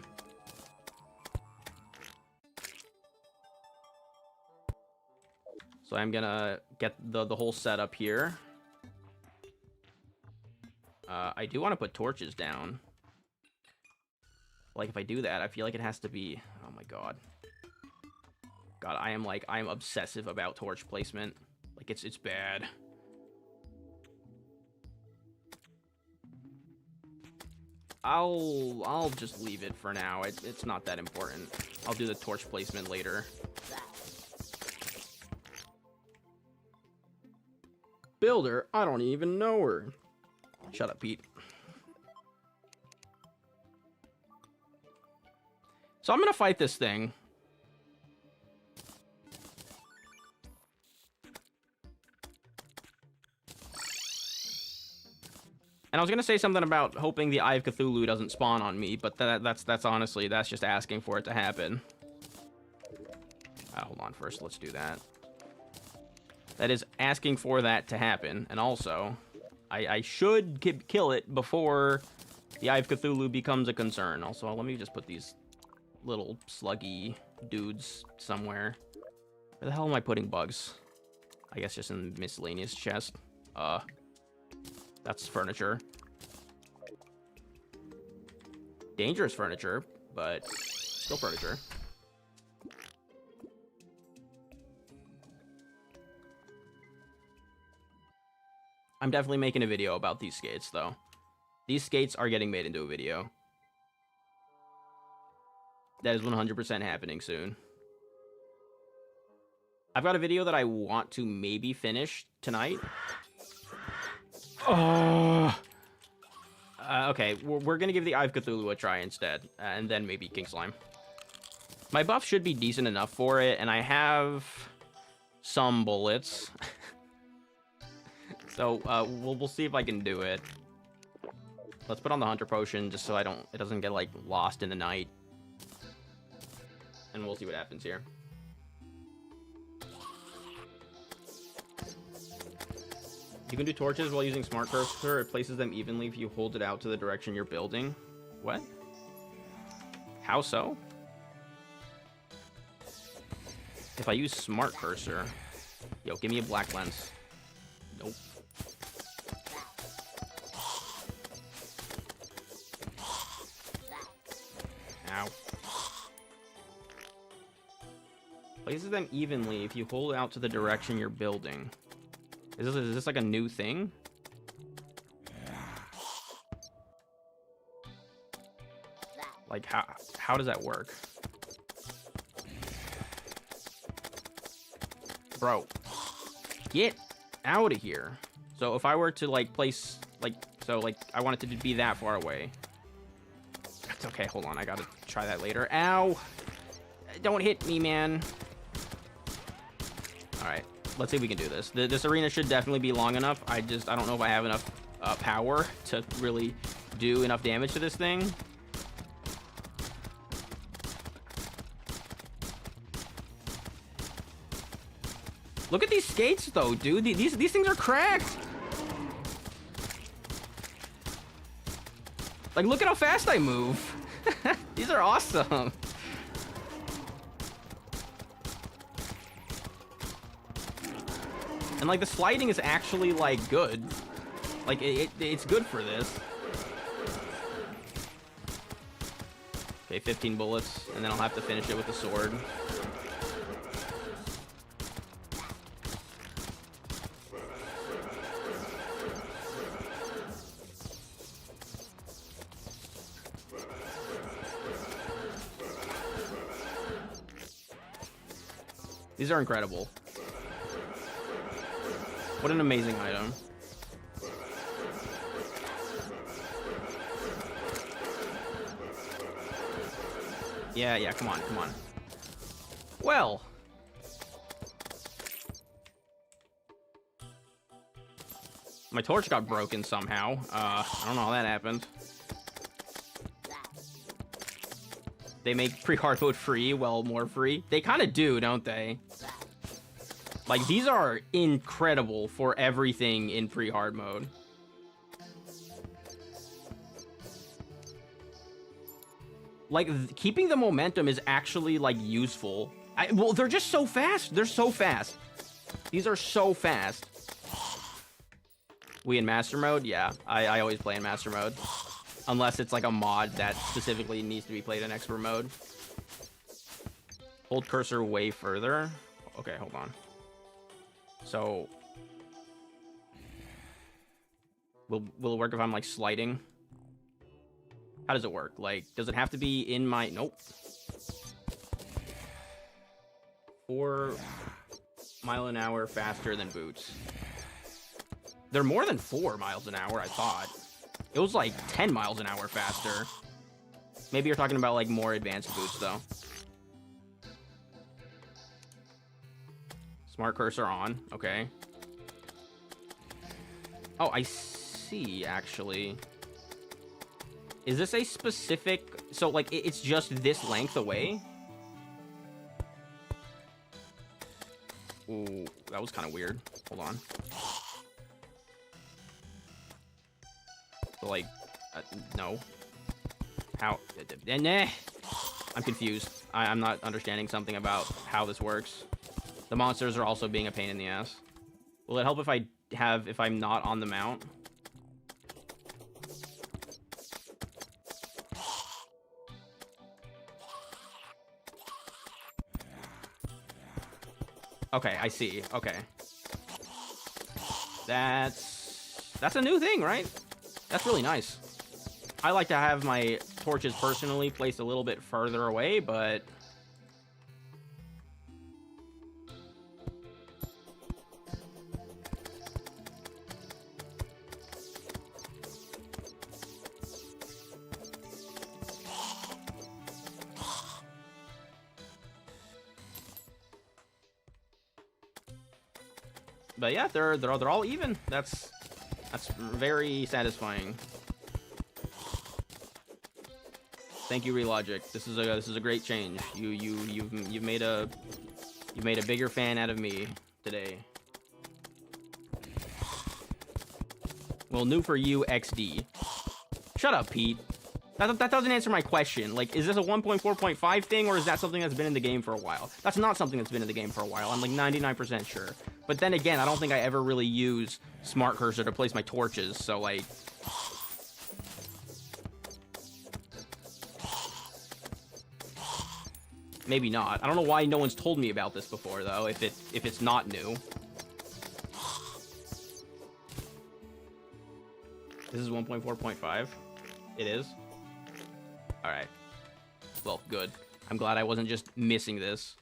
So I'm gonna get the whole setup here. I do want to put torches down. Like if I do that, I feel like it has to be, oh my god. God, I am obsessive about torch placement. Like it's bad. I'll just leave it for now. It's not that important. I'll do the torch placement later. Builder? I don't even know her. Shut up, Pete. So I'm gonna fight this thing. And I was gonna say something about hoping the Eye of Cthulhu doesn't spawn on me, but that's honestly, that's just asking for it to happen. Hold on, first let's do that. That is asking for that to happen, and also, I should kill it before the Eye of Cthulhu becomes a concern. Also, let me just put these little sluggy dudes somewhere. Where the hell am I putting bugs? I guess just in the miscellaneous chest. That's furniture. Dangerous furniture, but still furniture. I'm definitely making a video about these skates, though. These skates are getting made into a video. That is 100% happening soon. I've got a video that I want to maybe finish tonight. Okay, we're gonna give the Eye of Cthulhu a try instead, and then maybe King Slime. My buff should be decent enough for it, and I have some bullets. So we'll see if I can do it. Let's put on the Hunter Potion just so it doesn't get like lost in the night, and we'll see what happens here. You can do torches while using Smart Cursor. It places them evenly if you hold it out to the direction you're building. What? How so? If I use Smart Cursor... Yo, give me a black lens. Nope. Ow. Places them evenly if you hold it out to the direction you're building. Is this like a new thing? Like, how does that work? Bro, get out of here. So if I were to, like, place, like, so, like, I want it to be that far away. That's okay, hold on, I gotta try that later. Ow! Don't hit me, man. Alright, let's see if we can do this. This arena should definitely be long enough. I don't know if I have enough power to really do enough damage to this thing. Look at these skates, though, dude. These things are cracked. Like, look at how fast I move. These are awesome. And, like, the sliding is actually, like, good. Like, it's good for this. Okay, 15 bullets, and then I'll have to finish it with the sword. These are incredible. What an amazing item. Yeah, come on. Well. My torch got broken somehow. I don't know how that happened. They make pre-hard mode free, well, more free. They kind of do, don't they? Like, these are incredible for everything in pre-hard mode. Like, keeping the momentum is actually, like, useful. Well, they're just so fast. They're so fast. These are so fast. We in master mode? Yeah, I always play in master mode. Unless it's, like, a mod that specifically needs to be played in expert mode. Hold cursor way further. Okay, hold on. So, will it work if I'm, like, sliding? How does it work? Like, does it have to be in my... Nope. 4 miles an hour faster than boots. They're more than 4 miles an hour, I thought. It was, like, 10 miles an hour faster. Maybe you're talking about, like, more advanced boots, though. Smart cursor on. Okay. Oh, I see, actually. Is this a specific... So, like, it's just this length away? Ooh, that was kind of weird. Hold on. So, like, no. How... Nah. I'm confused. I'm not understanding something about how this works. The monsters are also being a pain in the ass. Will it help if if I'm not on the mount? Okay, I see. Okay. That's a new thing, right? That's really nice. I like to have my torches personally placed a little bit further away, but... But yeah, they're all even. That's very satisfying. Thank you, Relogic. This is a great change. You've made a bigger fan out of me today. Well, new for you, XD. Shut up, Pete. That doesn't answer my question. Like, is this a 1.4.5 thing, or is that something that's been in the game for a while? That's not something that's been in the game for a while. I'm like 99% sure. But then again, I don't think I ever really use Smart Cursor to place my torches, so like... Maybe not. I don't know why no one's told me about this before, though, if it's not new. This is 1.4.5. It is. All right. Well, good. I'm glad I wasn't just missing this.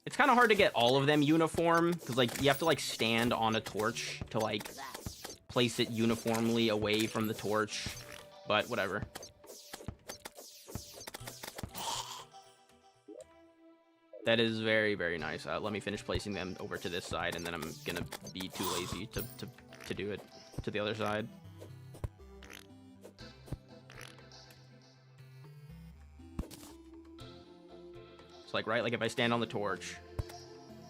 It's kind of hard to get all of them uniform, because, like, you have to, like, stand on a torch to, like, place it uniformly away from the torch. But, whatever. That is very, very nice. Let me finish placing them over to this side, and then I'm gonna be too lazy to do it to the other side. It's like, right, like if I stand on the torch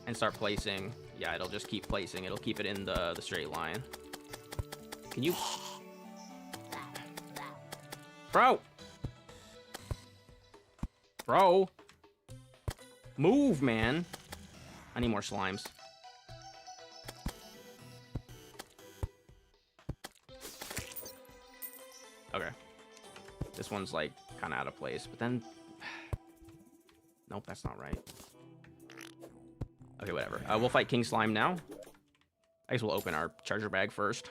and start placing, yeah, it'll just keep placing. It'll keep it in the straight line. Can you... Bro! Bro! Move, man! I need more slimes. Okay. This one's, like, kind of out of place, but then... Nope, that's not right. Okay, whatever. We'll fight King Slime now. I guess we'll open our treasure bag first.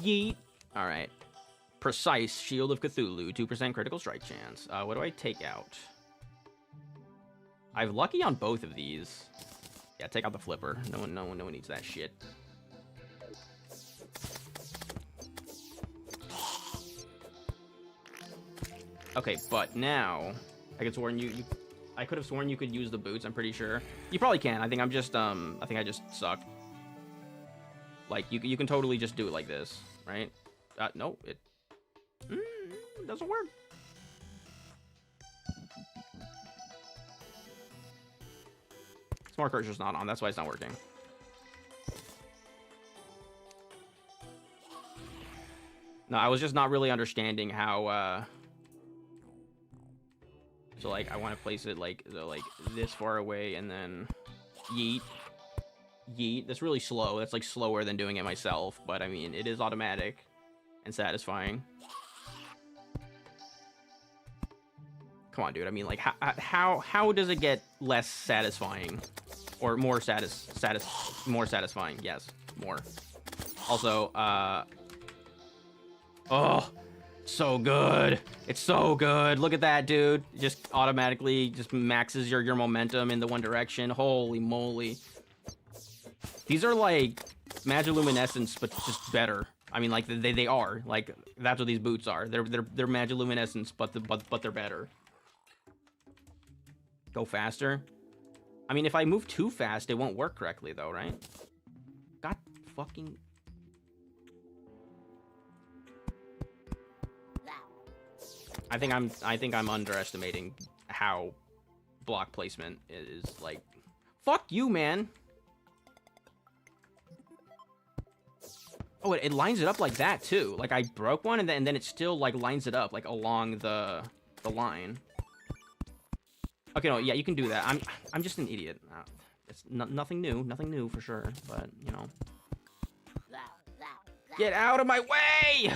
Yeet. Alright. Precise Shield of Cthulhu. 2% critical strike chance. What do I take out? I have lucky on both of these. Yeah, take out the flipper. No one needs that shit. Okay, but now I could sworn I could have sworn you could use the boots. I'm pretty sure you probably can. I think I'm just I think I just suck. Like you can totally just do it like this, right? No, it doesn't work. Smart cursor's not on. That's why it's not working. No, I was just not really understanding how. So, like, I want to place it, like, this far away, and then yeet. Yeet. That's really slow. That's, like, slower than doing it myself, but, I mean, it is automatic and satisfying. Come on, dude. I mean, like, how does it get less satisfying? Or more more satisfying? Yes, more. Also, oh... So good. It's so good. Look at that, dude. Just automatically just maxes your momentum in the one direction. Holy moly. These are like Magiluminescence, but just better. I mean, like they are. Like that's what these boots are. They're Magiluminescence, but they're better. Go faster. I mean, if I move too fast, it won't work correctly though, right? God fucking... I think I'm underestimating how block placement is like. Fuck you, man. Oh, it lines it up like that too. Like I broke one, and then it still like lines it up like along the line. Okay, no, yeah, you can do that. I'm just an idiot. It's nothing new for sure. But you know, get out of my way.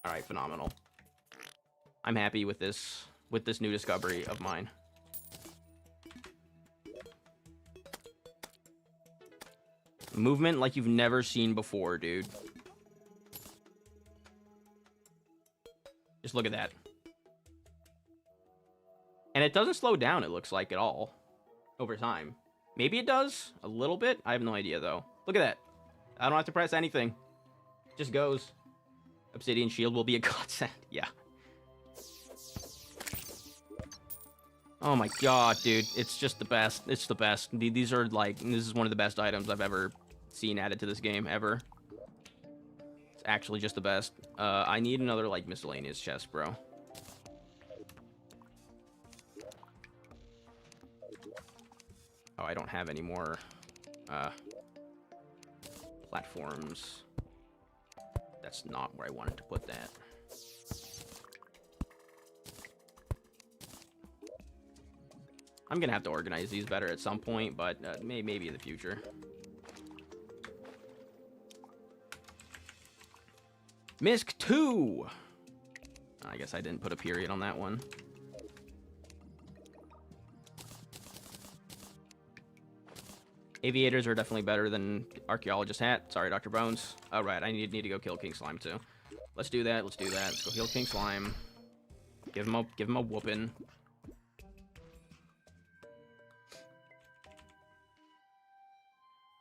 All right, phenomenal. I'm happy with this new discovery of mine. Movement like you've never seen before, dude. Just look at that. And it doesn't slow down, it looks like, at all over time. Maybe it does a little bit. I have no idea though. Look at that. I don't have to press anything. It just goes. Obsidian shield will be a godsend. Yeah. Oh my god, dude. It's just the best. It's the best. These are like... This is one of the best items I've ever seen added to this game, ever. It's actually just the best. I need another, like, miscellaneous chest, bro. Oh, I don't have any more... platforms. That's not where I wanted to put that. I'm gonna have to organize these better at some point, but maybe in the future. Misk 2! I guess I didn't put a period on that one. Aviators are definitely better than Archaeologist Hat. Sorry, Dr. Bones. Oh, right, I need to go kill King Slime, too. Let's do that, let's do that. Let's go heal King Slime. Give him a whooping.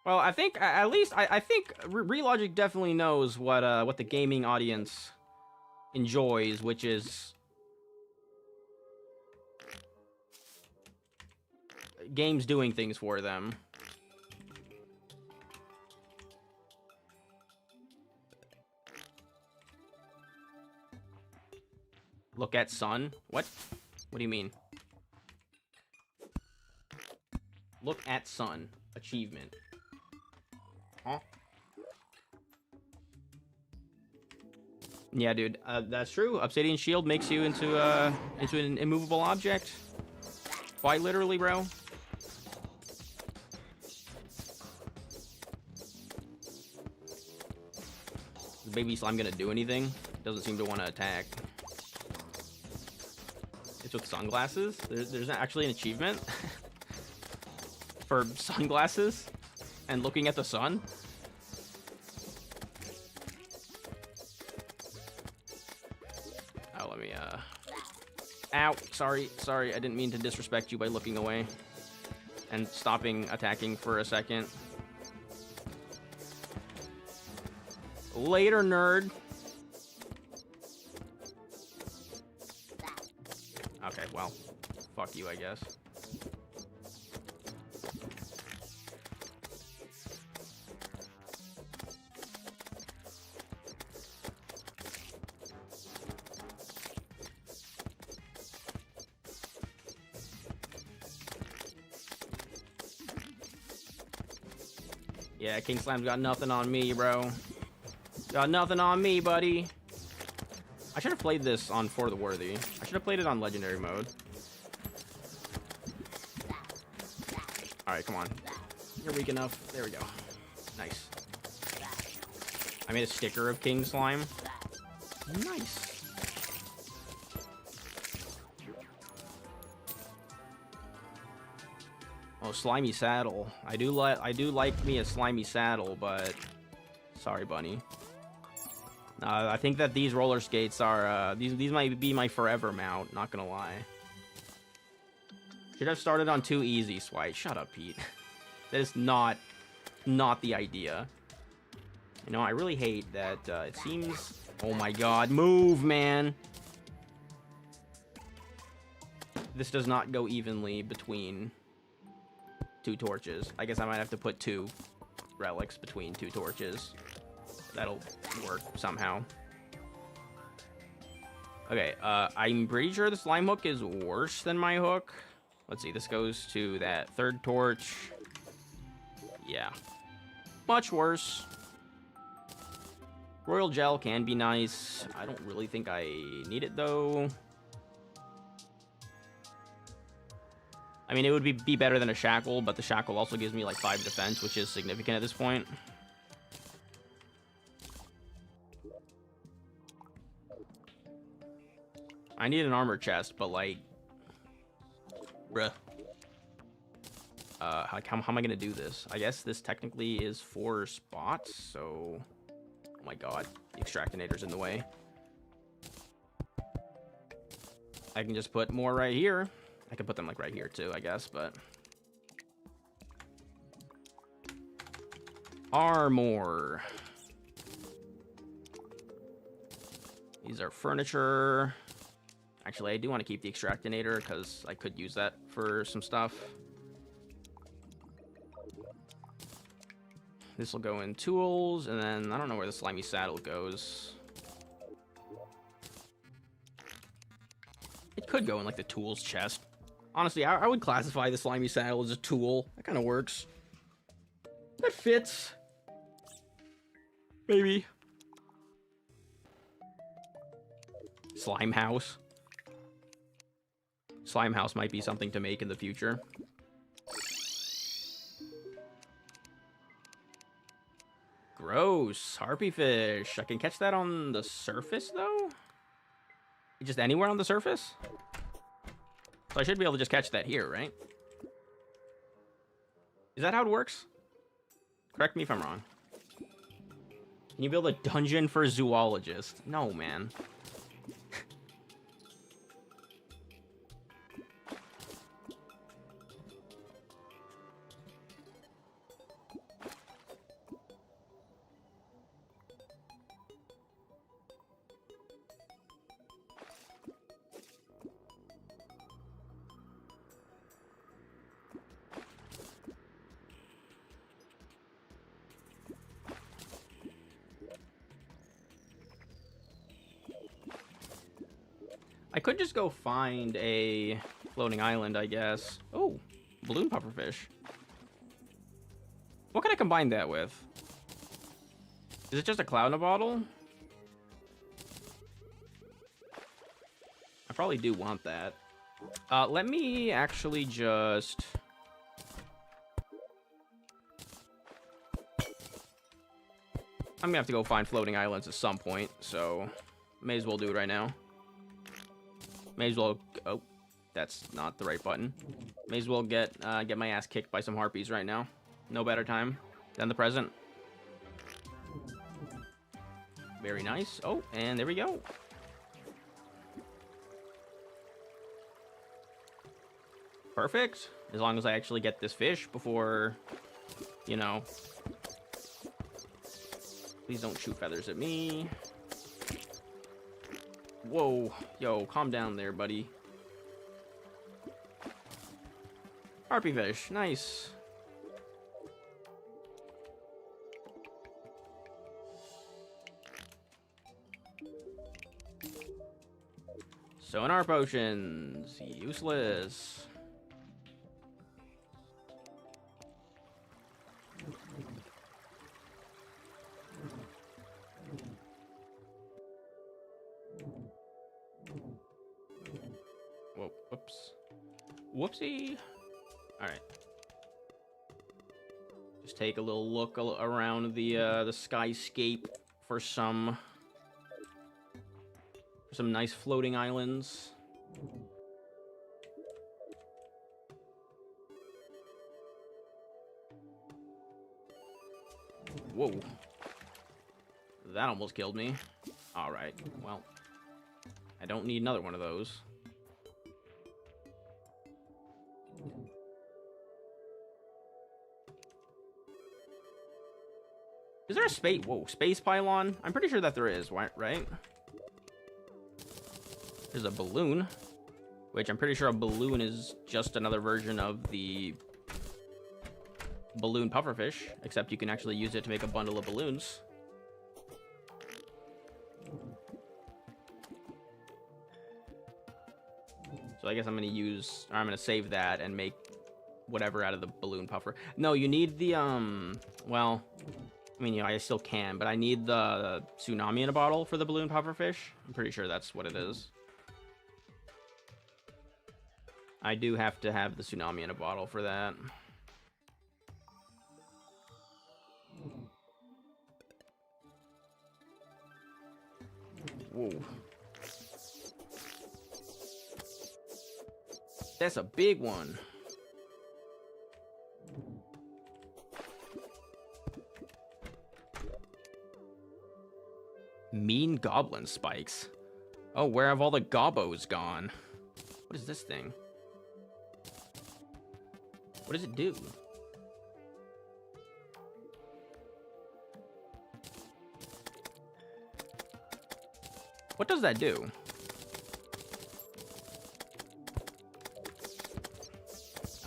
Well, I think, at least, I think Relogic definitely knows what the gaming audience enjoys, which is games doing things for them. Look at sun? What? What do you mean? Look at sun. Achievement. Huh? Yeah, dude, that's true. Obsidian Shield makes you into an immovable object. Quite literally, bro. Is baby slime gonna do anything? Doesn't seem to want to attack. It's with sunglasses? There's actually an achievement for sunglasses and looking at the sun? Oh, let me, Ow! Sorry, I didn't mean to disrespect you by looking away and stopping attacking for a second. Later, nerd. Okay, well, fuck you, I guess. Yeah, King Slam's got nothing on me, bro. Got nothing on me, buddy. I should have played this on For the Worthy. I should have played it on Legendary mode. Alright, come on. You're weak enough. There we go. Nice. I made a sticker of King Slime. Nice. Oh, slimy saddle. I do like me a slimy saddle, but sorry, bunny. I think that these roller skates are these might be my forever mount. Not gonna lie. Should have started on too easy, Swyte. Shut up, Pete. That is not the idea. You know, I really hate that. It seems. Oh my God, move, man. This does not go evenly between two torches. I guess I might have to put 2 relics between 2 torches. That'll work somehow. Okay, I'm pretty sure the slime hook is worse than my hook. Let's see, this goes to that 3rd torch. Yeah. Much worse. Royal gel can be nice. I don't really think I need it, though. I mean, it would be better than a shackle, but the shackle also gives me like 5 defense, which is significant at this point. I need an armor chest, but like, bruh. How am I gonna do this? I guess this technically is 4 spots, so... Oh my God, the extractinator's in the way. I can just put more right here. I can put them like right here too, I guess, but... Armor. These are furniture. Actually, I do want to keep the extractinator because I could use that for some stuff. This will go in tools, and then I don't know where the slimy saddle goes. It could go in like the tools chest. Honestly, I would classify the slimy saddle as a tool. That kind of works. That fits. Maybe. Slime house. Slime house might be something to make in the future. Gross. Harpy fish. I can catch that on the surface, though? Just anywhere on the surface? So I should be able to just catch that here, right? Is that how it works? Correct me if I'm wrong. Can you build a dungeon for a zoologist? No, man. I could just go find a floating island, I guess. Oh, balloon pufferfish. What can I combine that with? Is it just a cloud in a bottle? I probably do want that. Let me actually just... I'm gonna have to go find floating islands at some point, so may as well do it right now. May as well... Oh, that's not the right button. May as well get my ass kicked by some harpies right now. No better time than the present. Very nice. Oh, and there we go. Perfect. As long as I actually get this fish before, you know... Please don't shoot feathers at me. Whoa. Yo, calm down there, buddy. Harpy fish. Nice. Sonar potions. Useless. Whoa, whoops. Whoopsie. Alright. Just take a little look around the skyscape for some nice floating islands. Whoa. That almost killed me. Alright, well. I don't need another one of those. Is there a space... Whoa, space pylon? I'm pretty sure that there is, right? There's a balloon, which I'm pretty sure a balloon is just another version of the balloon pufferfish, except you can actually use it to make a bundle of balloons. So I guess I'm gonna save that and make whatever out of the balloon puffer. No, you need the, well, I mean, you know, I still can, but I need the tsunami in a bottle for the balloon pufferfish. I'm pretty sure that's what it is. I do have to have the tsunami in a bottle for that. Whoa. That's a big one. Mean goblin spikes. Oh, where have all the gobbos gone? What is this thing? What does it do? What does that do?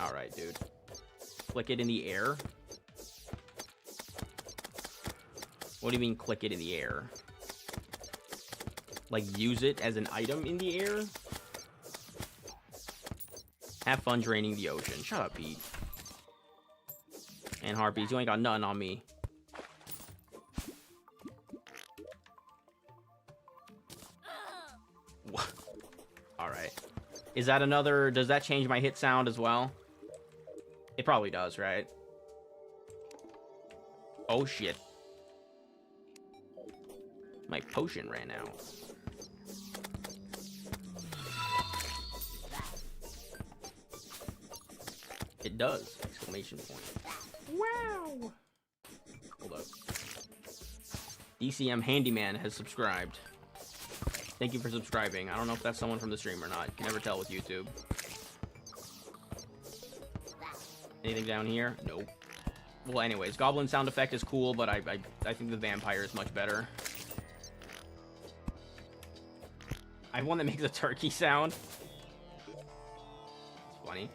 Alright, dude. Click it in the air? What do you mean click it in the air? Like, use it as an item in the air? Have fun draining the ocean. Shut up, Pete. And harpies, you ain't got nothing on me. Alright. Is that another... Does that change my hit sound as well? It probably does, right? Oh, shit. my potion ran out. It does! Exclamation point. Wow! Hold up. DCM Handyman has subscribed. Thank you for subscribing. I don't know if that's someone from the stream or not. You can never tell with YouTube. Anything down here? Nope. Well, anyways, goblin sound effect is cool, but I think the vampire is much better. I have one that makes a turkey sound. It's funny.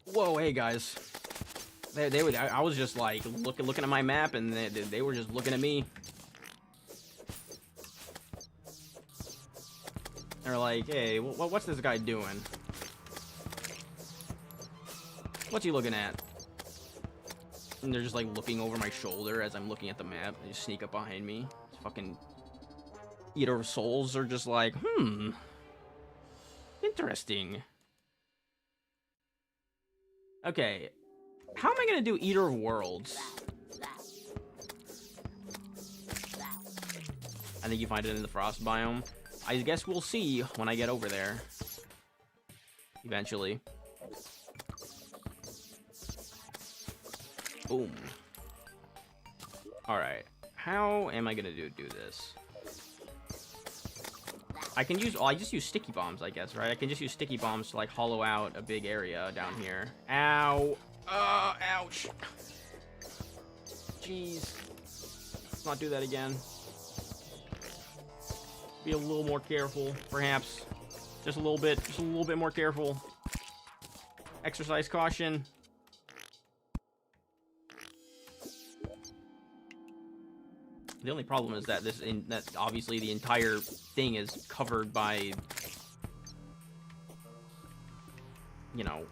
Whoa, hey guys. I was just like looking at my map, and they were just looking at me. They're like, hey, what's this guy doing? What's he looking at? And they're just like looking over my shoulder as I'm looking at the map. They just sneak up behind me. It's fucking Eater of Souls are just like, interesting. Okay, how am I gonna do Eater of Worlds? I think you find it in the frost biome. I guess we'll see when I get over there. Eventually. Boom. Alright. How am I gonna do this? I can use... Oh, I just use sticky bombs, I guess, right? I can just use sticky bombs to, like, hollow out a big area down here. Ow! Ouch! Jeez. Let's not do that again. Be a little more careful, perhaps. Just a little bit more careful. Exercise caution. The only problem is that that obviously the entire thing is covered by, you know,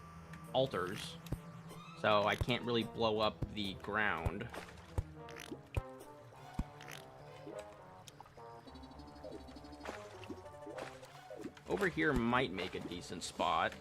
altars. So I can't really blow up the ground. Over here might make a decent spot.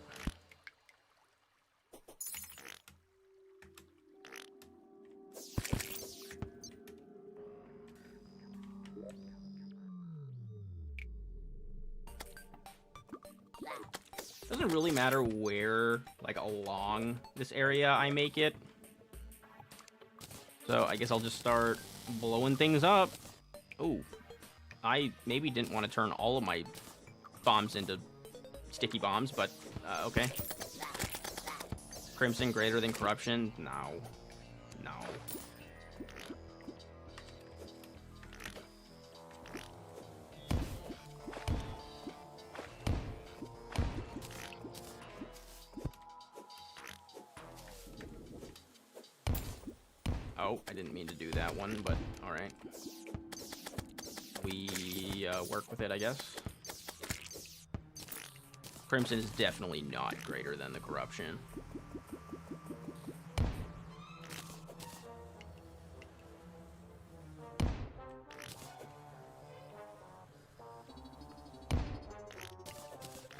Doesn't really matter where, like, along this area I make it. So I guess I'll just start blowing things up. Ooh. I maybe didn't want to turn all of my bombs into sticky bombs, but okay. Crimson greater than corruption? No. No. Oh, I didn't mean to do that one, but alright. We work with it, I guess. Crimson is definitely not greater than the corruption.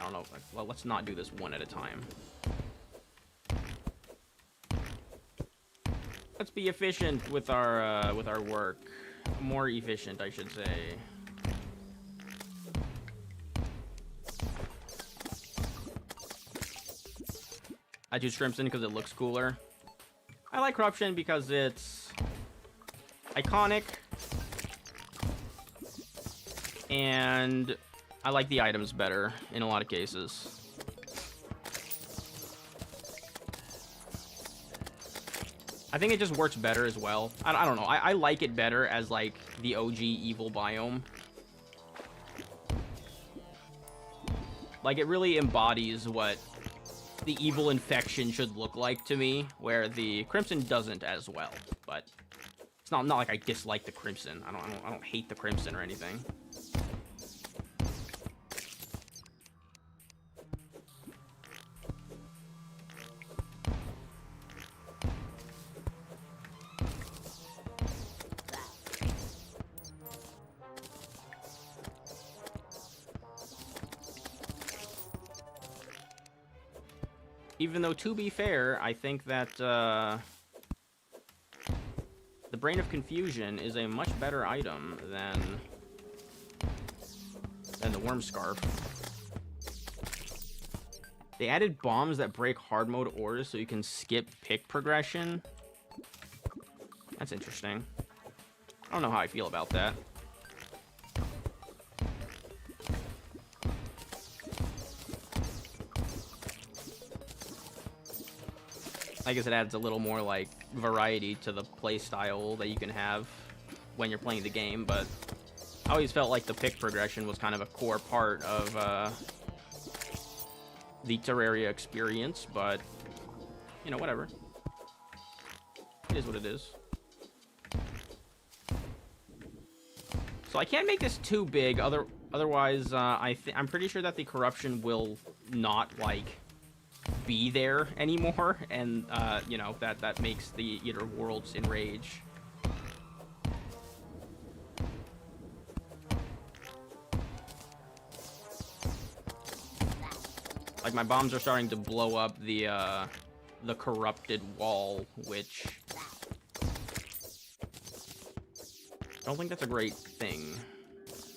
I don't know. Well, let's not do this one at a time. Let's be efficient with our work. More efficient, I should say. I choose Crimson because it looks cooler. I like Corruption because it's iconic. And I like the items better in a lot of cases. I think it just works better as well. I don't know. I like it better as, like, the OG evil biome. Like, it really embodies what the evil infection should look like to me, where the Crimson doesn't as well. But it's not like I dislike the Crimson. I don't hate the Crimson or anything. Even though, to be fair, I think that, Brain of Confusion is a much better item than the Worm Scarf. They added bombs that break hard mode ores so you can skip pick progression. That's interesting. I don't know how I feel about that. I guess it adds a little more, like, variety to the playstyle that you can have when you're playing the game, but I always felt like the pick progression was kind of a core part of the Terraria experience, but, you know, whatever. It is what it is. So I can't make this too big, otherwise, I'm pretty sure that the corruption will not, like, be there anymore, and you know, that makes the Eater of Worlds enrage. Like, my bombs are starting to blow up the corrupted wall, which I don't think that's a great thing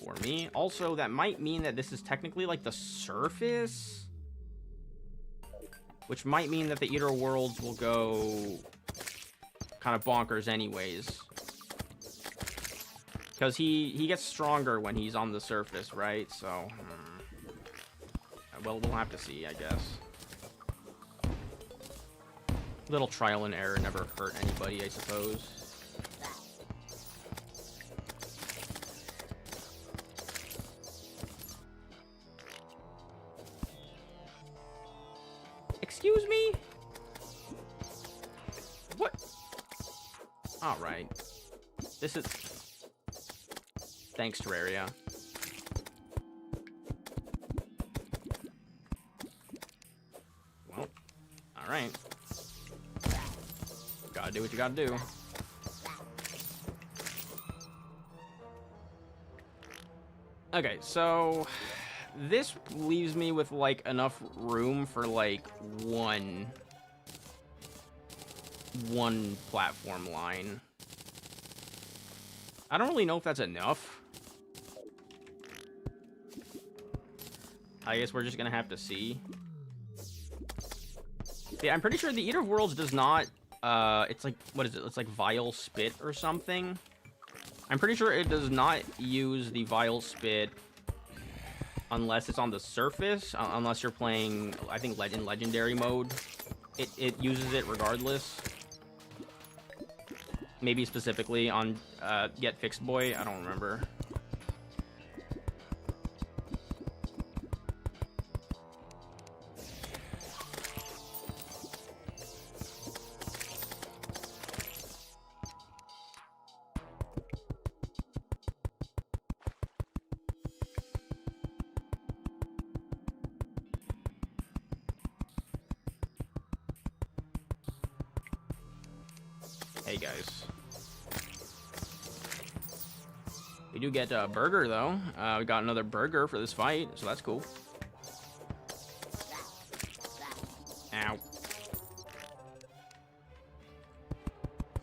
for me. Also, that might mean that this is technically like the surface, which might mean that the Eater of Worlds will go kind of bonkers anyways. Because he gets stronger when he's on the surface, right? So, well, we'll have to see, I guess. Little trial and error never hurt anybody, I suppose. Excuse me? What? Alright. This is... Thanks, Terraria. Well, alright. Gotta do what you gotta do. Okay, so... This leaves me with, like, enough room for, like, one platform line. I don't really know if that's enough. I guess we're just gonna have to see. Yeah, I'm pretty sure the Eater of Worlds does not, it's like, what is it? It's like Vile Spit or something. I'm pretty sure it does not use the Vile Spit unless it's on the surface, unless you're playing, I think, in Legendary mode. It uses it regardless. Maybe specifically on Get Fixed Boy, I don't remember. Hey guys, we do get a burger though. We got another burger for this fight, so that's cool. Ow.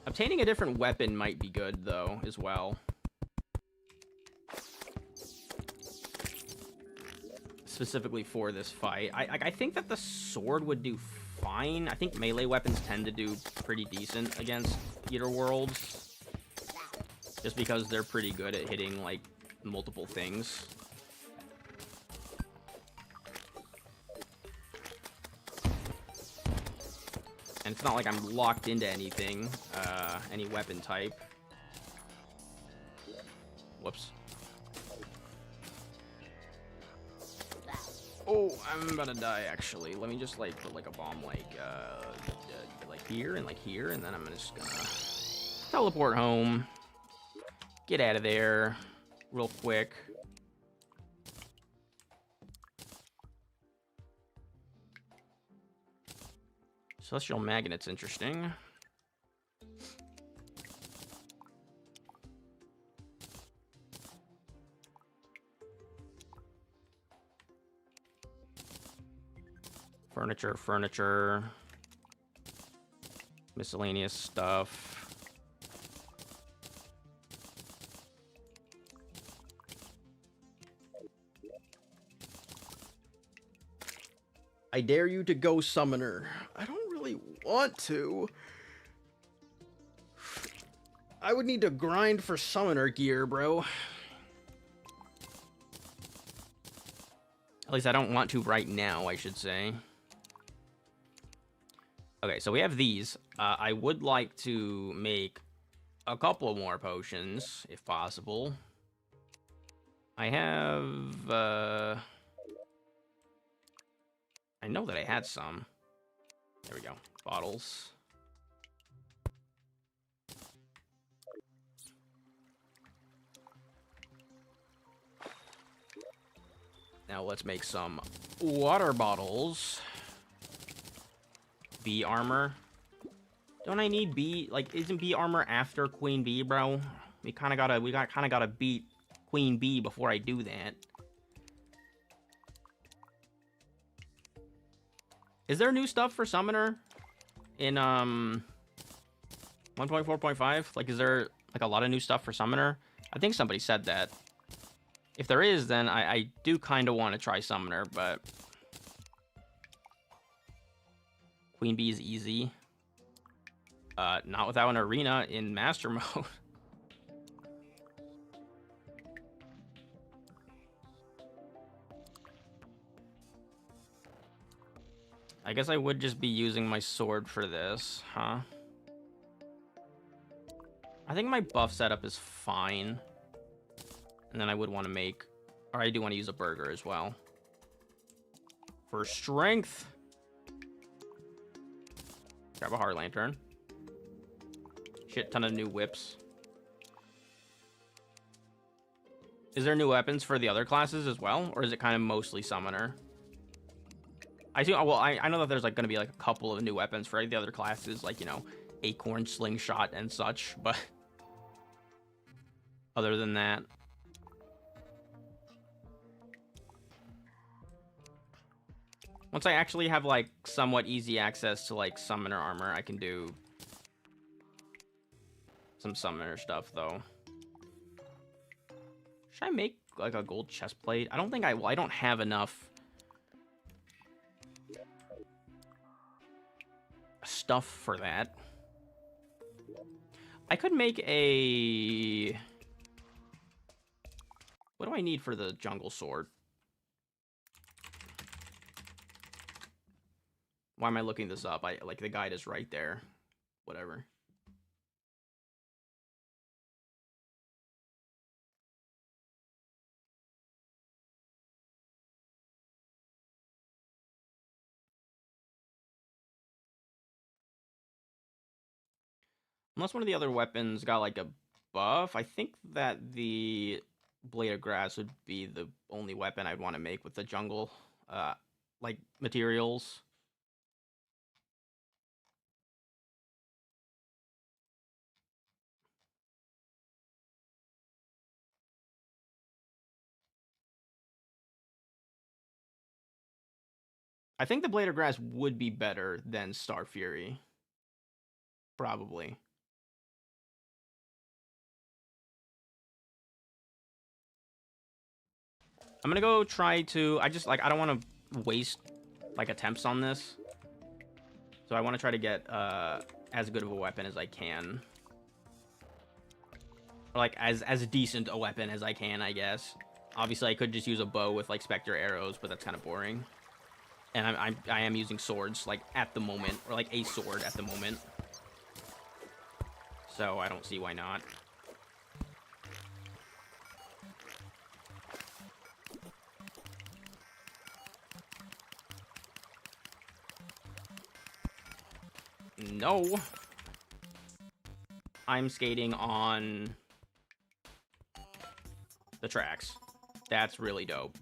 Obtaining a different weapon might be good though, as well. Specifically for this fight, I think that the sword would do fine. I think melee weapons tend to do pretty decent against Eater Worlds, just because they're pretty good at hitting, like, multiple things. And it's not like I'm locked into anything, any weapon type. Whoops. Oh, I'm about to die, actually. Let me just, like, put, like, a bomb, like here, and then I'm just gonna teleport home. Get out of there real quick. Celestial Magnet's interesting. Furniture. Miscellaneous stuff. I dare you to go summoner. I don't really want to. I would need to grind for summoner gear, bro. At least I don't want to right now, I should say. Okay, so we have these. I would like to make a couple more potions, if possible. I have, I know that I had some. There we go. Bottles. Now let's make some water bottles. Bee armor. Don't I need bee? Like, isn't bee armor after queen bee, bro? We kind of gotta beat queen bee before I do that. Is there new stuff for summoner in 1.4.5? Like, is there like a lot of new stuff for summoner? I think somebody said that. If there is, then I do kind of want to try summoner, but queen bee is easy. Not without an arena in master mode. I guess I would just be using my sword for this, huh? I think my buff setup is fine. And then I would want to make... Or I do want to use a burger as well. For strength. Grab a heart lantern. Shit ton of new whips. Is there new weapons for the other classes as well? Or is it kind of mostly summoner? I know that there's like going to be like a couple of new weapons for the other classes, like, you know, acorn, slingshot, and such, but other than that, once I actually have like somewhat easy access to like summoner armor, I can do some summoner stuff though. Should I make like a gold chest plate? I don't think I don't have enough stuff for that. I could make a... What do I need for the jungle sword? Why am I looking this up? Like the guide is right there. Whatever. Unless one of the other weapons got like a buff, I think that the Blade of Grass would be the only weapon I'd want to make with the jungle, like materials. I think the Blade of Grass would be better than Star Fury. Probably. I'm gonna go try to... I don't want to waste, like, attempts on this. So I want to try to get as good of a weapon as I can. Or, like, as decent a weapon as I can, I guess. Obviously, I could just use a bow with, like, Spectre arrows, but that's kind of boring. And I am using swords, like, at the moment. Or, like, a sword at the moment. So I don't see why not. No. I'm skating on the tracks. That's really dope.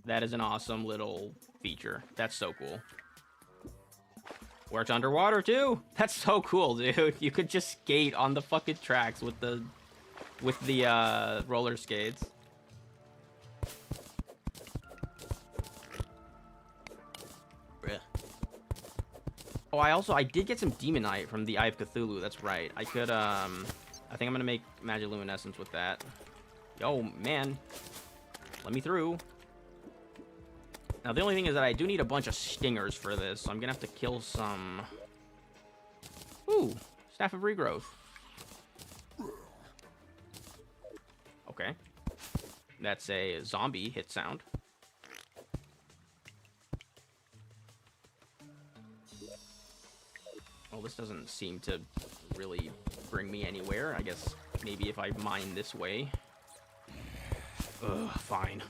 That is an awesome little feature. That's so cool. Works underwater too. That's so cool, dude. You could just skate on the fucking tracks with the roller skates. Oh, I did get some Demonite from the Eye of Cthulhu. That's right. I could, I think I'm gonna make Magiluminescence with that. Yo, man. Let me through. Now, the only thing is that I do need a bunch of stingers for this, so I'm gonna have to kill some... Ooh, Staff of Regrowth. Okay. That's a zombie hit sound. Well, this doesn't seem to really bring me anywhere. I guess maybe if I mine this way. Ugh, fine.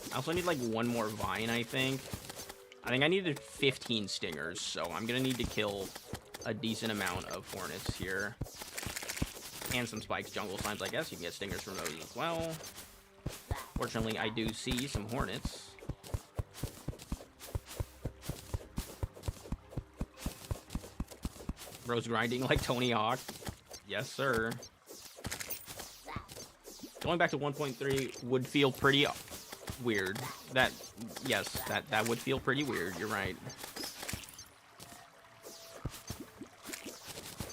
I also need like one more vine, I think. I think I needed 15 stingers, so I'm gonna need to kill a decent amount of hornets here. And some spikes, jungle slimes, I guess. You can get stingers from those as well. Fortunately, I do see some hornets. Rose grinding like Tony Hawk. Yes, sir. Going back to 1.3 would feel pretty weird. Yes, that would feel pretty weird. You're right.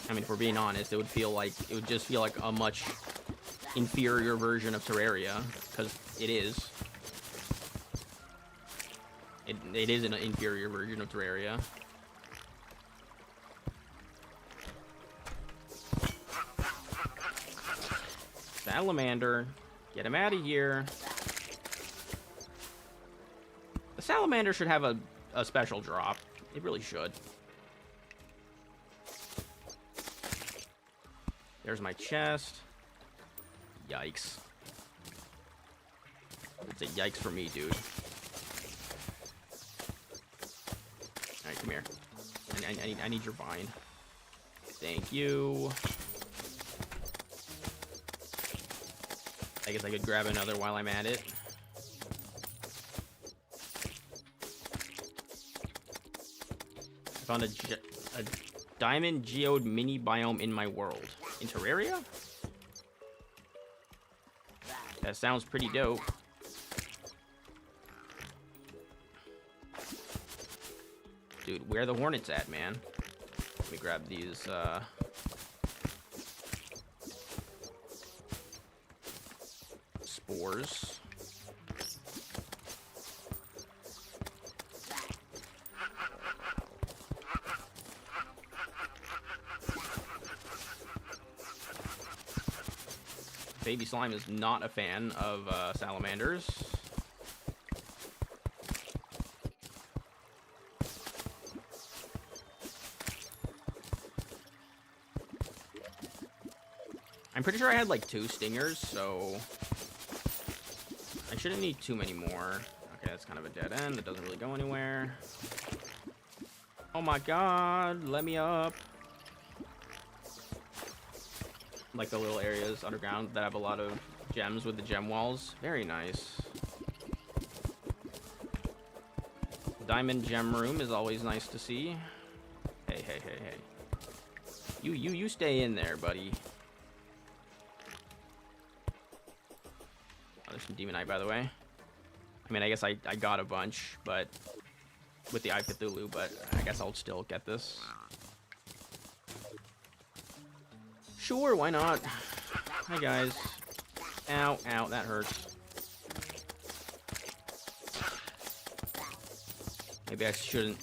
I mean, if we're being honest, it would just feel like a much inferior version of Terraria, because it is. It is an inferior version of Terraria. Salamander, get him out of here. The salamander should have a special drop. It really should. There's my chest. Yikes. It's a yikes for me, dude. Alright, come here. I need your vine. Thank you. I guess I could grab another while I'm at it. I found a diamond geode mini biome in my world. In Terraria? That sounds pretty dope. Dude, where are the hornets at, man? Let me grab these, spores. Baby Slime is not a fan of salamanders. I'm pretty sure I had like 2 stingers, so I shouldn't need too many more. Okay, that's kind of a dead end. It doesn't really go anywhere. Oh my god, let me up. Like the little areas underground that have a lot of gems with the gem walls. Very nice. Diamond gem room is always nice to see. Hey. You stay in there, buddy. Oh, there's some demonite, by the way. I mean, I guess I got a bunch, but with the Eye of Cthulhu, but I guess I'll still get this. Sure, why not? Hi, guys. Ow, that hurts. Maybe I shouldn't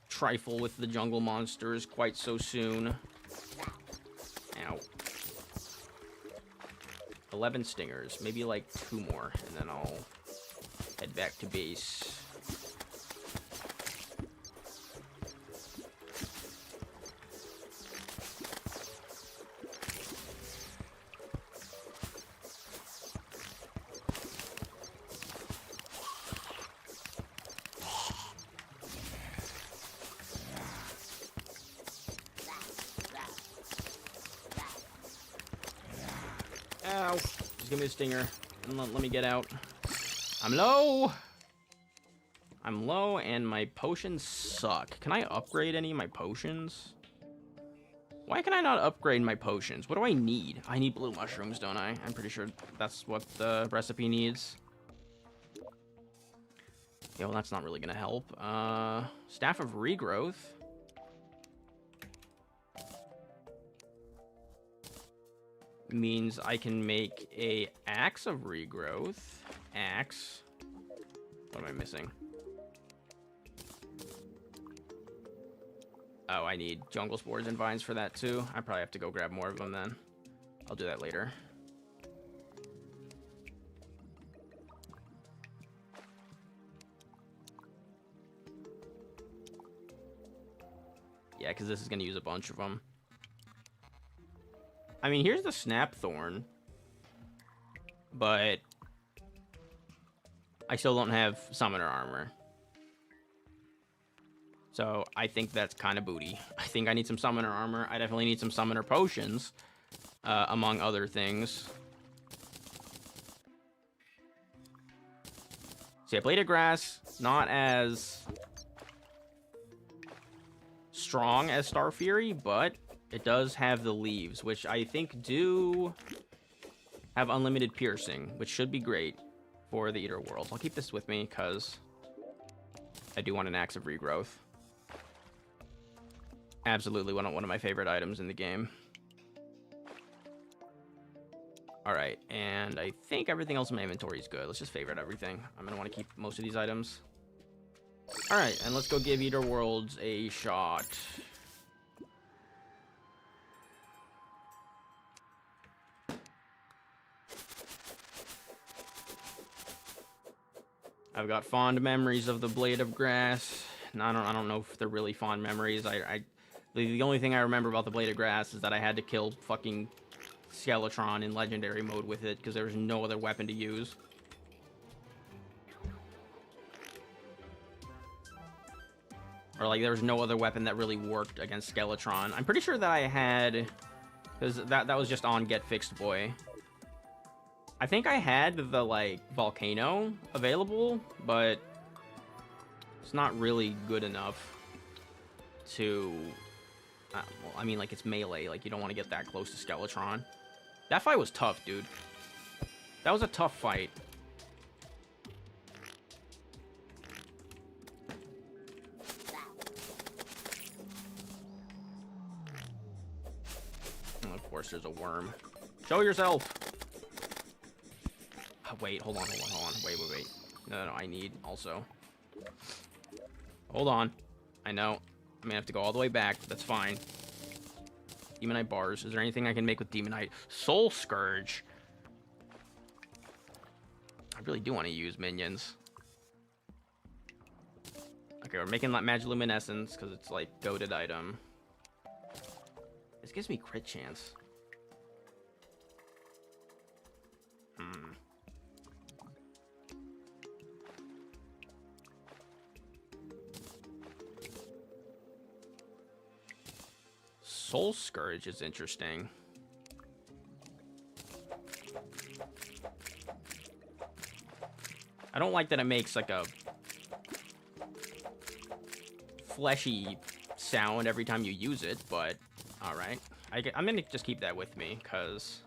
trifle with the jungle monsters quite so soon. Ow. 11 stingers. Maybe like 2 more, and then I'll head back to base. Ow. Just give me a stinger. And let me get out. I'm low! I'm low, and my potions suck. Can I upgrade any of my potions? Why can I not upgrade my potions? What do I need? I need blue mushrooms, don't I? I'm pretty sure that's what the recipe needs. Yeah, well, that's not really gonna help. Staff of Regrowth. Means I can make a Axe of Regrowth. Axe. What am I missing? Oh, I need jungle spores and vines for that too. I probably have to go grab more of them then. I'll do that later. Yeah, because this is going to use a bunch of them. I mean, here's the Snapthorn. But I still don't have summoner armor. So I think that's kind of booty. I think I need some summoner armor. I definitely need some summoner potions, among other things. So yeah, Blade of Grass, not as strong as Star Fury, but it does have the leaves, which I think do have unlimited piercing, which should be great for the Eater World. I'll keep this with me because I do want an Axe of Regrowth. Absolutely one of my favorite items in the game. Alright, and I think everything else in my inventory is good. Let's just favorite everything. I'm going to want to keep most of these items. Alright, and let's go give Eater Worlds a shot. I've got fond memories of the Blade of Grass. No, I don't know if they're really fond memories. The only thing I remember about the Blade of Grass is that I had to kill fucking Skeletron in Legendary mode with it because there was no other weapon to use. Or, like, there was no other weapon that really worked against Skeletron. I'm pretty sure that I had... Because that was just on Get Fixed Boy. I think I had the, like, Volcano available, but it's not really good enough to... well, I mean, like, it's melee. Like, you don't want to get that close to Skeletron. That fight was tough, dude. That was a tough fight. And of course, there's a worm. Show yourself! Oh, wait, hold on. Wait. No, I need also. Hold on. I know. I'm gonna have to go all the way back. That's fine. Demonite bars. Is there anything I can make with Demonite? Soul Scourge. I really do want to use minions. Okay, we're making like Magiluminescence because it's like goated item. This gives me crit chance. Soul Scourge is interesting. I don't like that it makes like a fleshy sound every time you use it, but alright. I'm gonna just keep that with me, because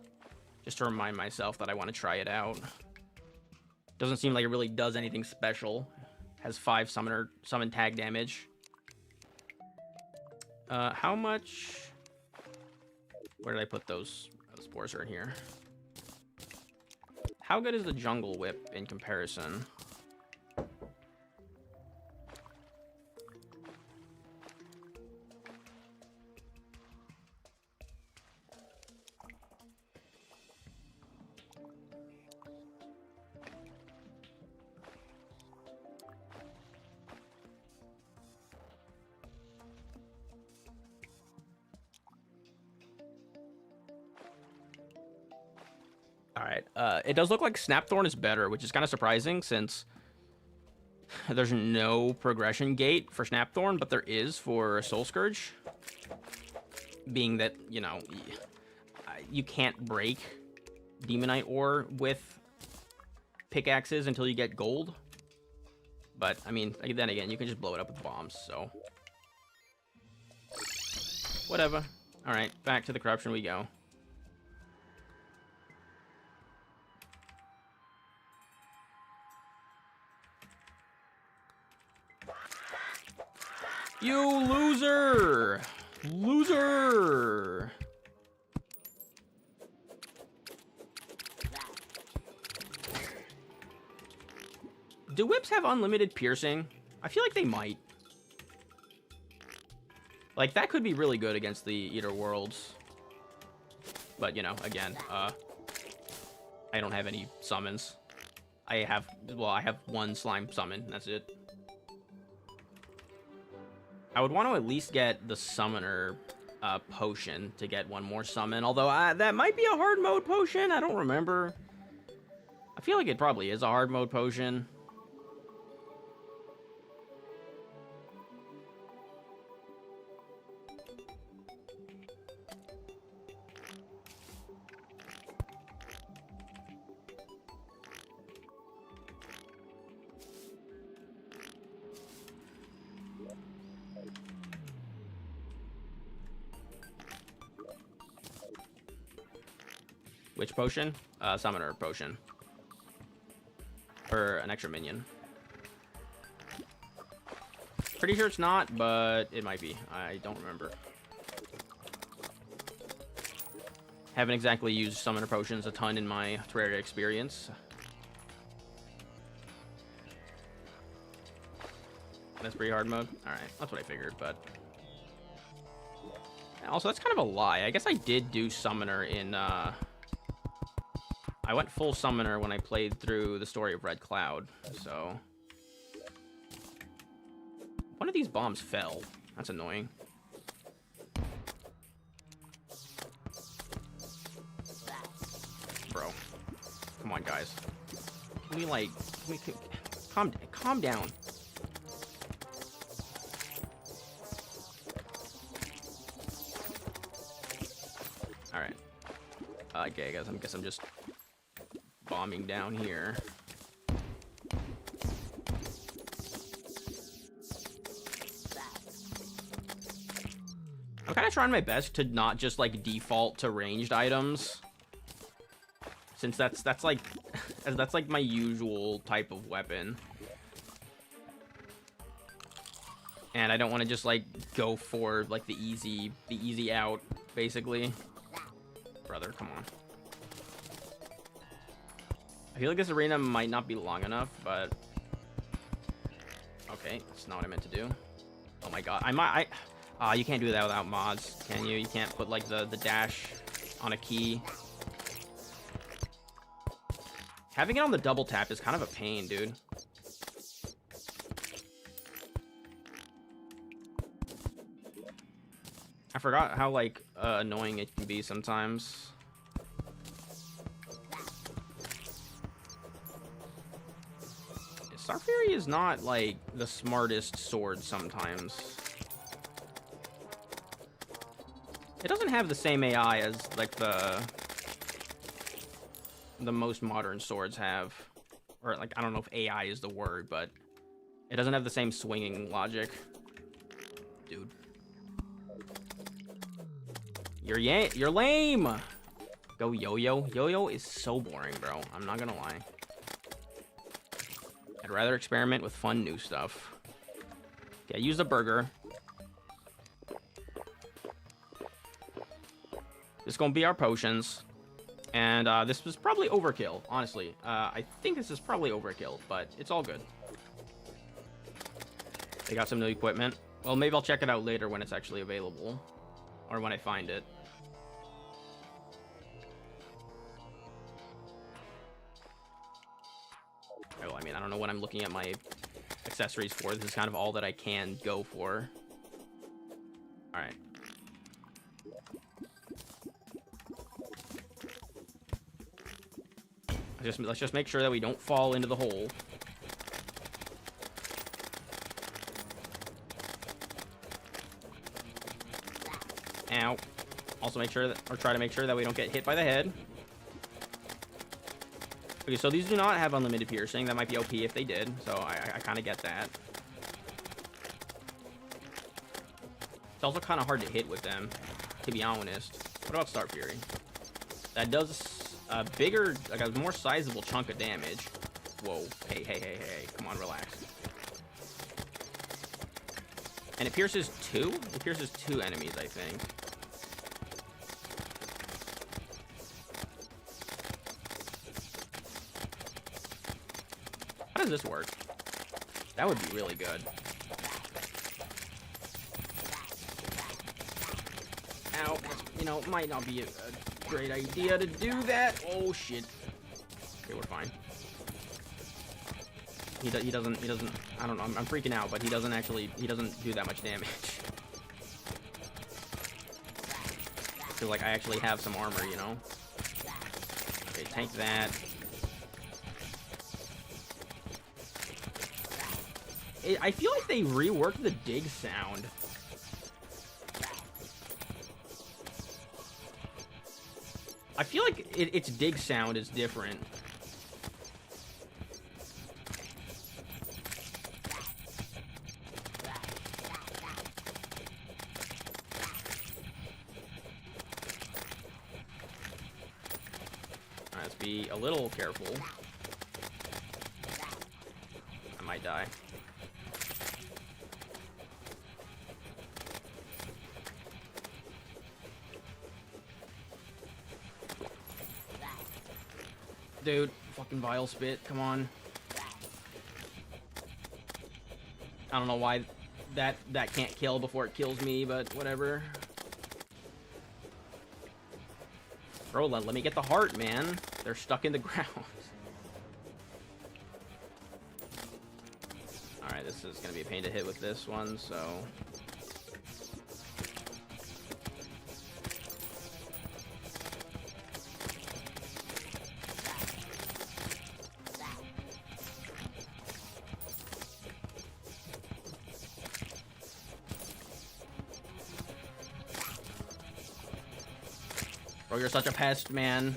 just to remind myself that I want to try it out. Doesn't seem like it really does anything special. Has 5 summon tag damage. How much... Where did I put those? The spores are in here. How good is the Jungle Whip in comparison? Alright, it does look like Snapthorn is better, which is kind of surprising since there's no progression gate for Snapthorn, but there is for Soul Scourge. Being that, you know, you can't break Demonite ore with pickaxes until you get gold. But, I mean, then again, you can just blow it up with bombs, so... Whatever. Alright, back to the corruption we go. You loser! Loser! Do whips have unlimited piercing? I feel like they might. Like, that could be really good against the Eater Worlds. But, you know, again, I don't have any summons. I have one slime summon, that's it. I would want to at least get the summoner potion to get one more summon, although that might be a hard mode potion, I don't remember. I feel like it probably is a hard mode potion. Which potion? Summoner potion. For an extra minion. Pretty sure it's not, but it might be. I don't remember. Haven't exactly used summoner potions a ton in my Terraria experience. That's pretty hard mode. Alright, that's what I figured, but... Also, that's kind of a lie. I guess I did do summoner in, I went full summoner when I played through the story of Red Cloud, so... One of these bombs fell. That's annoying. Bro. Come on, guys. Can we, like... calm down. Alright. Okay, guys, I guess I'm just... bombing down here. I'm kind of trying my best to not just like default to ranged items, since that's like that's like my usual type of weapon, and I don't want to just like go for like the easy out basically. Brother, come on. I feel like this arena might not be long enough, but... Okay, that's not what I meant to do. Oh my god, you can't do that without mods, can you? You can't put, like, the dash on a key. Having it on the double tap is kind of a pain, dude. I forgot how, like, annoying it can be sometimes. Star Fury is not, like, the smartest sword sometimes. It doesn't have the same AI as, like, the most modern swords have. Or, like, I don't know if AI is the word, but it doesn't have the same swinging logic. Dude. You're lame! Go yo-yo. Yo-yo is so boring, bro. I'm not gonna lie. I'd rather experiment with fun new stuff. Okay, use the burger. This is gonna be our potions. And this was probably overkill, honestly. I think this is probably overkill, but it's all good. They got some new equipment. Well, maybe I'll check it out later when it's actually available. Or when I find it. Well, I mean, I don't know what I'm looking at my accessories for. This is kind of all that I can go for. Alright. Let's just make sure that we don't fall into the hole. Ow. Also make sure that, or try to make sure that we don't get hit by the head. Okay, so these do not have unlimited piercing. That might be OP if they did, so I kind of get that. It's also kind of hard to hit with them. to be honest. What about Star Fury? That does a bigger, like a more sizable chunk of damage. Whoa. Hey. Come on, relax. And it pierces two? It pierces two enemies, I think. How does this work? That would be really good. Ow. You know, might not be a great idea to do that. Oh, shit. Okay, we're fine. He doesn't, I don't know, I'm freaking out, but he doesn't do that much damage. Because, like, I actually have some armor, you know? Okay, tank that. I feel like they reworked the dig sound. I feel like its dig sound is different. Let's be a little careful. I might die. Dude, fucking vile spit, come on. I don't know why that can't kill before it kills me, but whatever. Bro, let me get the heart, man. They're stuck in the ground. Alright, this is gonna be a pain to hit with this one, so... Bro, you're such a pest, man.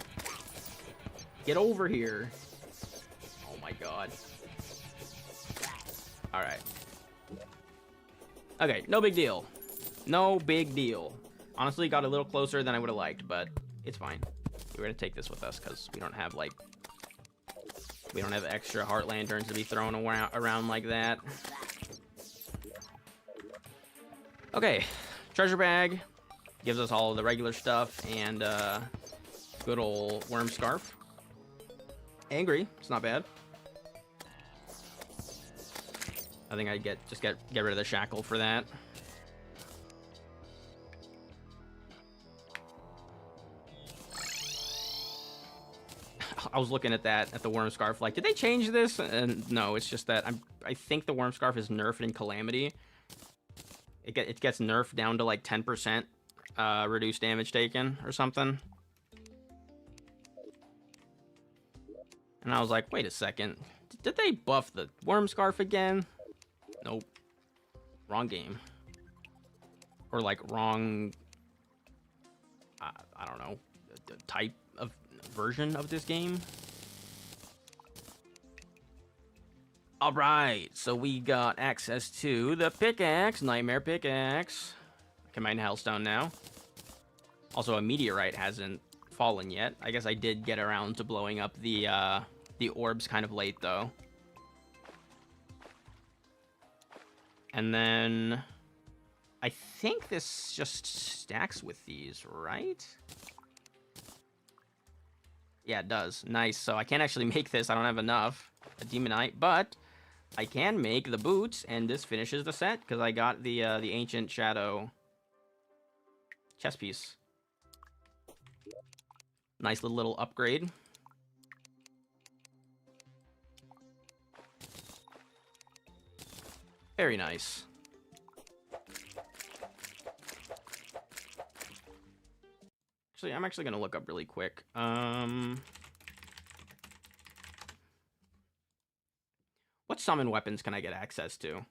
Get over here. Oh my god. Alright. Okay, no big deal. No big deal. Honestly, got a little closer than I would have liked, but it's fine. We're gonna take this with us, because we don't have, like... We don't have extra heart lanterns to be thrown around like that. Okay. Treasure bag. Gives us all of the regular stuff, and, good old worm scarf. Angry. It's not bad. I think I just get rid of the shackle for that. I was looking at the worm scarf, like, did they change this? And no, it's just that I think the worm scarf is nerfed in Calamity. It gets nerfed down to like 10%, reduced damage taken or something. And I was like, wait a second, did they buff the worm scarf again? Nope. Wrong game. Or like wrong, I don't know, type of version of this game. Alright, so we got access to the pickaxe, Nightmare Pickaxe. Combined Hellstone now. Also, a meteorite hasn't fallen yet. I guess I did get around to blowing up the orbs kind of late, though. And then... I think this just stacks with these, right? Yeah, it does. Nice. So I can't actually make this. I don't have enough. A Demonite, but... I can make the boots, and this finishes the set, because I got the Ancient Shadow chest piece. Nice little upgrade. Very nice. Actually, I'm actually going to look up really quick. What summon weapons can I get access to?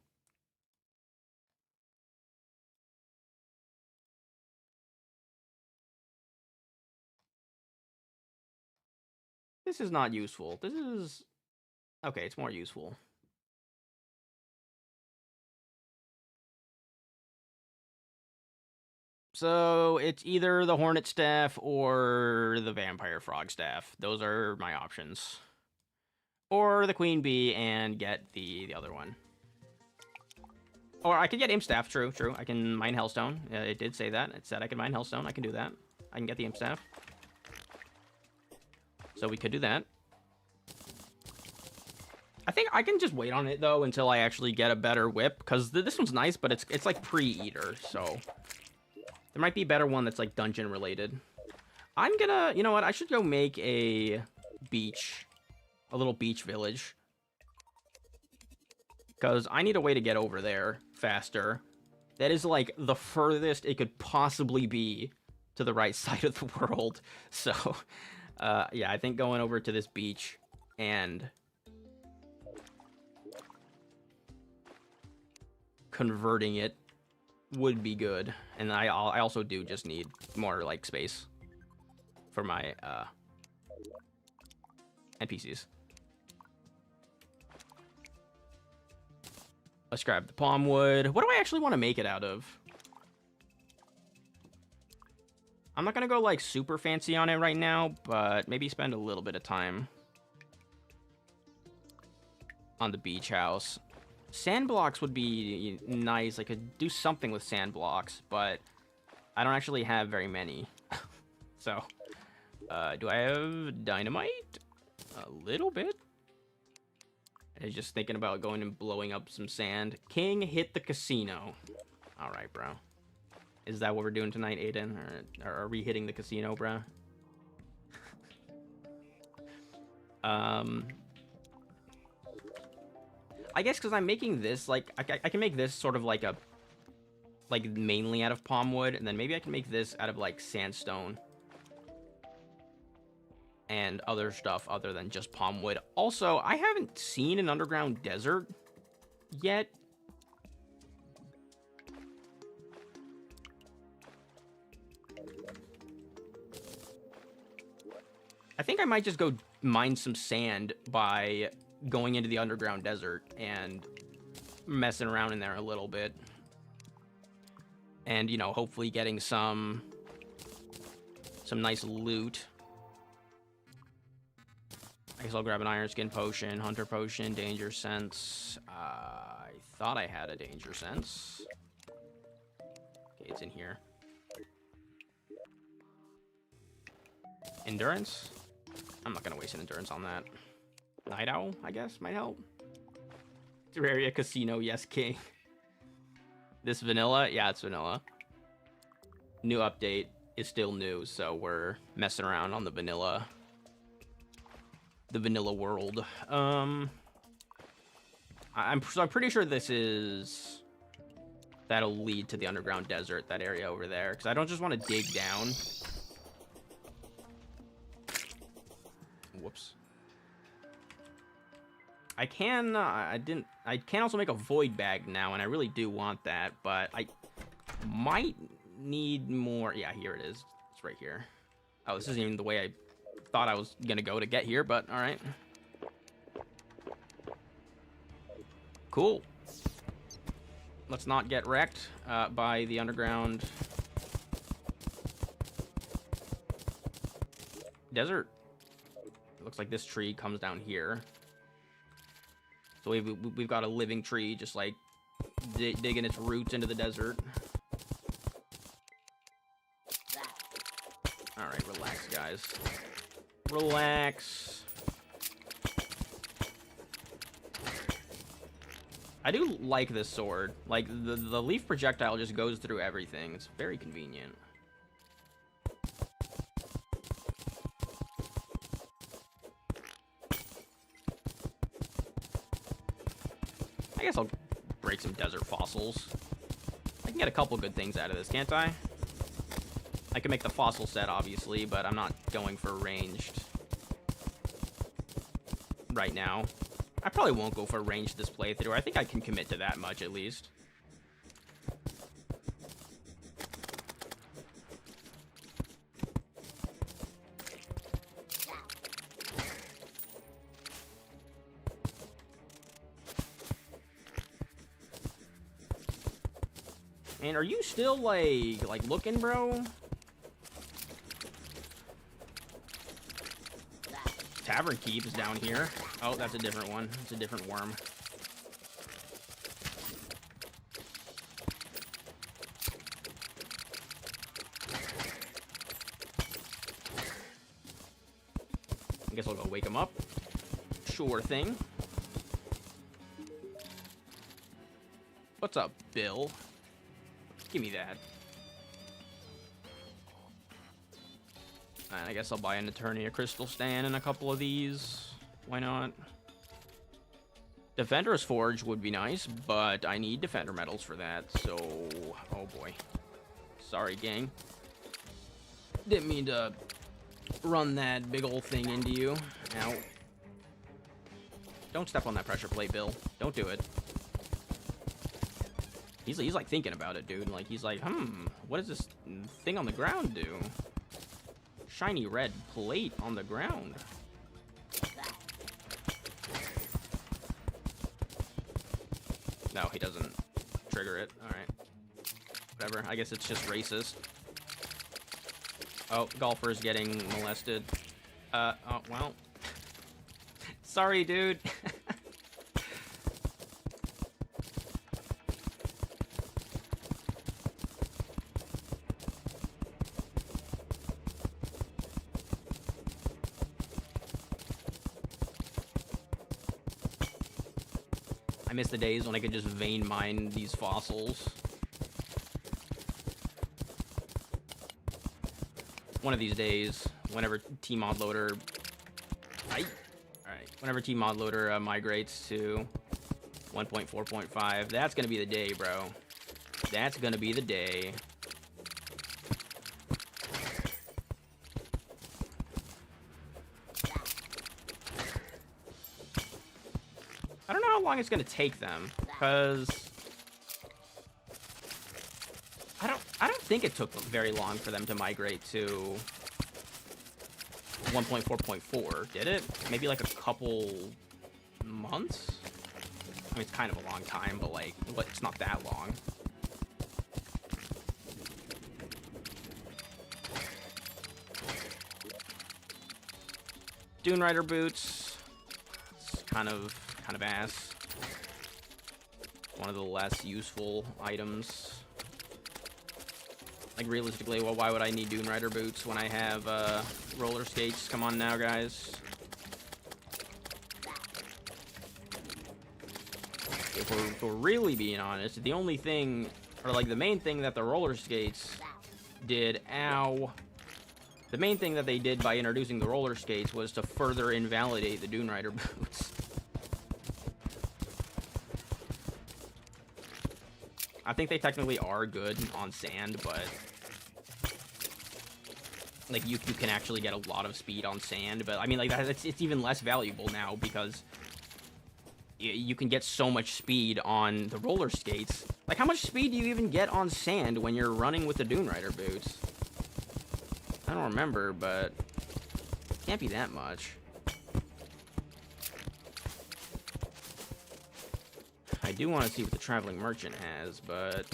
This is not useful. This is... Okay, it's more useful. So it's either the Hornet Staff or the Vampire Frog Staff. Those are my options. Or the Queen Bee and get the other one. Or I could get Imp Staff, true. I can mine Hellstone. It did say that. It said I could mine Hellstone. I can do that. I can get the Imp Staff. So we could do that. I think I can just wait on it, though, until I actually get a better whip. Because this one's nice, but it's like pre-eater, so... There might be a better one that's, like, dungeon-related. I'm gonna... You know what? I should go make a beach. A little beach village. Because I need a way to get over there faster. That is, like, the furthest it could possibly be to the right side of the world. So, yeah, I think going over to this beach and... converting it would be good. And I also do just need more, like, space for my NPCs. Let's grab the palm wood. What do I actually want to make it out of? I'm not gonna go, like, super fancy on it right now, but maybe spend a little bit of time on the beach house. Sand blocks would be nice. I could do something with sand blocks, but I don't actually have very many. So, do I have dynamite? A little bit. I was just thinking about going and blowing up some sand. King, hit the casino. All right, bro. Is that what we're doing tonight, Aiden? Or are we hitting the casino, bro? I guess because I'm making this, like, I can make this sort of like a, like, mainly out of palm wood, and then maybe I can make this out of, like, sandstone. And other stuff other than just palm wood. Also, I haven't seen an underground desert yet. I think I might just go mine some sand by going into the underground desert and messing around in there a little bit. And, you know, hopefully getting some nice loot. I guess I'll grab an iron skin potion, hunter potion, danger sense. I thought I had a danger sense. Okay, it's in here. Endurance? I'm not gonna waste an endurance on that. Night Owl, I guess, might help. Terraria Casino, yes, king. This vanilla? Yeah, it's vanilla. New update is still new, so we're messing around on the vanilla world. I'm pretty sure this is... That'll lead to the underground desert, that area over there. Because I don't just want to dig down. Whoops. I can, I can also make a void bag now, and I really do want that, but I might need more. Yeah, here it is. It's right here. Oh, this isn't even the way I thought I was gonna go to get here, but all right. Cool. Let's not get wrecked by the underground desert. It looks like this tree comes down here. So we've got a living tree just like digging its roots into the desert. All right, relax, guys. Relax. I do like this sword. Like, the leaf projectile just goes through everything. It's very convenient. I guess I'll break some desert fossils. I can get a couple good things out of this, can't I? I can make the fossil set, obviously, but I'm not going for ranged right now. I probably won't go for ranged this playthrough. I think I can commit to that much, at least. And are you still, like looking, bro? Tavern Keep is down here. Oh, that's a different one. It's a different worm. I guess I'll go wake him up. Sure thing. What's up, Bill? Give me that. And I guess I'll buy an Eternia Crystal Stand and a couple of these. Why not? Defender's Forge would be nice, but I need Defender medals for that, so... Oh boy. Sorry, gang. Didn't mean to run that big old thing into you. Ow. Don't step on that pressure plate, Bill. Don't do it. He's like thinking about it, dude. Like, he's like, what does this thing on the ground do? Shiny red plate on the ground. No, he doesn't trigger it. Alright. Whatever. I guess it's just racist. Oh, golfer's getting molested. Oh, well. Sorry, dude. I miss the days when I could just vein mine these fossils. One of these days, whenever Tmod Loader... Alright. Whenever Tmod Loader migrates to 1.4.5, that's gonna be the day, bro. That's gonna be the day. I don't know how long it's gonna take them, because I don't think it took very long for them to migrate to 1.4.4, did it? Maybe like a couple months? I mean, it's kind of a long time, but like, it's not that long. Dune Rider boots. It's kind of ass. One of the less useful items. Like, realistically, well, why would I need Dune Rider boots when I have roller skates? Come on now, guys. If we're really being honest, the only thing, or like the main thing that the roller skates did, the main thing that they did by introducing the roller skates was to further invalidate the Dune Rider boots. I think they technically are good on sand, but like you can actually get a lot of speed on sand. But I mean, like it's even less valuable now because you can get so much speed on the roller skates. Like, how much speed do you even get on sand when you're running with the Dune Rider boots? I don't remember, but it can't be that much. I do want to see what the Traveling Merchant has, but...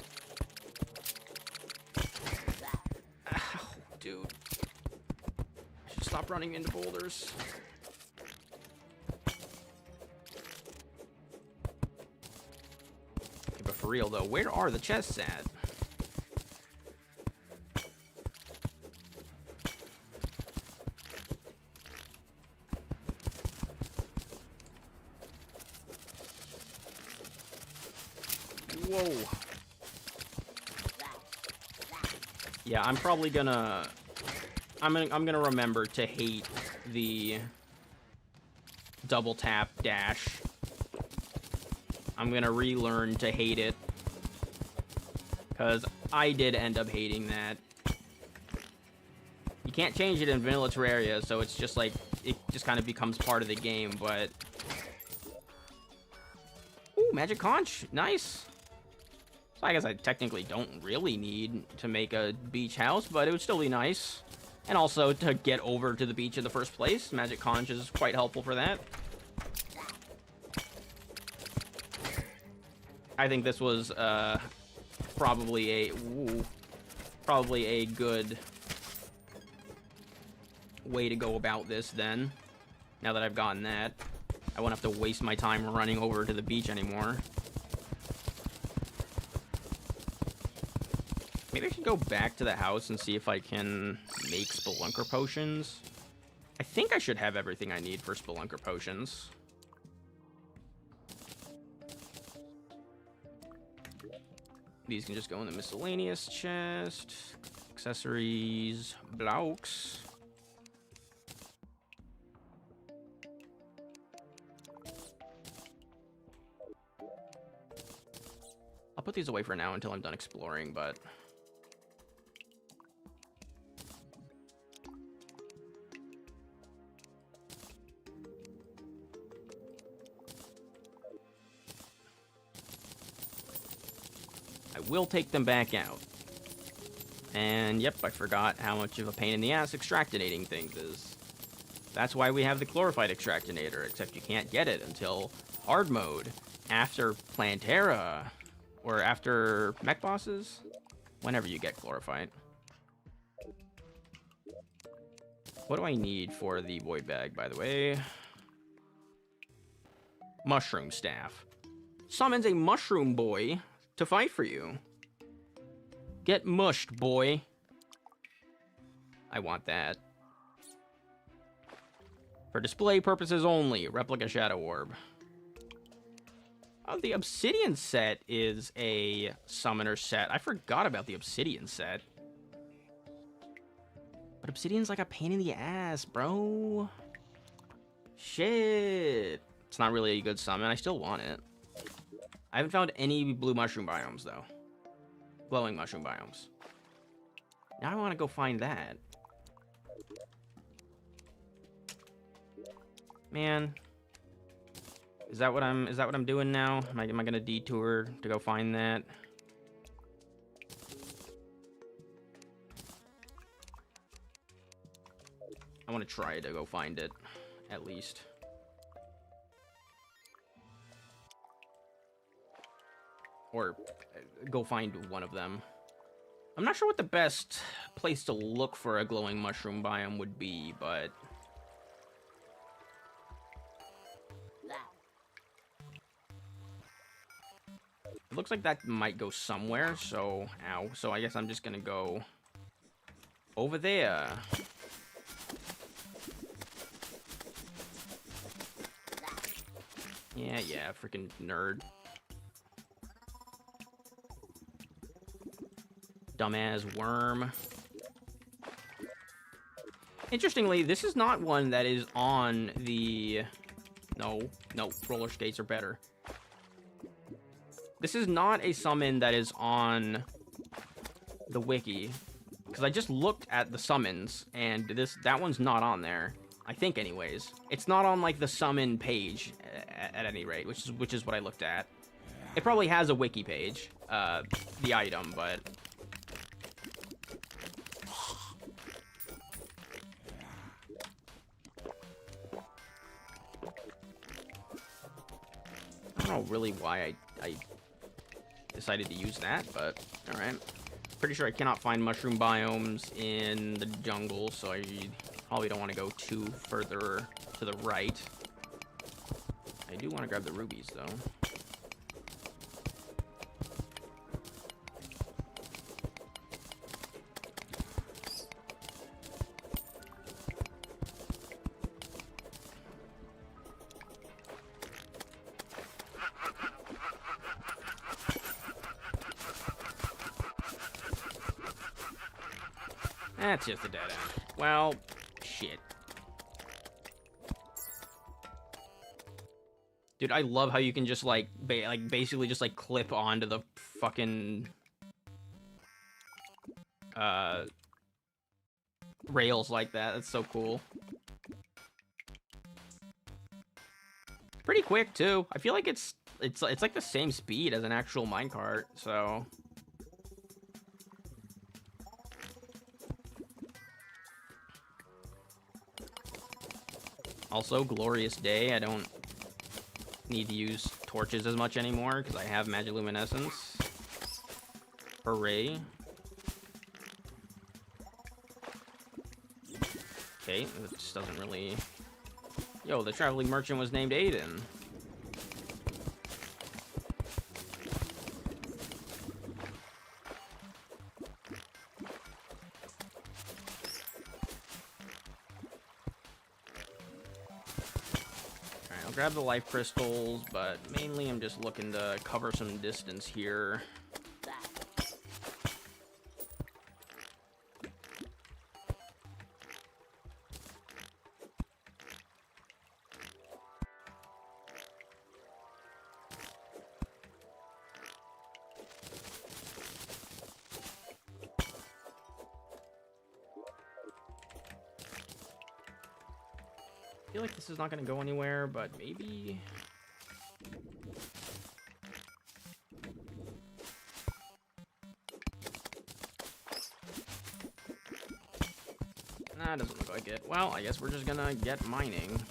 Ow, dude. I should stop running into boulders. Okay, but for real, though, where are the chests at? Whoa. Yeah, I'm probably gonna... I'm gonna remember to hate the double tap dash. I'm gonna relearn to hate it. Because I did end up hating that. You can't change it in vanilla Terraria, so it's just like... It just kind of becomes part of the game, but... Ooh, magic conch. Nice. So I guess I technically don't really need to make a beach house, but it would still be nice. And also to get over to the beach in the first place. Magic conch is quite helpful for that. I think this was probably a good way to go about this then. Now that I've gotten that, I won't have to waste my time running over to the beach anymore. Maybe I should go back to the house and see if I can make Spelunker potions. I think I should have everything I need for Spelunker potions. These can just go in the miscellaneous chest. Accessories, blocks. I'll put these away for now until I'm done exploring, but... I will take them back out. And yep, I forgot how much of a pain in the ass extractinating things is. That's why we have the chlorophyte extractinator, except you can't get it until hard mode, after Plantera, or after mech bosses, whenever you get chlorophyte. What do I need for the void bag, by the way? Mushroom staff. Summons a mushroom boy to fight for you. Get mushed, boy. I want that. For display purposes only, replica shadow orb. Oh, the obsidian set is a summoner set. I forgot about the obsidian set. But obsidian's like a pain in the ass, bro. Shit. It's not really a good summon. I still want it. I haven't found any blue mushroom biomes, though. Glowing mushroom biomes. Now I want to go find that. Man. Is that what I'm doing now? Am I gonna detour to go find that? I want to try to go find it, at least. Or go find one of them. I'm not sure what the best place to look for a glowing mushroom biome would be, but... it looks like that might go somewhere, so... ow. So I guess I'm just gonna go... over there. Yeah, freaking nerd. Dumbass worm. Interestingly, this is not one that is on the... No, roller skates are better. This is not a summon that is on the wiki. Because I just looked at the summons, and that one's not on there. I think, anyways. It's not on, like, the summon page, at any rate, which is what I looked at. It probably has a wiki page, the item, but... I don't know really why I decided to use that, but alright. Pretty sure I cannot find mushroom biomes in the jungle, so I probably don't want to go too further to the right. I do want to grab the rubies, though. That's just a dead end. Well, shit. Dude, I love how you can just, like, basically just, like, clip onto the fucking... rails like that. That's so cool. Pretty quick, too. I feel like it's like the same speed as an actual minecart, so... Also, glorious day. I don't need to use torches as much anymore because I have magiluminescence. Hooray. Okay, that just doesn't really... Yo, the traveling merchant was named Aiden. Alright, I'll grab the life crystals, but mainly I'm just looking to cover some distance here. I feel like this is not going to go anywhere, but maybe... Nah, doesn't look like it. Well, I guess we're just gonna get mining.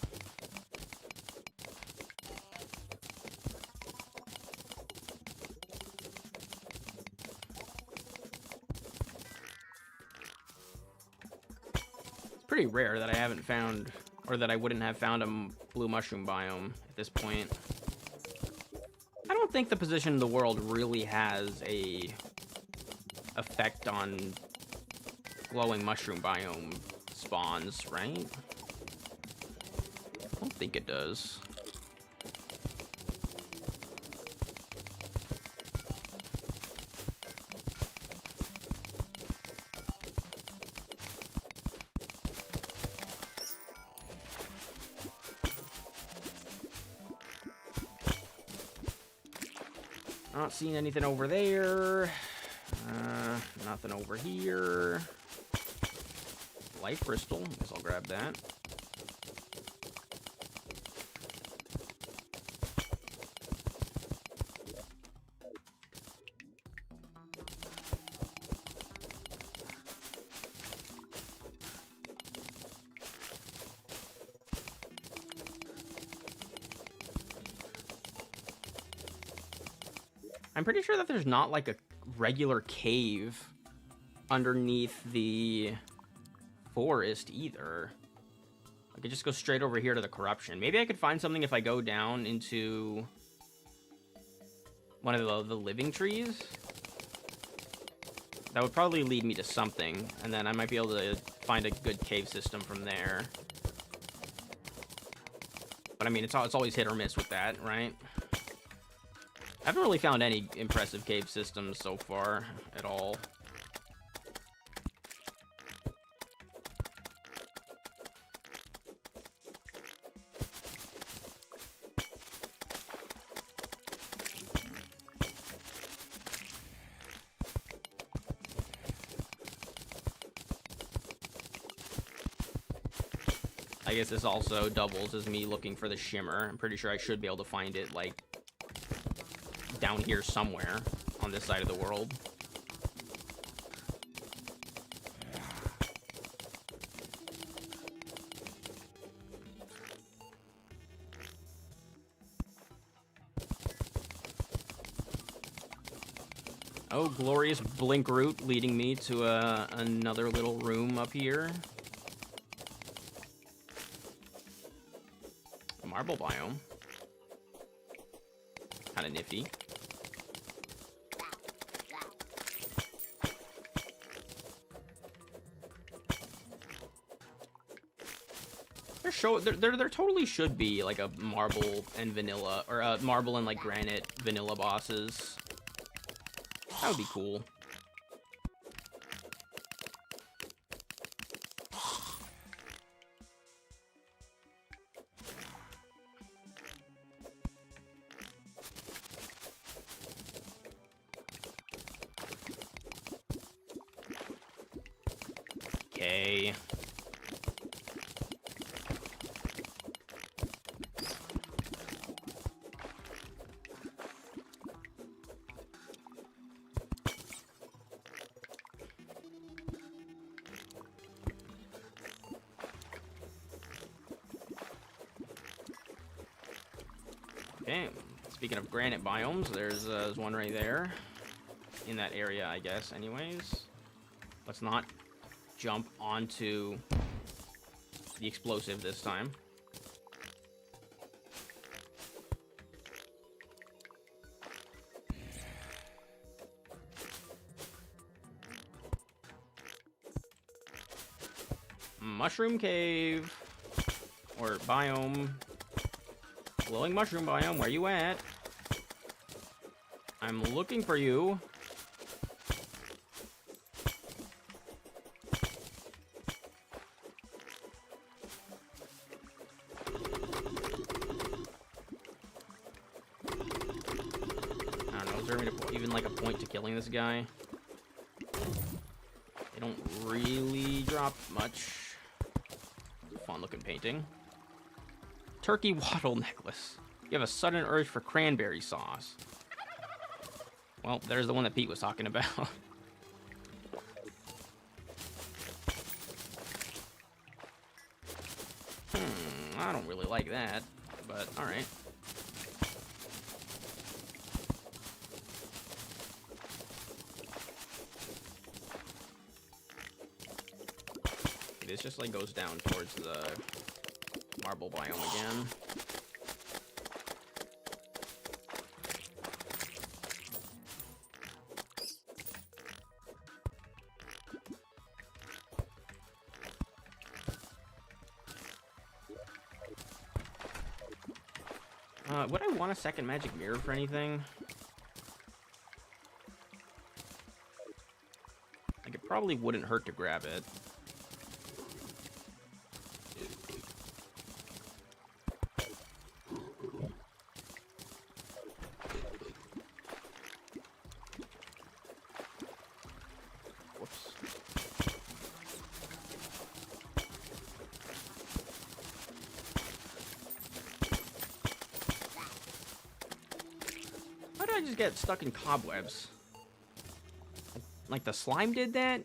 It's pretty rare that I haven't found, or that I wouldn't have found a blue mushroom biome at this point. I don't think the position of the world really has a effect on glowing mushroom biome spawns, right? I don't think it does. Not seeing anything over there. Nothing over here. Life crystal. Guess I'll grab that. I'm pretty sure that there's not like a regular cave underneath the forest either. I could just go straight over here to the corruption. Maybe I could find something if I go down into one of the living trees. That would probably lead me to something, and then I might be able to find a good cave system from there. But I mean, it's always hit or miss with that, right? I haven't really found any impressive cave systems so far at all. I guess this also doubles as me looking for the shimmer. I'm pretty sure I should be able to find it, like, down here somewhere on this side of the world. Oh, glorious blink route leading me to another little room up here. A marble biome. Kind of nifty. There totally should be like a marble and vanilla, or a marble and like granite vanilla bosses. That would be cool. Okay. Okay, speaking of granite biomes, there's one right there. in that area, I guess. Anyways, let's not jump onto the explosive this time. Mushroom cave. Or biome. Glowing mushroom biome, where you at? I'm looking for you. I don't know, is there even like a point to killing this guy? They don't really drop much. Fun looking painting. Turkey waddle necklace. You have a sudden urge for cranberry sauce. Well, there's the one that Pete was talking about. I don't really like that, but alright. This just like goes down towards the marble biome again. Would I want a second magic mirror for anything? Like, it probably wouldn't hurt to grab it. Whoops. How did I just get stuck in cobwebs? Like the slime did that?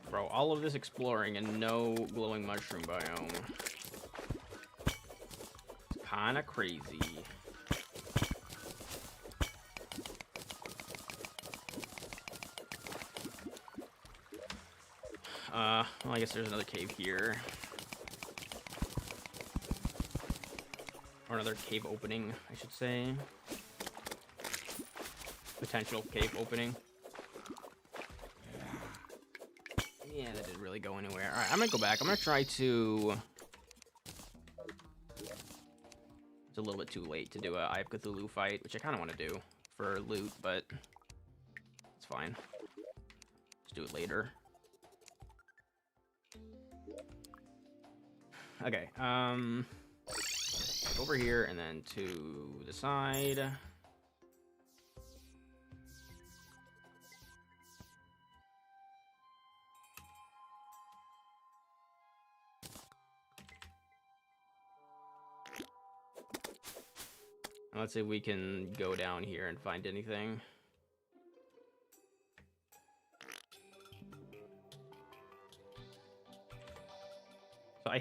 Bro, all of this exploring and no glowing mushroom biome. It's kinda crazy. Well, I guess there's another cave here. Or another cave opening, I should say. Potential cave opening. Yeah, that didn't really go anywhere. Alright, I'm gonna go back. I'm gonna try to... It's a little bit too late to do a Eye of Cthulhu fight, which I kind of want to do for loot, but it's fine. Let's do it later. Okay, over here and then to the side. Let's see if we can go down here and find anything. So I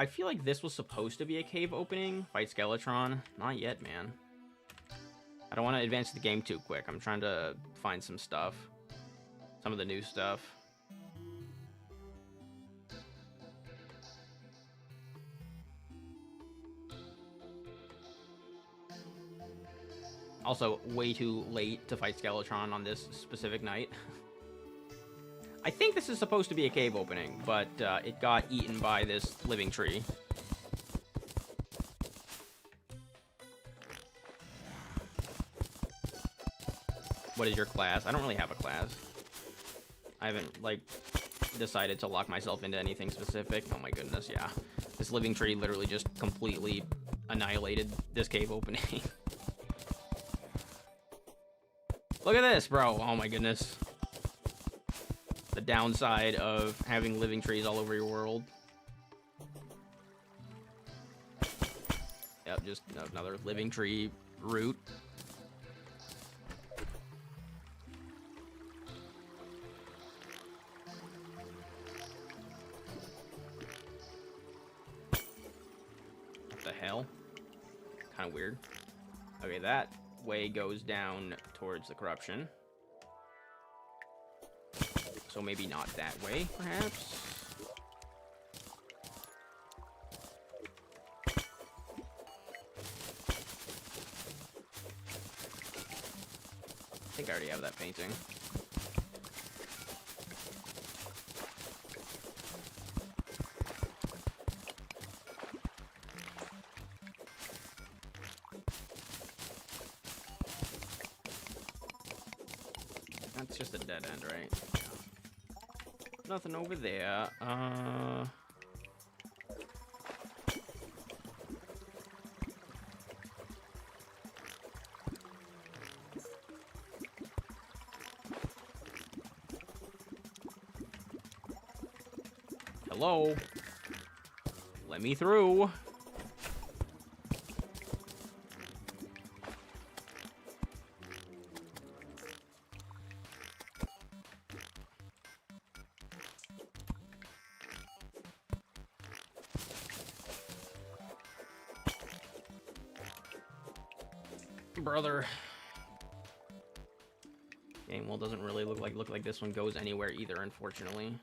feel like this was supposed to be a cave opening. Fight Skeletron. Not yet, man. I don't want to advance the game too quick. I'm trying to find some stuff. Some of the new stuff. Also, way too late to fight Skeletron on this specific night. I think this is supposed to be a cave opening, but it got eaten by this living tree. What is your class? I don't really have a class. I haven't, like, decided to lock myself into anything specific. Oh my goodness, yeah. This living tree literally just completely annihilated this cave opening. Look at this, bro. Oh my goodness. The downside of having living trees all over your world. Yep, just another living tree root. What the hell? Kind of weird. Okay, that way goes down towards the corruption. So maybe not that way, perhaps? I think I already have that painting. That's just a dead end, right? Yeah. Nothing over there. Hello? Let me through. Brother. Game well doesn't really look like this one goes anywhere either, unfortunately.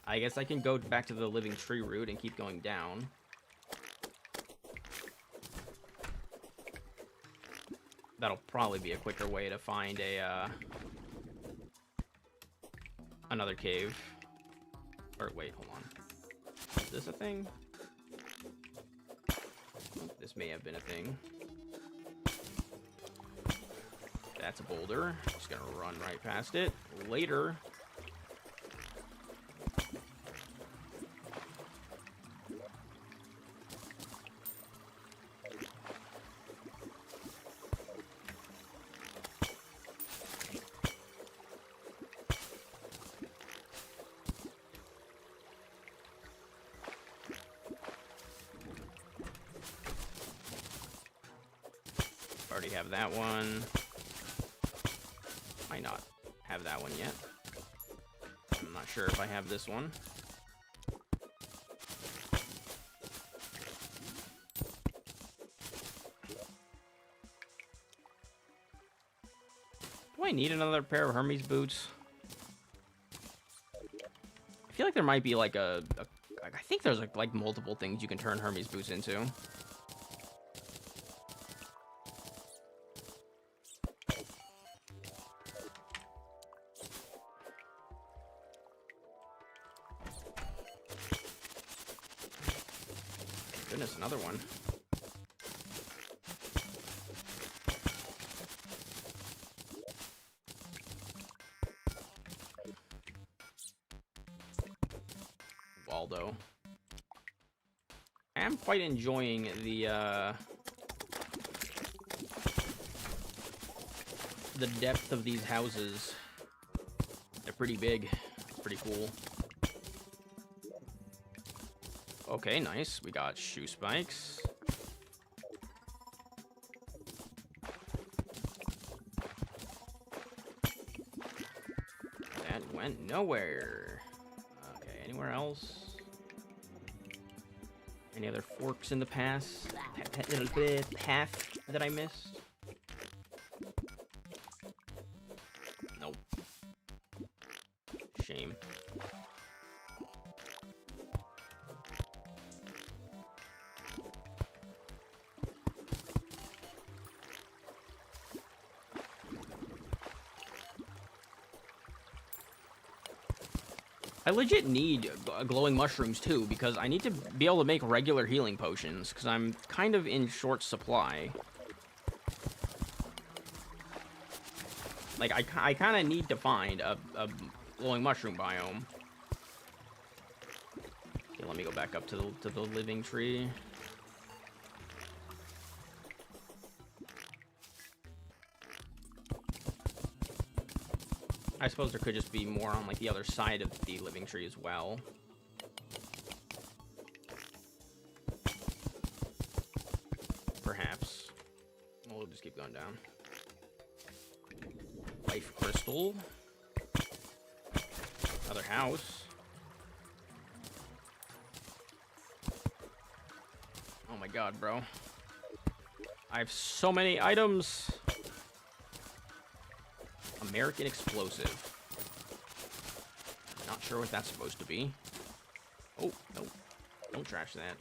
I guess I can go back to the living tree route and keep going down. That'll probably be a quicker way to find a another cave. Or wait, hold on. Is this a thing? This may have been a thing. That's a boulder. Just gonna run right past it. Later. Already have that one. Might not have that one yet. I'm not sure if I have this one. Do I need another pair of Hermes boots? I feel like there might be like I think there's like multiple things you can turn Hermes boots into. Goodness, another one. Waldo. I am quite enjoying the depth of these houses. They're pretty big. Pretty cool. Okay, nice. We got shoe spikes. That went nowhere. Okay, anywhere else? Any other forks in the path that I missed? Nope. Shame. I legit need glowing mushrooms too, because I need to be able to make regular healing potions, because I'm kind of in short supply. Like, I kind of need to find a glowing mushroom biome. Okay, let me go back up to the living tree. I suppose there could just be more on, like, the other side of the living tree as well. just keep going down. Life crystal. Another house. Oh my god, bro. I have so many items. American explosive. Not sure what that's supposed to be. Oh, no. Don't trash that.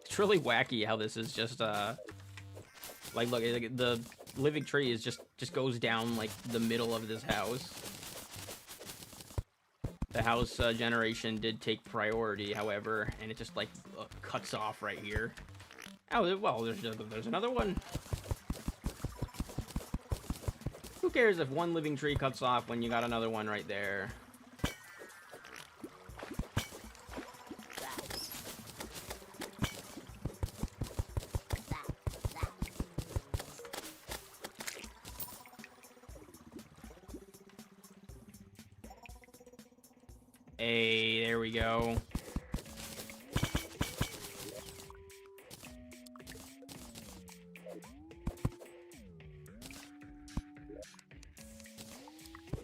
It's really wacky how this is just, like, look, the living tree is just goes down, like, the middle of this house. The house generation did take priority, however, and it just, like, cuts off right here. Oh, well, there's another one. Who cares if one living tree cuts off when you got another one right there? Hey, there we go.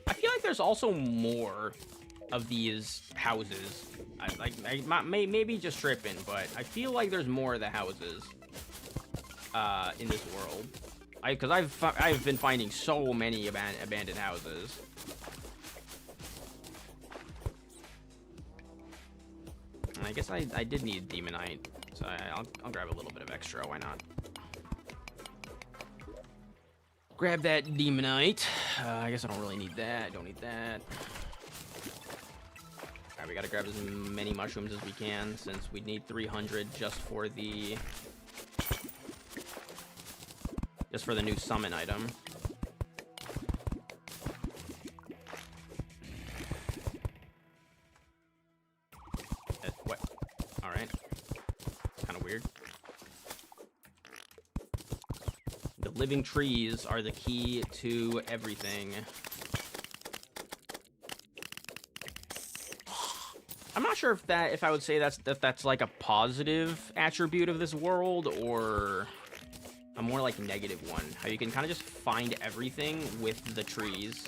I feel like there's also more of these houses. Maybe just tripping, but I feel like there's more of the houses in this world. Because I've been finding so many abandoned houses. I guess I did need demonite, so I'll grab a little bit of extra. Why not? Grab that demonite. I guess I don't really need that. I don't need that. Alright, we gotta grab as many mushrooms as we can, since we need 300 just for the new summon item. What? Alright. Kind of weird. The living trees are the key to everything. I'm not sure if I would say that's like a positive attribute of this world, or a more like negative one. How you can kind of just find everything with the trees.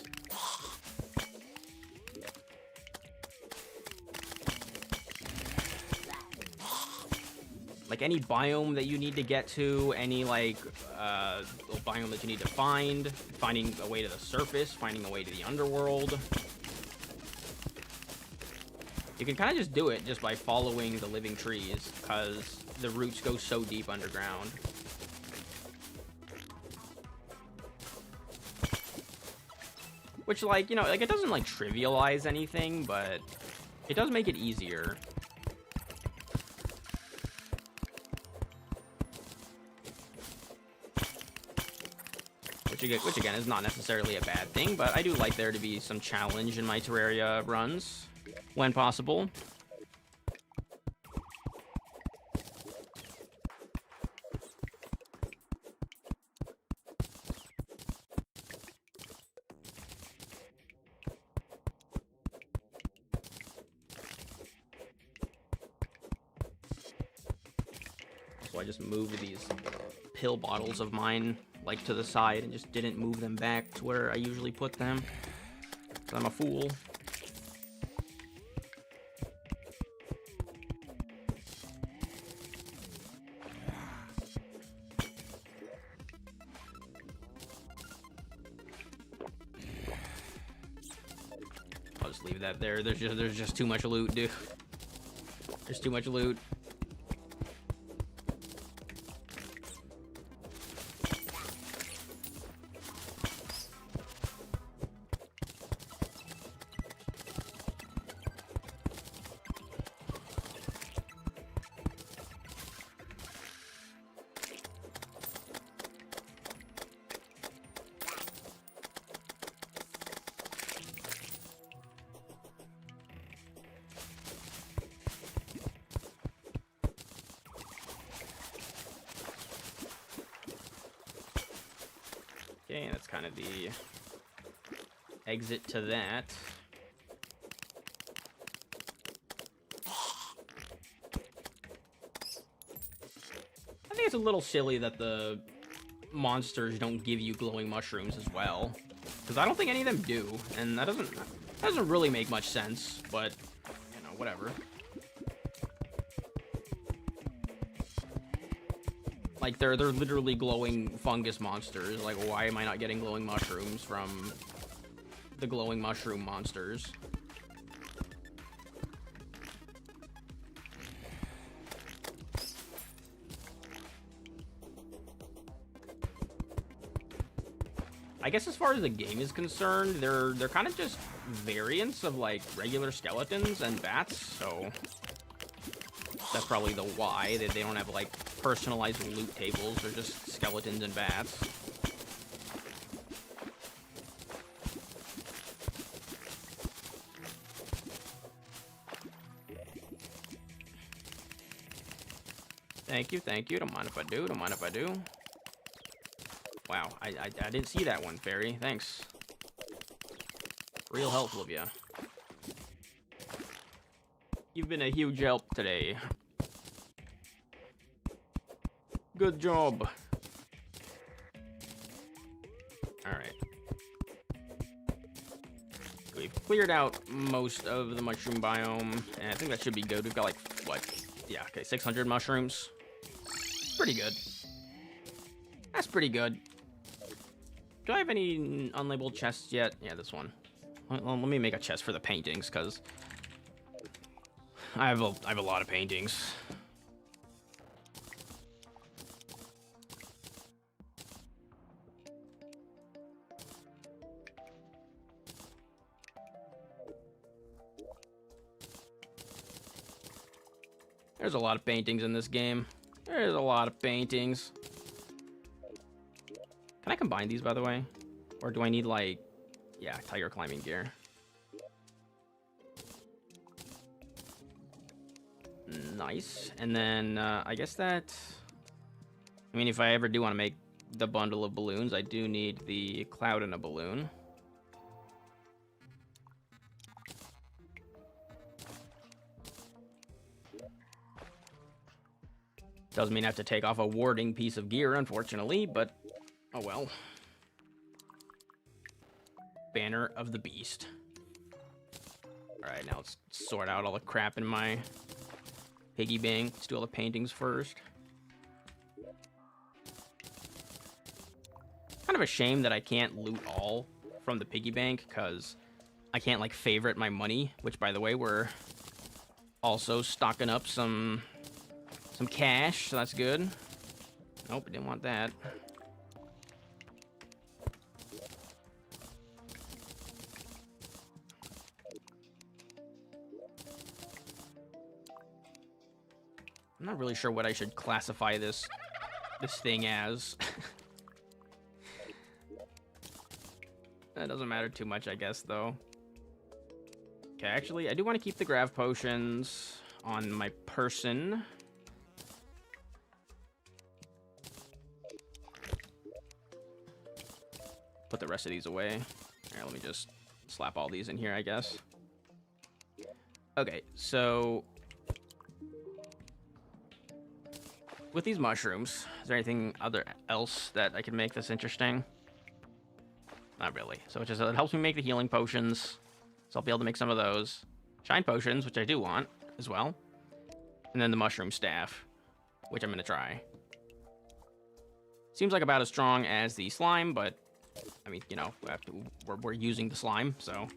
Like any biome that you need to get to, any like biome that you need to find, finding a way to the surface, finding a way to the underworld. You can kind of just do it just by following the living trees, because the roots go so deep underground. Which, like, you know, like, it doesn't, like, trivialize anything, but it does make it easier. Which again, is not necessarily a bad thing, but I do like there to be some challenge in my Terraria runs, when possible. So I just moved these pill bottles of mine, like, to the side and just didn't move them back to where I usually put them. 'Cause I'm a fool. I'll just leave that there. There's just too much loot, dude. There's too much loot. Okay, that's kind of the exit to that. I think it's a little silly that the monsters don't give you glowing mushrooms as well, because I don't think any of them do, and that doesn't really make much sense, but, you know, whatever. Like, they're literally glowing fungus monsters. Like, why am I not getting glowing mushrooms from the glowing mushroom monsters? I guess as far as the game is concerned, they're kind of just variants of, like, regular skeletons and bats, so that's probably the why. They don't have, like, personalized loot tables. They're just skeletons and bats. Thank you, thank you. Don't mind if I do, don't mind if I do. Wow, I didn't see that one, fairy. Thanks. Real helpful of you. You've been a huge help today. Good job. Alright. We've cleared out most of the mushroom biome, and I think that should be good. We've got, like, what? Yeah, okay, 600 mushrooms. Pretty good. That's pretty good. Do I have any unlabeled chests yet? Yeah, this one. Let me make a chest for the paintings, because I have a lot of paintings. There's a lot of paintings in this game. There's a lot of paintings. Can I combine these, by the way? Or do I need, like... Yeah, tiger climbing gear. Nice. And then, I guess that... I mean, if I ever do want to make the bundle of balloons, I do need the cloud in a balloon. Doesn't mean I have to take off a warding piece of gear, unfortunately, but... Oh well. Banner of the Beast. Alright, now let's sort out all the crap in my piggy bank. Let's do all the paintings first. Kind of a shame that I can't loot all from the piggy bank, because I can't, like, favorite my money, which, by the way, we're also stocking up some cash, so that's good. Nope, I didn't want that. I'm not really sure what I should classify this thing as. That doesn't matter too much, I guess, though. Okay, actually, I do want to keep the grav potions on my person. Put the rest of these away. Here, let me just slap all these in here, I guess. Okay, so... with these mushrooms, is there anything else that I can make this interesting? Not really. So it helps me make the healing potions. So I'll be able to make some of those. Shine potions, which I do want as well. And then the mushroom staff, which I'm going to try. Seems like about as strong as the slime, but I mean, you know, we're using the slime, so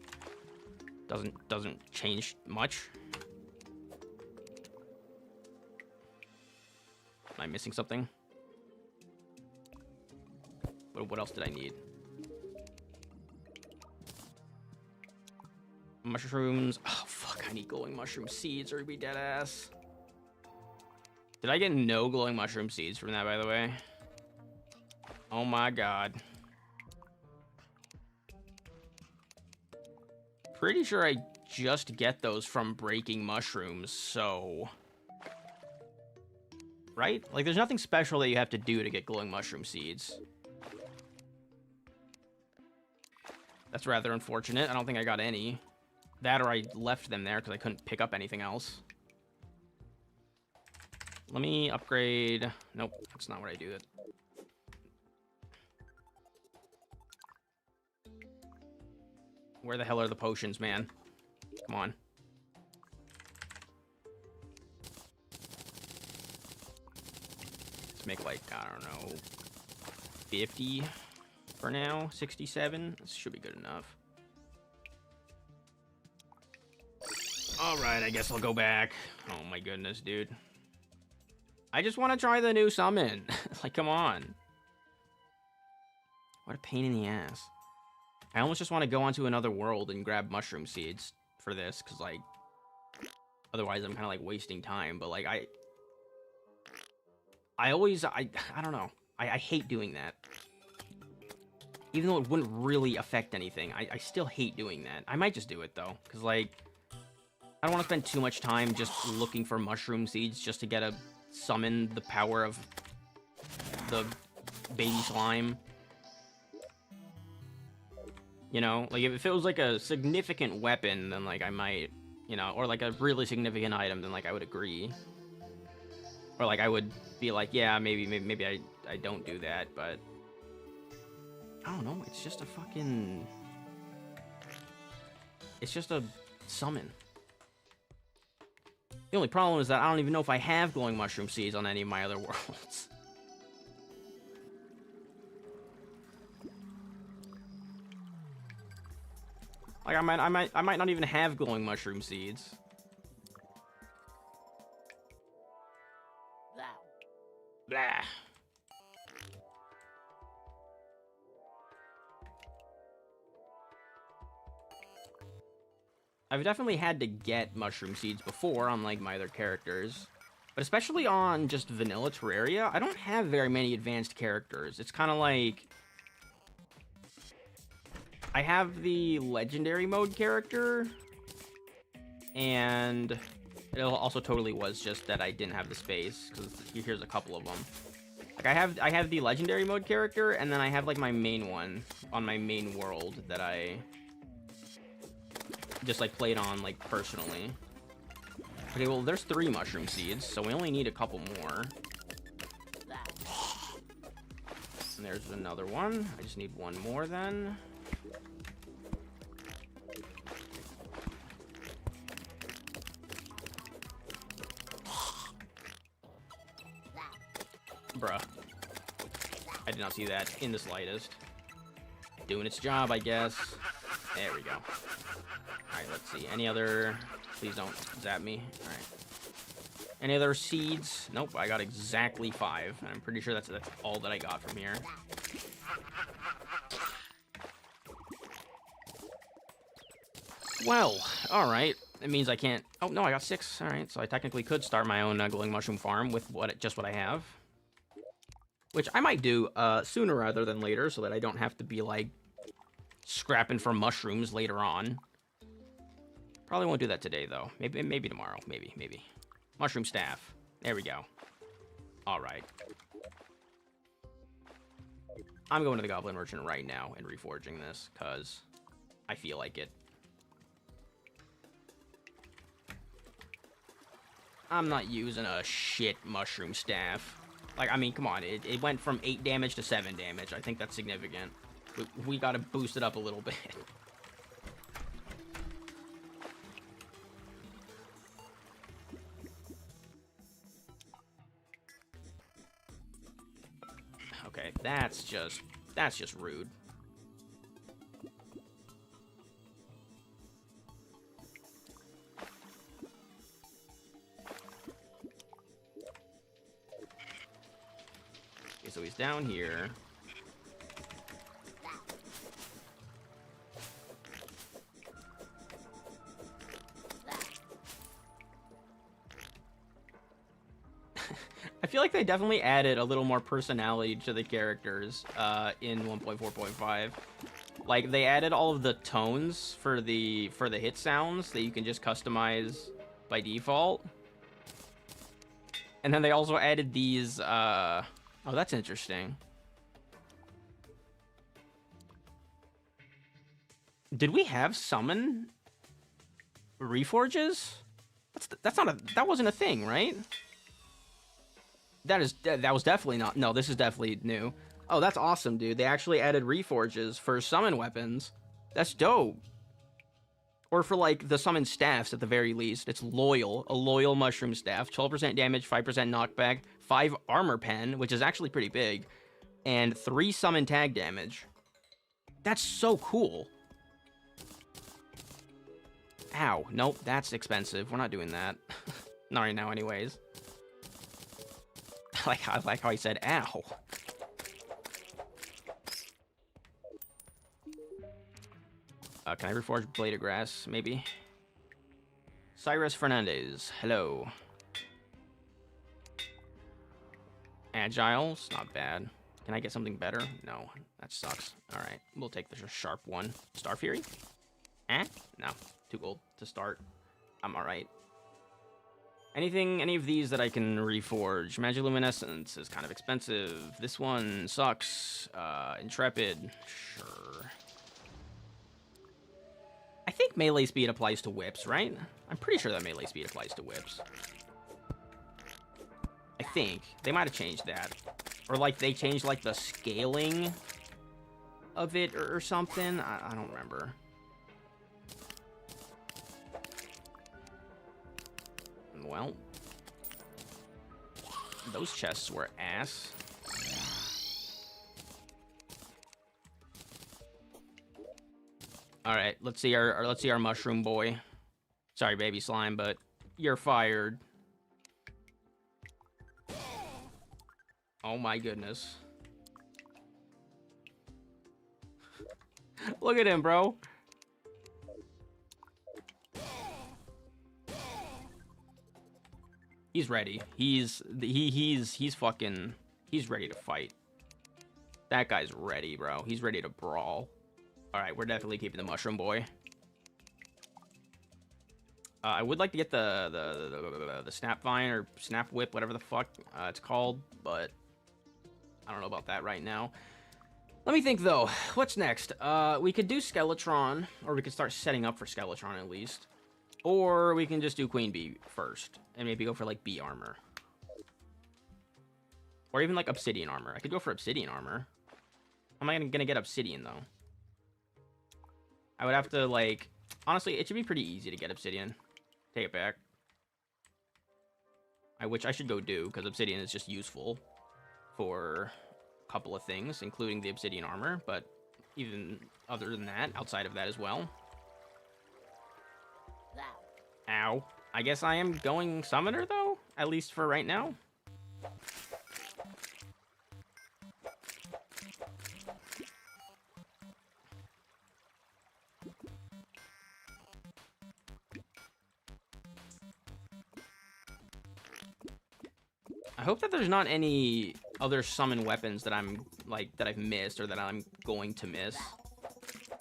doesn't change much. Am I missing something? What else did I need? Mushrooms. Oh, fuck. I need glowing mushroom seeds or be dead ass. Did I get no glowing mushroom seeds from that, by the way? Oh my god. Pretty sure I just get those from breaking mushrooms, so... right? Like, there's nothing special that you have to do to get glowing mushroom seeds. That's rather unfortunate. I don't think I got any. That or I left them there because I couldn't pick up anything else. Let me upgrade. Nope, that's not what I do. Where the hell are the potions, man? Come on. Let's make like, I don't know, 50 for now. 67. This should be good enough. Alright, I guess I'll go back. Oh my goodness, dude. I just want to try the new summon. Like, come on. What a pain in the ass. I almost just want to go onto another world and grab mushroom seeds for this, because, like, otherwise I'm kind of, like, wasting time. But, like, I don't know. I hate doing that. Even though it wouldn't really affect anything, I still hate doing that. I might just do it, though, because, like, I don't want to spend too much time just looking for mushroom seeds just to get a summon the power of the baby slime. You know, like if it was like a significant weapon, then like I might, you know, or like a really significant item, then like I would agree. Or like I would be like, yeah, maybe I don't do that, but I don't know, it's just a fucking, it's just a summon. The only problem is that I don't even know if I have glowing mushroom seeds on any of my other worlds. Like I might not even have glowing mushroom seeds. Blah. I've definitely had to get mushroom seeds before on like my other characters, but especially on just vanilla Terraria, I don't have very many advanced characters. It's kind of like I have the legendary mode character, and it also totally was just that I didn't have the space, because here's a couple of them. Like I have the legendary mode character, and then I have like my main one on my main world that I just like played on like personally. Okay, well there's 3 mushroom seeds, so we only need a couple more. And there's another one. I just need one more then. Bruh. I did not see that in the slightest. Doing its job, I guess. There we go. Alright, let's see. Any other... Please don't zap me. Alright. Any other seeds? Nope, I got exactly 5. And I'm pretty sure that's all that I got from here. Well, alright. It means I can't... Oh, no, I got 6. Alright, so I technically could start my own glowing mushroom farm with just what I have. Which I might do sooner rather than later, so that I don't have to be, like, scrapping for mushrooms later on. Probably won't do that today, though. Maybe tomorrow. Maybe. Mushroom staff. There we go. Alright. I'm going to the Goblin Merchant right now and reforging this, because I feel like it. I'm not using a shit mushroom staff. Like, I mean, come on. It went from 8 damage to 7 damage. I think that's significant. We gotta boost it up a little bit. Okay, that's just rude. Okay, so he's down here. I feel like they definitely added a little more personality to the characters in 1.4.5. Like, they added all of the tones for the hit sounds that you can just customize by default. And then they also added these, oh, that's interesting. Did we have summon reforges? That wasn't a thing, right? That was definitely not. No, this is definitely new. Oh, that's awesome, dude. They actually added reforges for summon weapons. That's dope. Or for, like, the summon staffs at the very least. It's loyal. A loyal mushroom staff. 12% damage, 5% knockback, 5 armor pen, which is actually pretty big, and 3 summon tag damage. That's so cool. Ow. Nope, that's expensive. We're not doing that. Not right now, anyways. I like how he said, ow. Can I reforge Blade of Grass, maybe? Cyrus Fernandez, hello. Agile's not bad. Can I get something better? No, that sucks. All right, we'll take the sharp one. Star Fury? No, too gold to start. I'm all right. Any of these that I can reforge? Magiluminescence is kind of expensive. This one sucks. Intrepid, sure. I think melee speed applies to whips, right? I'm pretty sure that melee speed applies to whips. I think. They might have changed that. Or, like, they changed, like, the scaling of it or something. I don't remember. Well, those chests were ass. All right, let's see our mushroom boy. Sorry, baby slime, but you're fired. Oh my goodness. Look at him, bro. He's ready. He's fucking, he's ready to fight. That guy's ready, bro. He's ready to brawl. All right, we're definitely keeping the mushroom boy. I would like to get the snap vine or snap whip, whatever the fuck it's called, but I don't know about that right now. Let me think though. What's next? We could do Skeletron, or we could start setting up for Skeletron at least, or we can just do Queen Bee first and maybe go for like bee armor, or even like obsidian armor. I could go for obsidian armor. How am I gonna get obsidian though? I would have to, like, honestly, it should be pretty easy to get obsidian. Take it back. Which I should go do, because obsidian is just useful for a couple of things, including the obsidian armor, but even other than that, outside of that as well. Ow. I guess I am going summoner, though, at least for right now. I hope that there's not any other summon weapons that I'm, like, that I've missed or that I'm going to miss.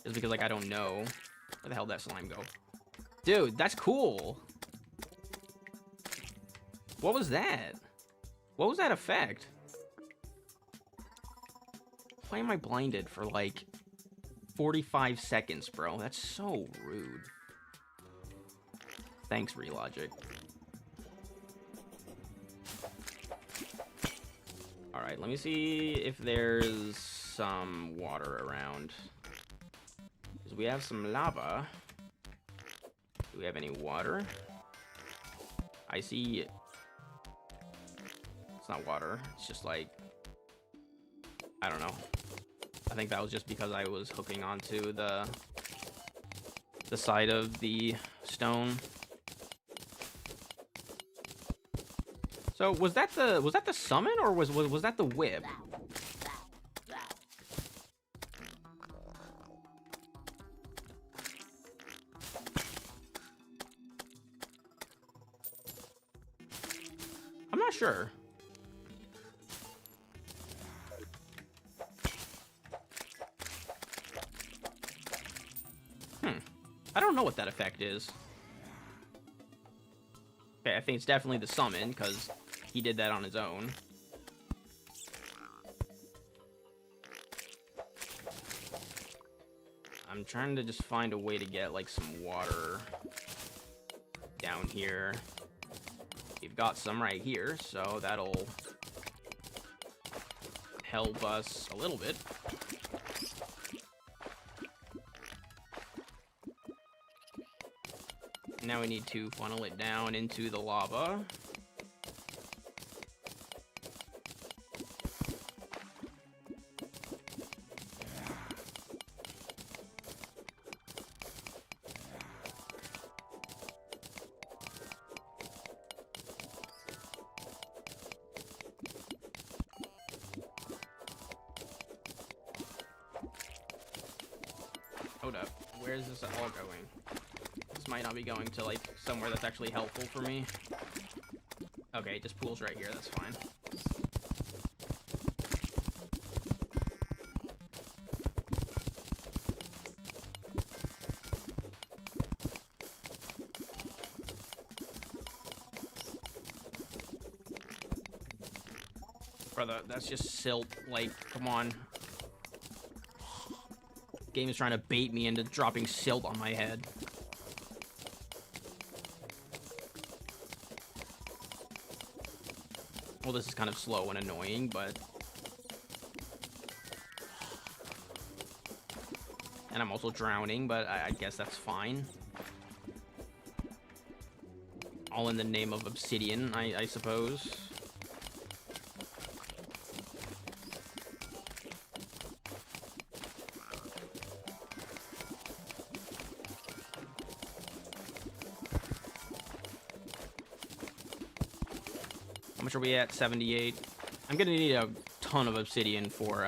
Just because, like, I don't know. Where the hell did that slime go? Dude, that's cool. What was that? What was that effect? Why am I blinded for, like, 45 seconds, bro? That's so rude. Thanks, Relogic. Alright, let me see if there's some water around. Because we have some lava. Do we have any water? I see... It's not water. It's just like... I don't know. I think that was just because I was hooking onto the side of the stone. So was that the summon, or was that the whip? I'm not sure. I don't know what that effect is. Okay, I think it's definitely the summon, because he did that on his own. I'm trying to just find a way to get, like, some water down here. We've got some right here, so that'll help us a little bit. Now we need to funnel it down into the lava. Hold up. Where is this all going? This might not be going to, like, somewhere that's actually helpful for me. Okay, it just pools right here. That's fine. Brother, that's just silt. Like, come on. Game is trying to bait me into dropping silt on my head. Well, this is kind of slow and annoying, but... And I'm also drowning, but I guess that's fine. All in the name of obsidian, I suppose. How much are we at? 78. I'm gonna need a ton of obsidian for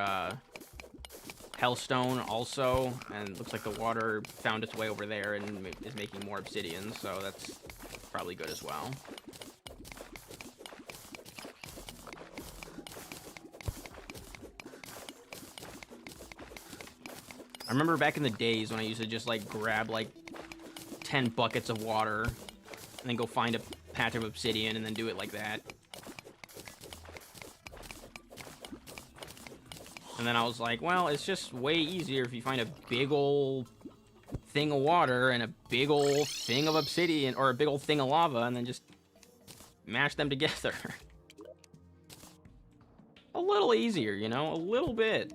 Hellstone also, and it looks like the water found its way over there and is making more obsidian, so that's probably good as well. I remember back in the days when I used to just like grab like 10 buckets of water and then go find a patch of obsidian and then do it like that. And then I was like, well, it's just way easier if you find a big old thing of water and a big old thing of obsidian, or a big old thing of lava, and then just mash them together. A little easier, you know? A little bit.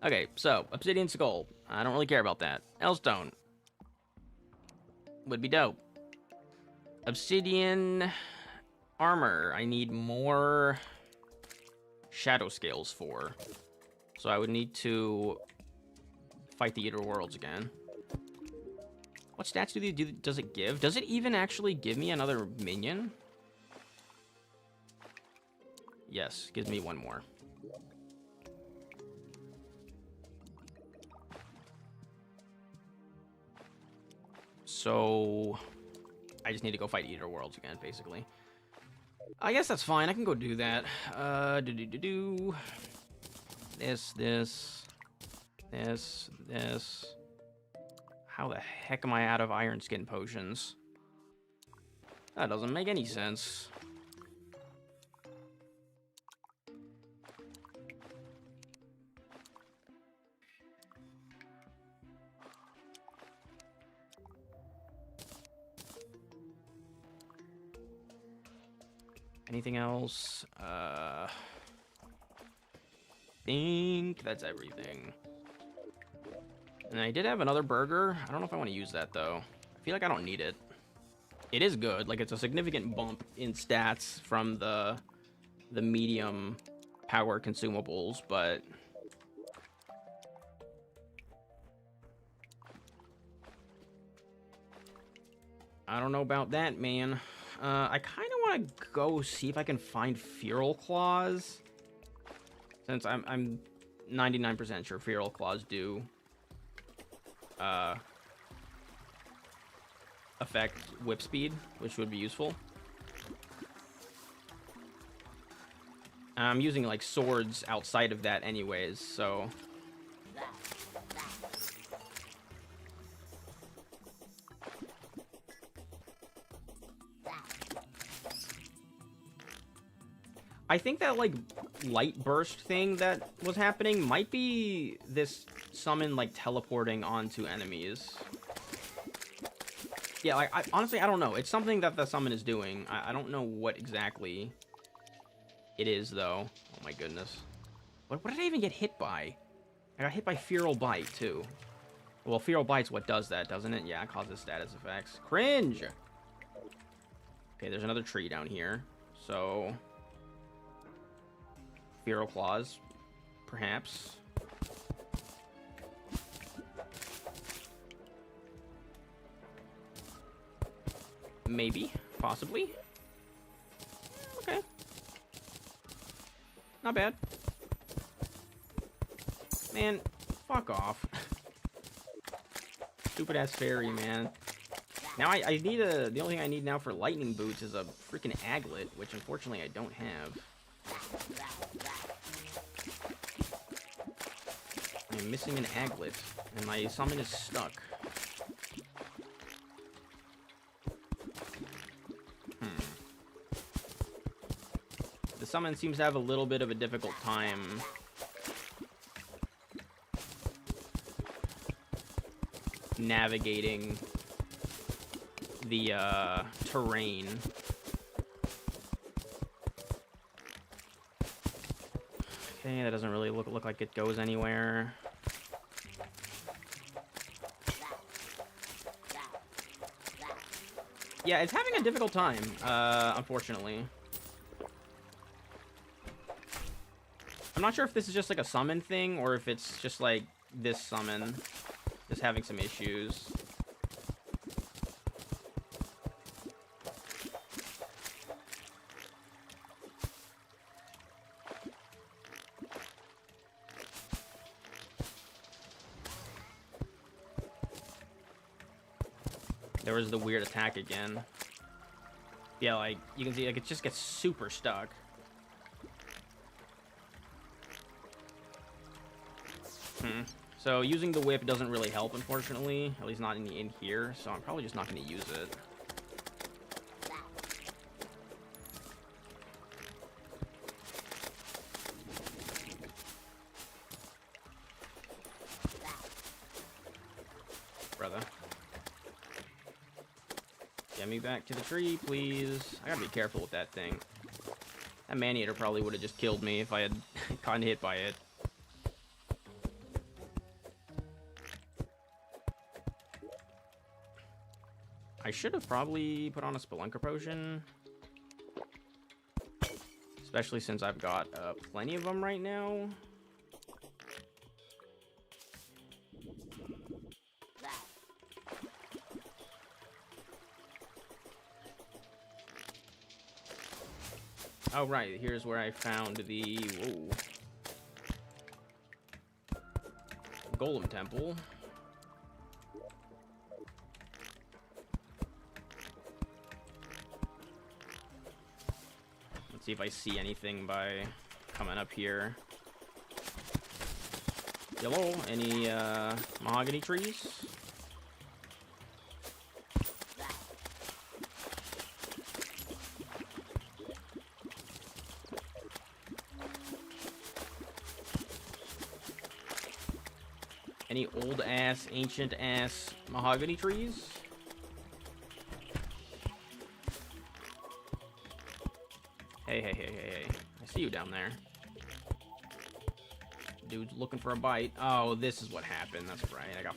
Okay, so, obsidian skull. I don't really care about that. Hellstone. Would be dope. Obsidian... armor, I need more shadow scales for. So I would need to fight the Eater Worlds again. What stats does it give? Does it even actually give me another minion? Yes, gives me one more. So I just need to go fight Eater Worlds again, basically. I guess that's fine. I can go do that. This. How the heck am I out of iron skin potions? That doesn't make any sense. Anything else? Think that's everything. And I did have another burger. I don't know if I want to use that, though. I feel like I don't need it. It is good. Like, it's a significant bump in stats from the medium power consumables, but... I don't know about that, man. I kind of want to go see if I can find feral claws. Since I'm 99% sure feral claws do affect whip speed, which would be useful. I'm using like swords outside of that anyways, so I think that like light burst thing that was happening might be this summon, like, teleporting onto enemies. Yeah, like, honestly, I don't know. It's something that the summon is doing. I don't know what exactly it is, though. Oh, my goodness. What did I even get hit by? I got hit by Feral Bite, too. Well, Feral Bite's what does that, doesn't it? Yeah, it causes status effects. Cringe! Okay, there's another tree down here. So... Feral Claws, perhaps. Maybe. Possibly. Okay. Not bad. Man, fuck off. Stupid-ass fairy, man. Now I need a... The only thing I need now for lightning boots is a freaking aglet, which unfortunately I don't have. I'm missing an aglet, and my summon is stuck. The summon seems to have a little bit of a difficult time navigating the terrain. Okay, that doesn't really look like it goes anywhere. Yeah, it's having a difficult time, unfortunately. I'm not sure if this is just like a summon thing, or if it's just like this summon just having some issues. There was the weird attack again. Yeah, like, you can see, like, it just gets super stuck. So, using the whip doesn't really help, unfortunately. At least not in here, so I'm probably just not going to use it. Brother. Get me back to the tree, please. I gotta be careful with that thing. That man-eater probably would have just killed me if I had gotten hit by it. I should have probably put on a Spelunker Potion. Especially since I've got plenty of them right now. Oh, right. Here's where I found the... Whoa. Golem Temple. Let's see if I see anything by coming up here. Hello? Any mahogany trees? Any old-ass, ancient-ass mahogany trees? Hey. I see you down there. Dude's looking for a bite. Oh, this is what happened. That's right. I got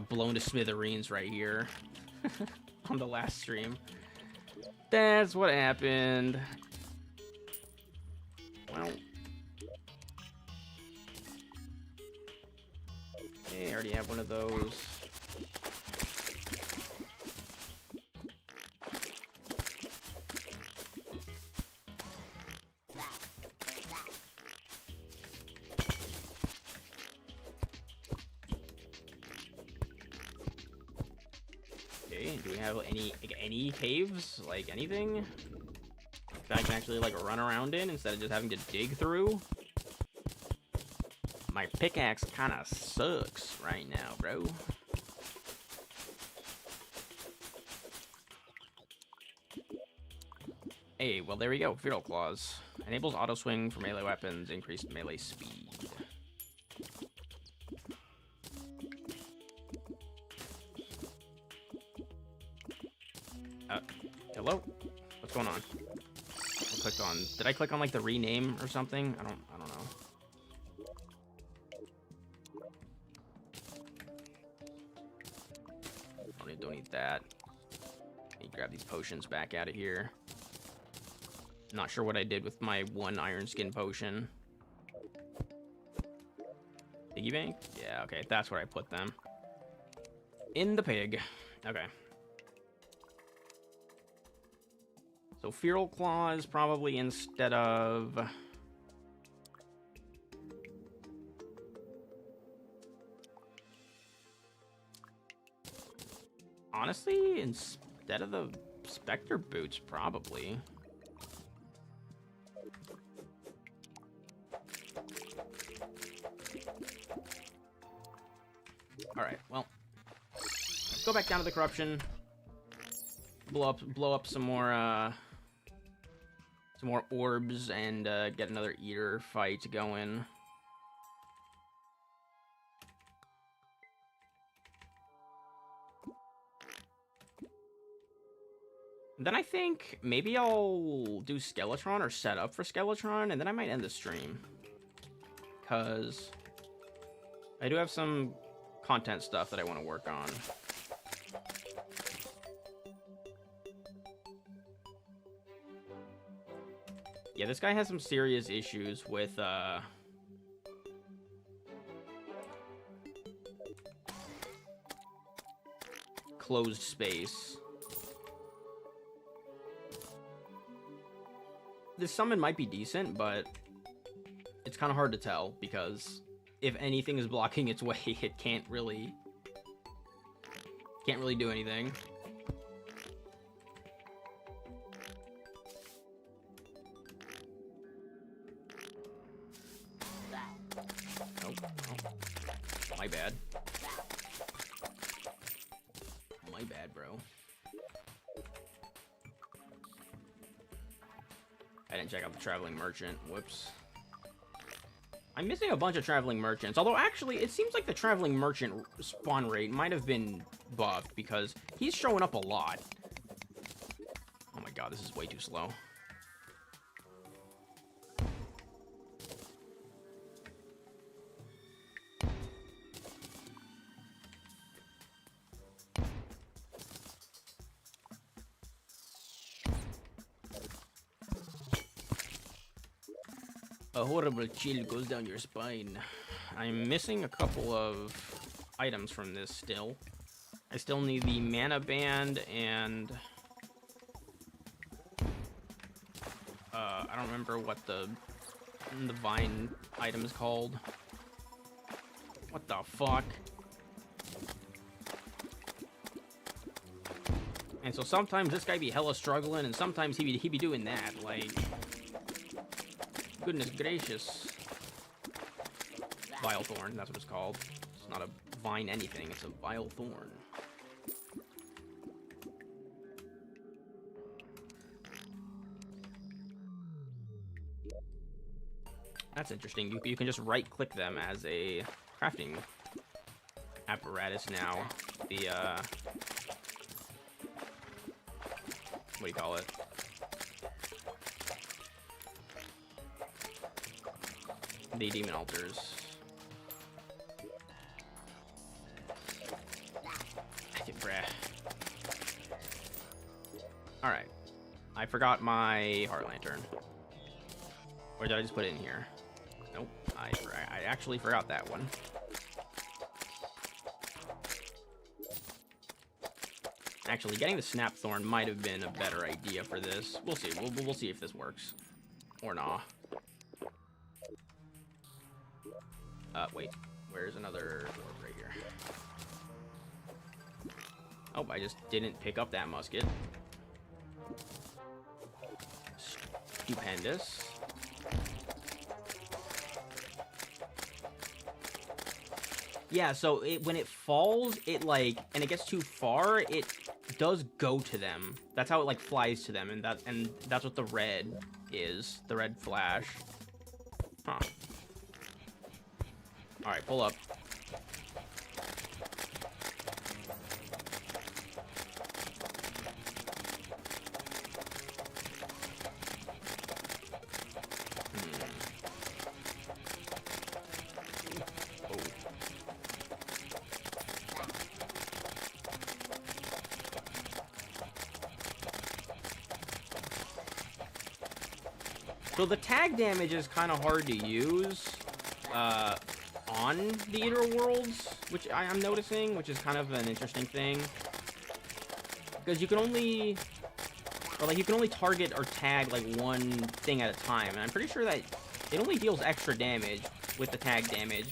blown to smithereens right here. On the last stream. That's what happened. Well... I already have one of those. Okay, do we have any caves? Like anything that I can actually like run around in instead of just having to dig through? My pickaxe kind of sucks right now, bro. Hey, well, there we go. Feral Claws. Enables auto swing for melee weapons, increased melee speed. Hello? What's going on? I clicked on. Did I click on like the rename or something? I don't know. Don't need that. Let me grab these potions back out of here. Not sure what I did with my one iron skin potion. Piggy bank? Yeah, okay, that's where I put them. In the pig. Okay. So Feral Claws probably instead of... Honestly, instead of the Spectre Boots, probably. Alright, well. Let's go back down to the Corruption. Blow up some more orbs and get another Eater fight going. Then I think maybe I'll do Skeletron or set up for Skeletron, and then I might end the stream. Because I do have some content stuff that I want to work on. Yeah, this guy has some serious issues with, closed space. This summon might be decent, but it's kind of hard to tell, because if anything is blocking its way, it can't really do anything. Oh, my bad. My bad, bro. I didn't check out the Traveling Merchant. Whoops. I'm missing a bunch of Traveling Merchants. Although, actually, it seems like the Traveling Merchant spawn rate might have been buffed, because he's showing up a lot. Oh my god, this is way too slow. A horrible chill goes down your spine. I'm missing a couple of items from this still. I still need the mana band and... I don't remember what the vine item is called. What the fuck? And so sometimes this guy be hella struggling, and sometimes he be doing that, like... Goodness gracious. Vile Thorn, that's what it's called. It's not a vine anything, it's a Vile Thorn. That's interesting. You can just right-click them as a crafting apparatus now. The, what do you call it? The demon altars. Alright. I forgot my heart lantern. Or did I just put it in here? Nope. I actually forgot that one. Actually, getting the snap thorn might have been a better idea for this. We'll see. We'll see if this works. Or not. Wait. Where's another orb right here? Oh, I just didn't pick up that musket. Stupendous. Yeah, so when it falls, it like, and it gets too far, it does go to them. That's how it like flies to them, and that's what the red is. The red flash. Huh. All right, pull up. So the tag damage is kind of hard to use on the Eater Worlds, which I'm noticing, which is kind of an interesting thing. Because you can only, you can only target or tag like one thing at a time, and I'm pretty sure that it only deals extra damage with the tag damage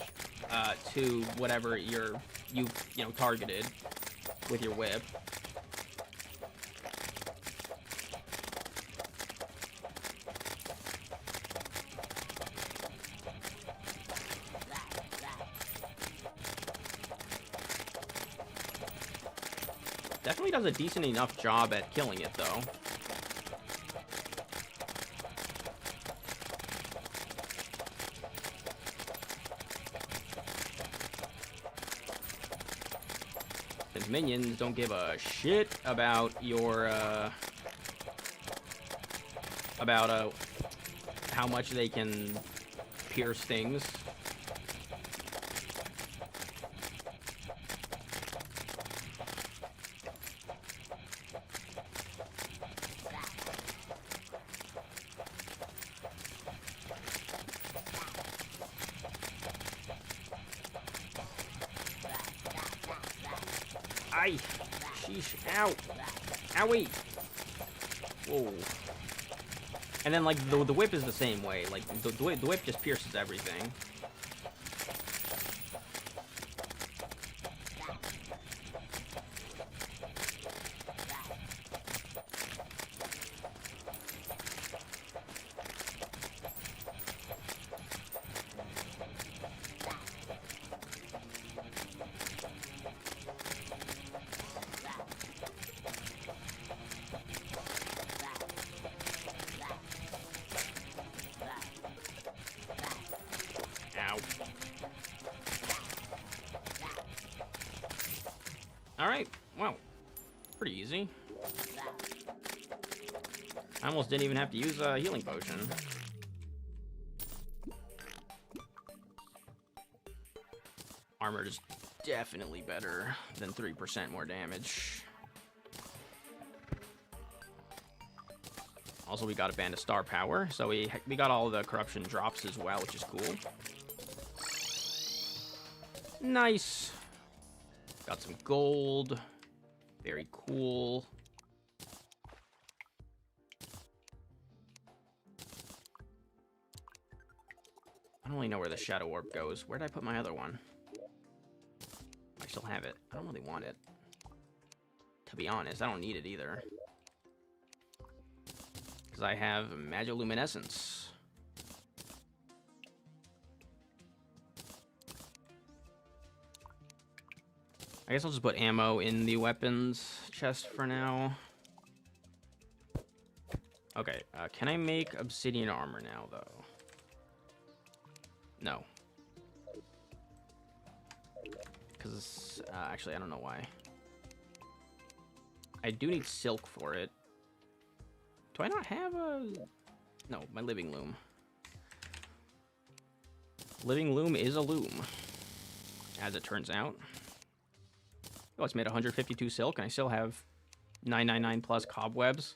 to whatever you know targeted with your whip. Definitely does a decent enough job at killing it, though. Since minions don't give a shit about your, how much they can pierce things. Aye! Sheesh! Ow! Owie! Whoa! And then, like, the whip is the same way. Like, the whip just pierces everything. Alright, well, pretty easy. I almost didn't even have to use a healing potion. Armor is definitely better than 3% more damage. Also, we got a band of star power, so we got all the corruption drops as well, which is cool. Nice. Got some gold. Very cool. I don't really know where the shadow orb goes. Where did I put my other one? I still have it. I don't really want it. To be honest, I don't need it either. Because I have Magiluminescence. I guess I'll just put ammo in the weapons chest for now. Okay, can I make obsidian armor now, though? No. Because, actually, I don't know why. I do need silk for it. Do I not have a... No, my living loom. Living loom is a loom, as it turns out. Oh, it's made 152 silk, and I still have 999 plus cobwebs.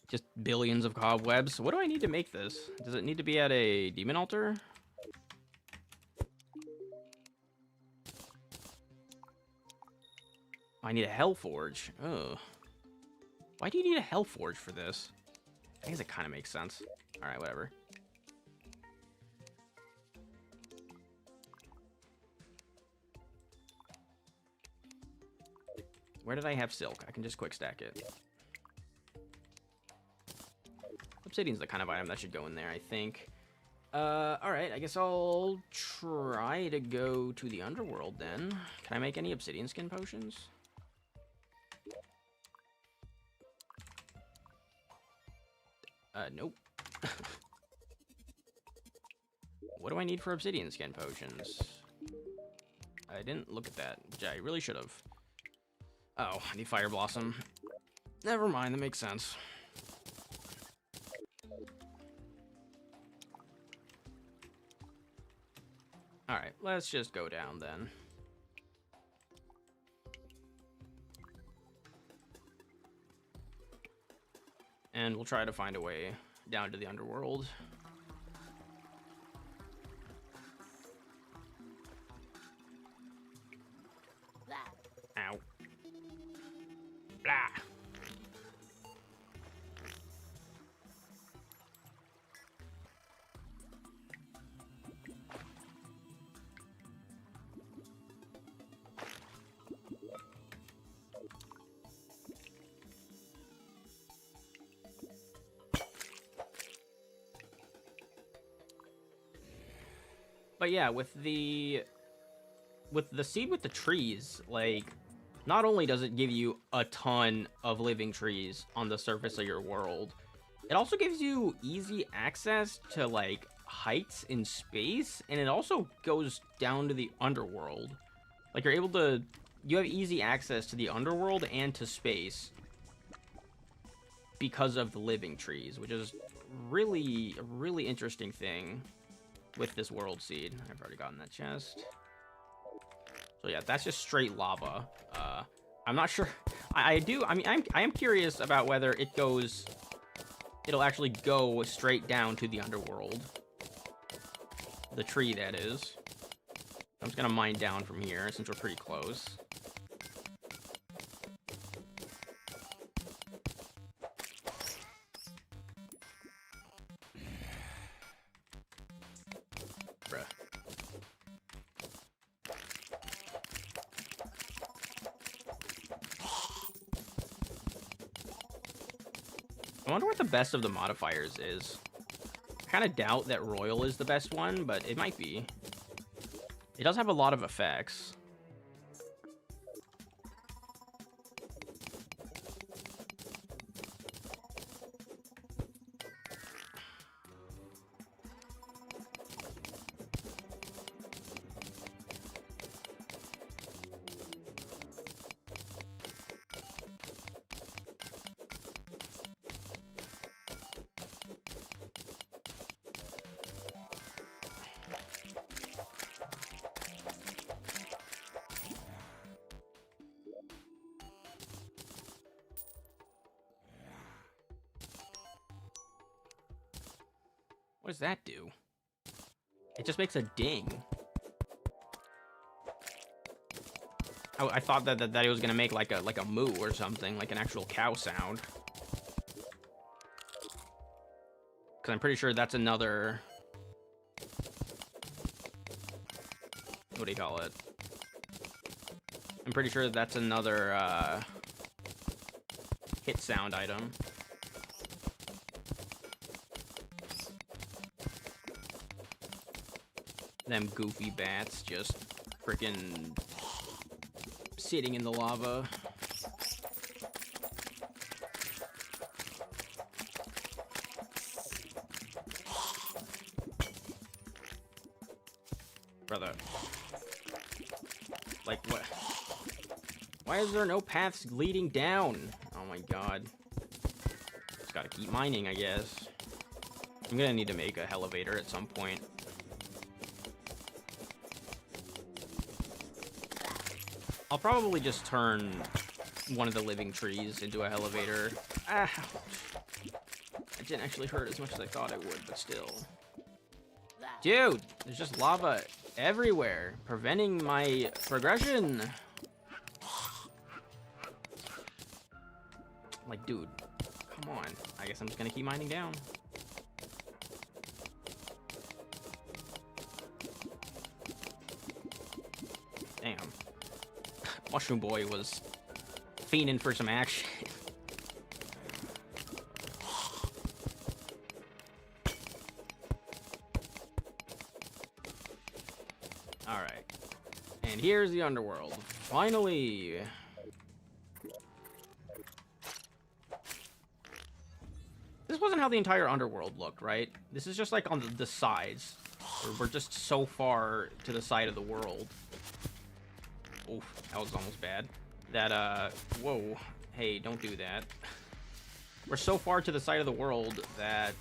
Just billions of cobwebs. What do I need to make this? Does it need to be at a demon altar? I need a hellforge. Ugh. Why do you need a hellforge for this? I guess it kind of makes sense. Alright, whatever. Where did I have silk? I can just quick stack it. Obsidian's the kind of item that should go in there, I think. Alright, I guess I'll try to go to the underworld then. Can I make any obsidian skin potions? Nope. What do I need for obsidian skin potions? I didn't look at that, which I really should have. Oh, I need fire blossom. Never mind, that makes sense. Alright, let's just go down then. And we'll try to find a way down to the underworld. Ow. Blah. But yeah, with the seed with the trees, like, not only does it give you a ton of living trees on the surface of your world, it also gives you easy access to, like, heights in space, and it also goes down to the underworld. Like, you have easy access to the underworld and to space because of the living trees, which is really a really interesting thing with this world seed. I've already gotten that chest. So yeah, that's just straight lava. I'm not sure. I am curious about whether it'll actually go straight down to the underworld. The tree, that is. I'm just gonna mine down from here since we're pretty close. Bruh. I wonder what the best of the modifiers is. I kind of doubt that Royal is the best one, but it might be. It does have a lot of effects. What does that do? It just makes a ding. I thought that it was gonna make like a moo or something, like an actual cow sound. Cause I'm pretty sure that's another. What do you call it? I'm pretty sure that's another hit sound item. Them goofy bats just freaking sitting in the lava. Brother. Like, what? Why is there no paths leading down? Oh my god. Just gotta keep mining, I guess. I'm gonna need to make a elevator at some point. I'll probably just turn one of the living trees into a elevator. Ah, it didn't actually hurt as much as I thought it would, but still. Dude, there's just lava everywhere, preventing my progression. Like, dude, come on. I guess I'm just gonna keep mining down. Damn. Mushroom Boy was fiending for some action. Alright. And here's the underworld. Finally! This this wasn't how the entire underworld looked, right? This is just like on the sides. We're just so far to the side of the world. Oof, that was almost bad. That, whoa. Hey, don't do that. We're so far to the side of the world that...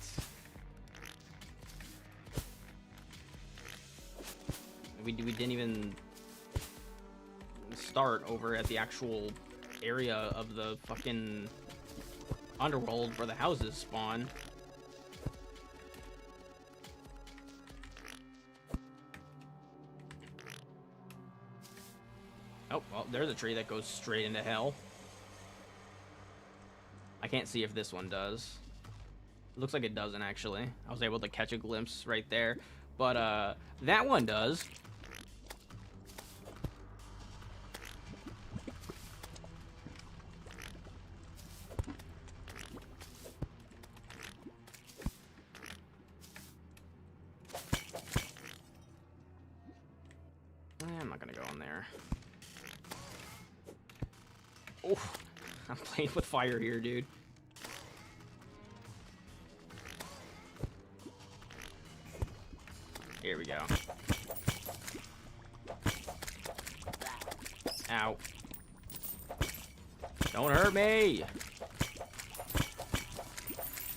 We didn't even start over at the actual area of the fucking underworld where the houses spawn. Oh, well, there's a tree that goes straight into hell. I can't see if this one does. It looks like it doesn't, actually. I was able to catch a glimpse right there. But, that one does. I'm not gonna go in there. Oh, I'm playing with fire here, dude. Here we go. Ow. Don't hurt me!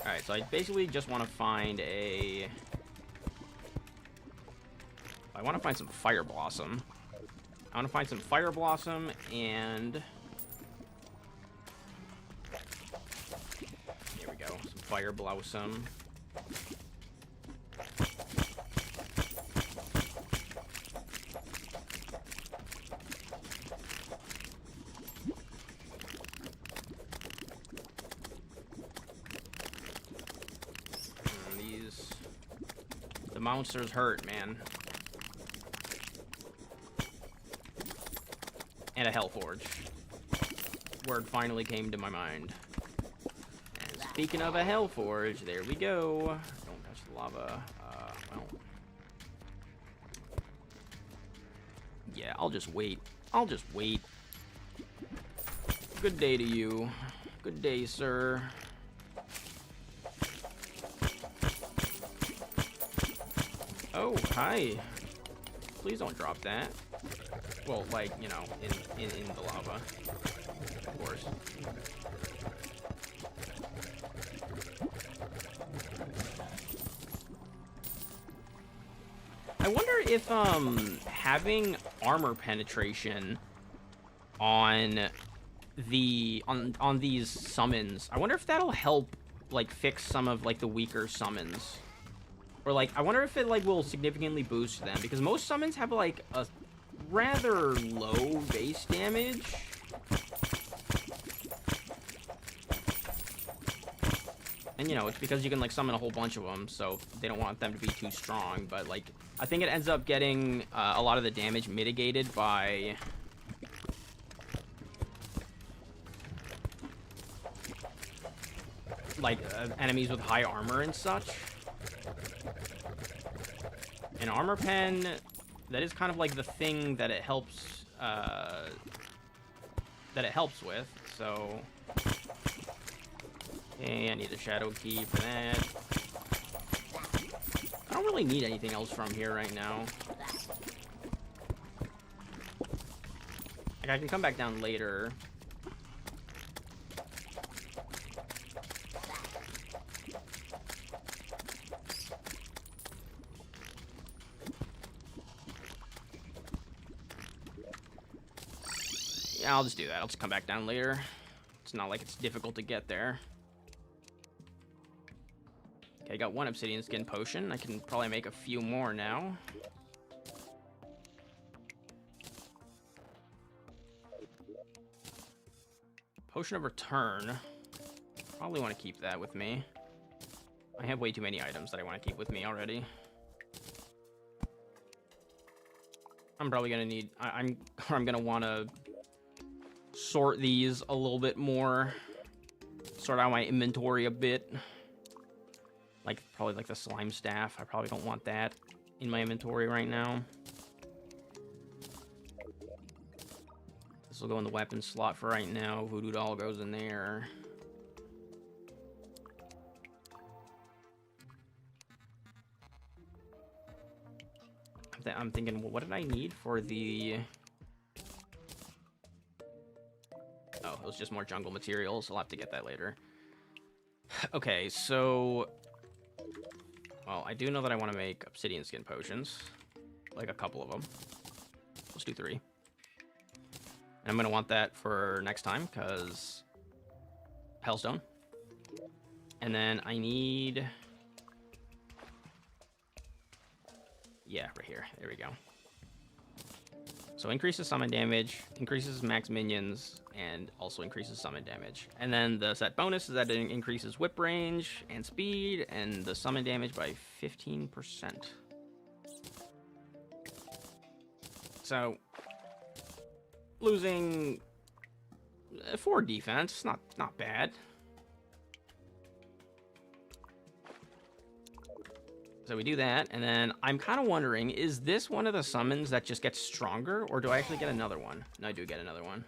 Alright, so I basically just want to find a... I want to find some Fire Blossom. I want to find some Fire Blossom and... Here we go. Some Fire Blossom. The monsters hurt, man. And a Hellforge. Word finally came to my mind. And speaking of a Hellforge, there we go. Don't touch the lava. Well. Yeah, I'll just wait. I'll just wait. Good day to you. Good day, sir. Oh, hi. Please don't drop that. Well, like, you know, in the lava. Of course. I wonder if, having armor penetration on on these summons, I wonder if that'll help, like, fix some of, like, the weaker summons. Or, like, I wonder if it, like, will significantly boost them. Because most summons have, like, a rather low base damage. And, you know, it's because you can, like, summon a whole bunch of them. So they don't want them to be too strong. But, like, I think it ends up getting a lot of the damage mitigated by... like, enemies with high armor and such. An armor pen, that is kind of like the thing that it helps, with, so... Okay, I need a shadow key for that. I don't really need anything else from here right now. Like, I can come back down later. Yeah, I'll just do that. I'll just come back down later. It's not like it's difficult to get there. Okay, I got one obsidian skin potion. I can probably make a few more now. Potion of Return. Probably want to keep that with me. I have way too many items that I want to keep with me already. I'm probably gonna need... I'm gonna want to sort these a little bit more. Sort out my inventory a bit. Like, probably like the slime staff. I probably don't want that in my inventory right now. This will go in the weapon slot for right now. Voodoo doll goes in there. I'm thinking, well, what did I need for the... Oh, it was just more jungle materials. I'll have to get that later. Okay, so... Well, I do know that I want to make obsidian skin potions. Like a couple of them. Let's do 3. And I'm going to want that for next time, because... Hellstone. And then I need... Yeah, right here. There we go. So increases summon damage, increases max minions, and also increases summon damage. And then the set bonus is that it increases whip range and speed, and the summon damage by 15%. So, losing 4 defense, not bad. So we do that, and then I'm kind of wondering, is this one of the summons that just gets stronger, or do I actually get another one? No, I do get another one.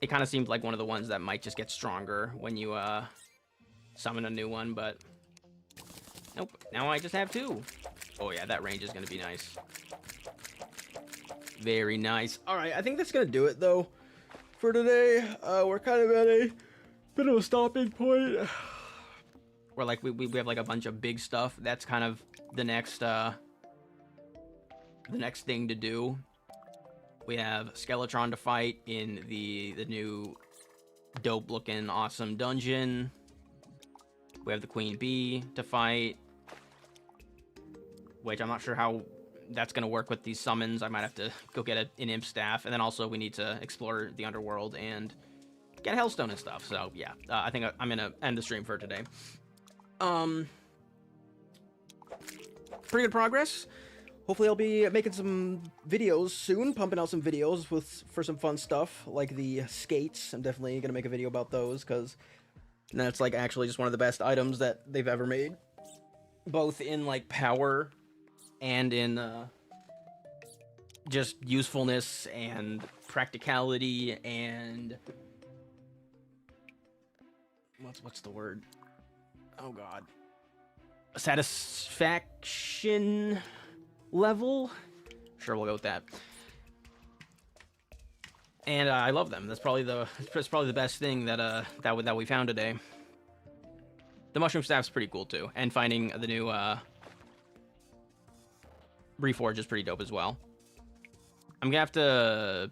It kind of seemed like one of the ones that might just get stronger when you summon a new one, but nope. Now I just have 2. Oh yeah, that range is going to be nice. Very nice. All right, I think that's going to do it, though, for today. We're kind of at a bit of a stopping point. Where like we have like a bunch of big stuff. That's kind of the next thing to do. We have Skeletron to fight in the new dope looking awesome dungeon. We have the Queen Bee to fight, which I'm not sure how that's gonna work with these summons. I might have to go get an imp staff, and then also we need to explore the underworld and get Hellstone and stuff. So yeah, I think I'm gonna end the stream for today. Pretty good progress. Hopefully I'll be making some videos soon, pumping out some videos for some fun stuff, like the skates. I'm definitely gonna make a video about those, because that's like actually just one of the best items that they've ever made. Both in like power and in just usefulness and practicality and... What's the word? Oh god. A satisfaction level? Sure, we'll go with that. And I love them. That's probably the best thing that that we found today. The mushroom staff's pretty cool too, and finding the new Reforge is pretty dope as well. I'm gonna have to...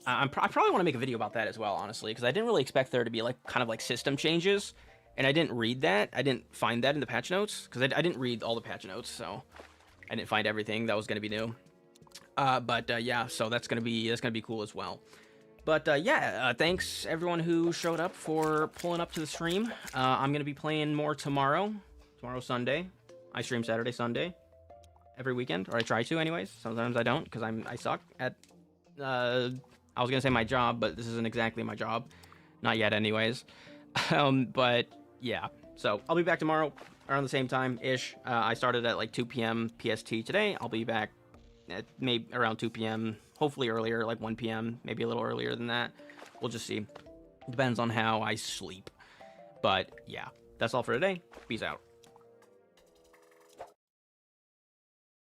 I probably want to make a video about that as well, honestly, because I didn't really expect there to be like kind of like system changes. And I didn't read that. I didn't find that in the patch notes, because I didn't read all the patch notes, so I didn't find everything that was going to be new. Yeah, so that's gonna be cool as well. But yeah, thanks everyone who showed up for pulling up to the stream. I'm gonna be playing more tomorrow. Tomorrow's Sunday. I stream Saturday, Sunday, every weekend, or I try to, anyways. Sometimes I don't, because I suck at. I was gonna say my job, but this isn't exactly my job. Not yet, anyways. But yeah, so I'll be back tomorrow around the same time-ish. I started at like 2 p.m. PST today. I'll be back at maybe around 2 p.m., hopefully earlier, like 1 p.m., maybe a little earlier than that. We'll just see. Depends on how I sleep. But yeah, that's all for today. Peace out.